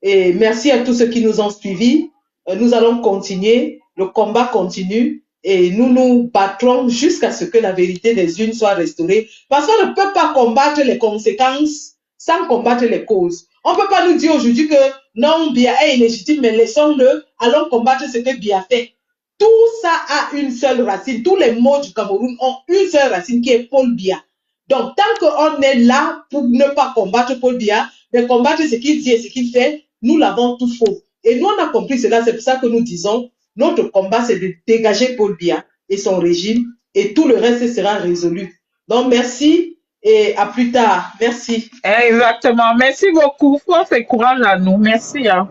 Et merci à tous ceux qui nous ont suivis. Nous allons continuer, le combat continue et nous nous battrons jusqu'à ce que la vérité des urnes soit restaurée. Parce qu'on ne peut pas combattre les conséquences sans combattre les causes. On ne peut pas nous dire aujourd'hui que non, Biya est illégitime, mais laissons-le, allons combattre ce que Biya fait. Tout ça a une seule racine. Tous les mots du Cameroun ont une seule racine qui est Paul Biya. Donc, tant qu'on est là pour ne pas combattre Paul Biya, mais combattre ce qu'il dit et ce qu'il fait, nous l'avons tous faux. Et nous, on a compris cela. C'est pour ça que nous disons, notre combat, c'est de dégager Paul Biya et son régime, et tout le reste sera résolu. Donc, merci et à plus tard. Merci. Exactement. Merci beaucoup. Force et courage à nous. Merci. Hein.